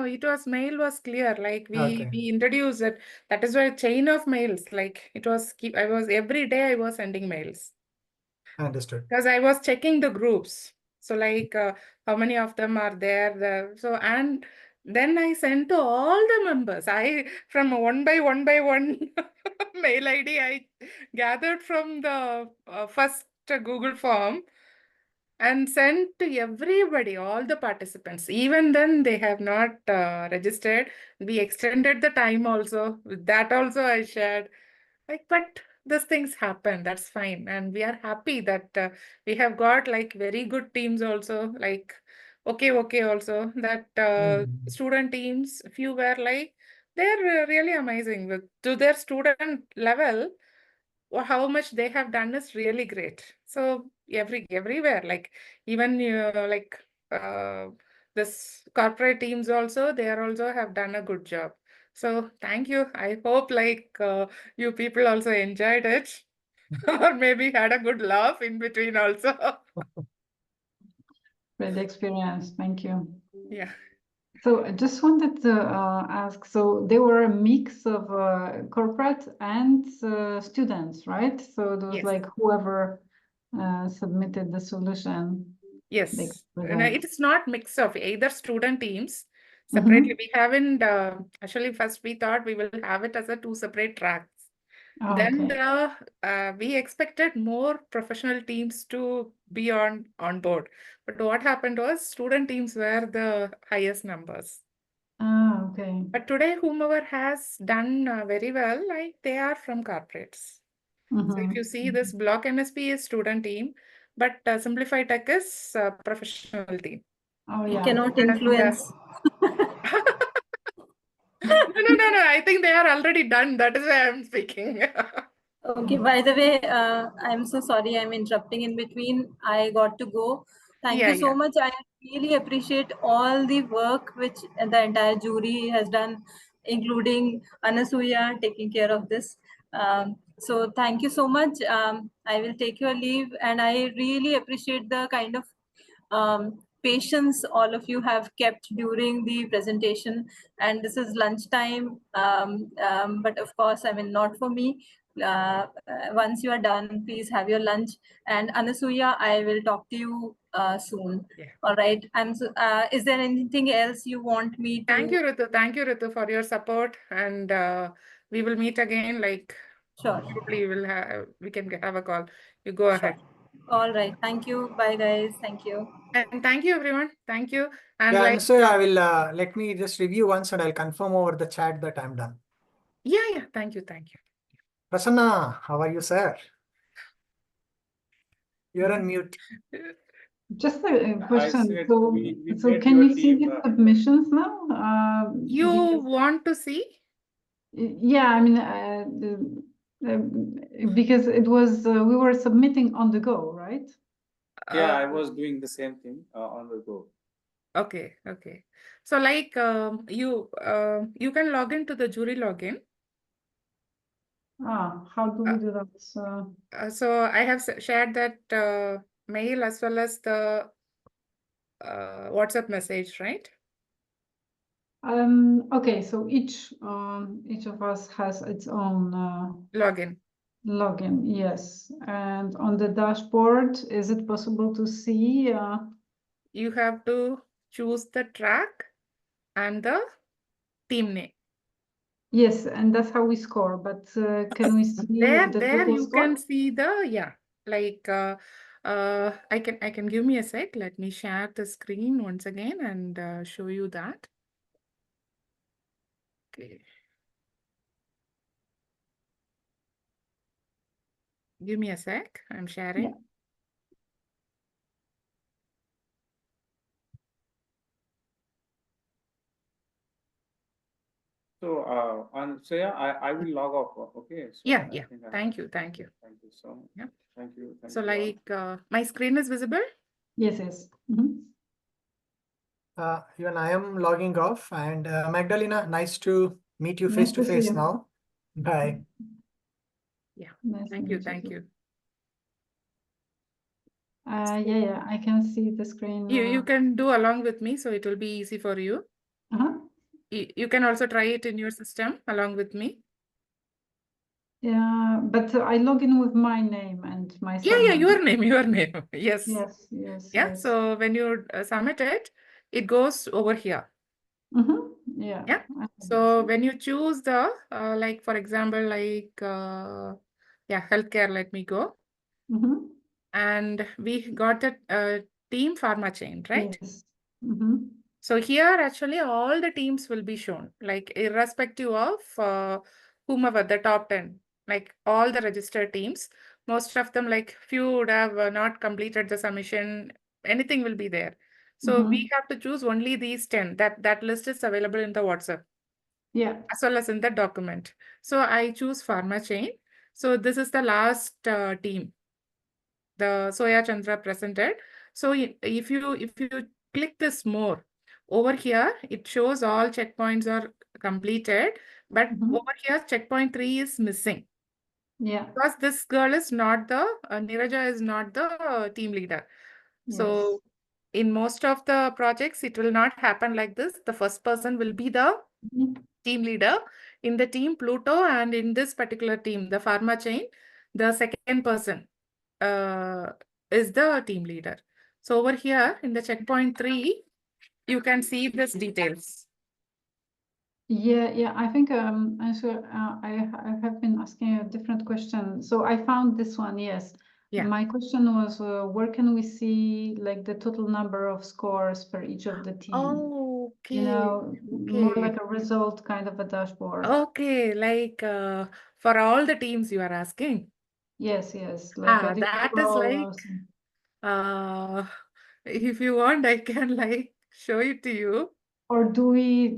It was mail was clear. Like Okay. we introduced it. That is why chain of mails. Like it was I was every day I was sending mails. Understood. Because I was checking the groups. So like how many of them are there? So and then I sent to all the members. I from one by one mail ID I gathered from the first Google form and sent to everybody, all the participants. Even then they have not registered. We extended the time also. With that also I shared. Like, but these things happen. That's fine, and we are happy that we have got like very good teams also. Like, okay, also that student teams. Few were like they're really amazing with to their student level. How much they have done is really great. So everywhere, like even like this corporate teams also, they are also have done a good job. So thank you. I hope like you people also enjoyed it or maybe had a good laugh in between also. Great experience. Thank you. Yeah. So I just wanted to ask, so they were a mix of corporate and students, right? So there was Yes. like whoever submitted the solution. Yes. No, present. it is not mix of either student teams Mhm. separately. We haven't actually first we thought we will have it as a two separate tracks. Oh, Then okay. we expected more professional teams to be on board. But what happened was student teams were the highest numbers. Ah, okay. But today, whomever has done very well, like they are from corporates. So if you see this Block MSP is student team, but Simplify Tech is professional team. Oh, We yeah. cannot And, influence. no. I think they are already done. That is why I'm speaking. Okay, by the way, I'm so sorry I'm interrupting in between. I got to go. Thank you so much. I really appreciate all the work which the entire jury has done, including Anasuya taking care of this. So thank you so much. I will take your leave, and I really appreciate the kind of patience all of you have kept during the presentation. And this is lunchtime, but of course, I mean, not for me. Once you are done, please have your lunch. And Anasuya, I will talk to you soon. Yeah. All right. Is there anything else you want me to? Thank you, Ritu. Thank you, Ritu, for your support. And we will meet again. Like, sure. Probably we can have a call. You go ahead. All right. Thank you. Bye, guys. Thank you. And thank you, everyone. Thank you. And Yeah, like, and so I will let me just review once and I'll confirm over the chat that I'm done. yeah. Thank you. Prasanna, how are you, sir? You're on mute. Just a question. said So, we so met can your we see team, the submissions now? you because, want to see? yeah, I mean, because it was we were submitting on the go, right? Yeah, I was doing the same thing on the go. Okay. So like you can log into the jury login. How do we do that? So I have shared that mail as well as the WhatsApp message, right? Okay, so each of us has its own login. Yes, and on the dashboard, is it possible to see? You have to choose the track and the team name. Yes, and that's how we score. But can we see there the total you score? can see the like I can give me a sec. Let me share the screen once again and show you that. Okay. Give me a sec. I'm sharing. Yeah. So so yeah, I will log off. Okay. So Yeah. I think Thank you. Thank you so much. Yeah. Thank you. So all. like my screen is visible? Yes, yes. Mhm. Even I am logging off. And Magdalena, nice to meet you Nice face to to see face you. now. Bye. Yeah. Nice to Thank you. meet Thank too. you. Yeah, I can see the screen. You can do along with me, so it will be easy for you. Uh-huh. You can also try it in your system along with me. Yeah, but I log in with my name and my Yeah, surname. your name. Yes. Yes, yes, Yeah, yes. so when you submit it, it goes over here. Yeah. Yeah. So when you choose the, like, for example, like, yeah, healthcare, let me go. And we got the team pharma chain, right? Yes. So here actually all the teams will be shown, like irrespective of whomever the top 10, like all the registered teams. Most of them, like few would have not completed the submission, anything will be there. So we have to choose only these 10. That list is available in the WhatsApp. Yeah. As well as in the document. So I choose pharma chain. So this is the last team the Soya Chandra presented. So if you click this more, over here, it shows all checkpoints are completed, but over here, checkpoint 3 is missing. Yeah. Because this girl is not the, Niraja is not the team leader. So in most of the projects, it will not happen like this. The first person will be the team leader in the team Pluto, and in this particular team, the pharma chain, the second person is the team leader. So over here in the checkpoint 3, you can see this details. Yeah, I think answer I have been asking a different question. So I found this one, yes. Yeah. My question was where can we see like the total number of scores per each of the team? Oh, okay. You know, more like a result kind of a dashboard. Okay, like for all the teams you are asking. Yes, like a That is overall like, if you want, I can like show it to you. Or do we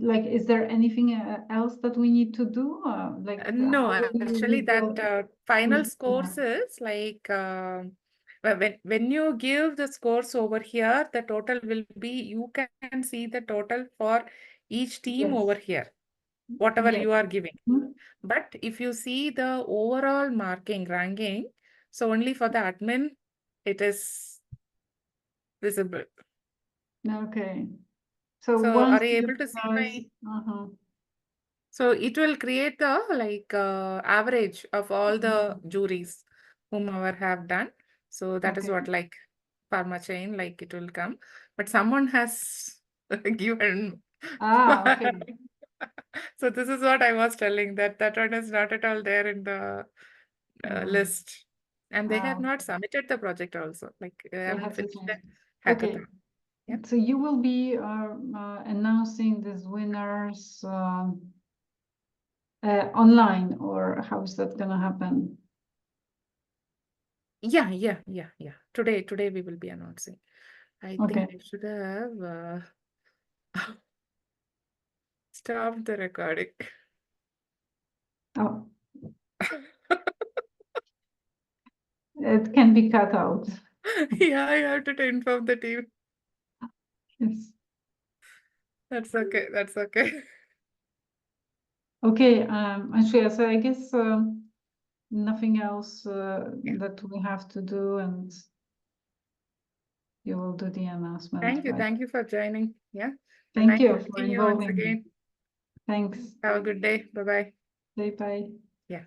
like? Is there anything else that we need to do? Like No, how will actually, we that build- final Yeah. scores is like when you give the scores over here, the total will be, you can see the total for each team Yes. over here, whatever Yes. you are giving. Mhm. But if you see the overall marking ranking, so only for the admin, it is visible. Okay. So So once are you the able to see winners, my? So it will create the like average of all the juries whomever have done. So that is Okay. what like pharma chain, like it will come. But someone has given. Okay. So this is what I was telling, that that one is not at all there in the list. And they have not submitted the project also. Like they haven't have to finished the change. Okay. hackathon. Yeah. So you will be announcing these winners online, or how is that gonna happen? Yeah. Today we will be announcing. I Okay. think I should have stopped the recording. Oh. It can be cut out. Yeah, I have to inform the team. Yes. That's okay. That's okay. Okay, Ashwia, so I guess nothing else that we have to do, and you will do the announcement. Thank you. Right? Thank you for joining. Yeah. And Thank nice you for meeting you once involving me. again. Thanks. Have a good day. Bye-bye. Bye-bye. Yeah.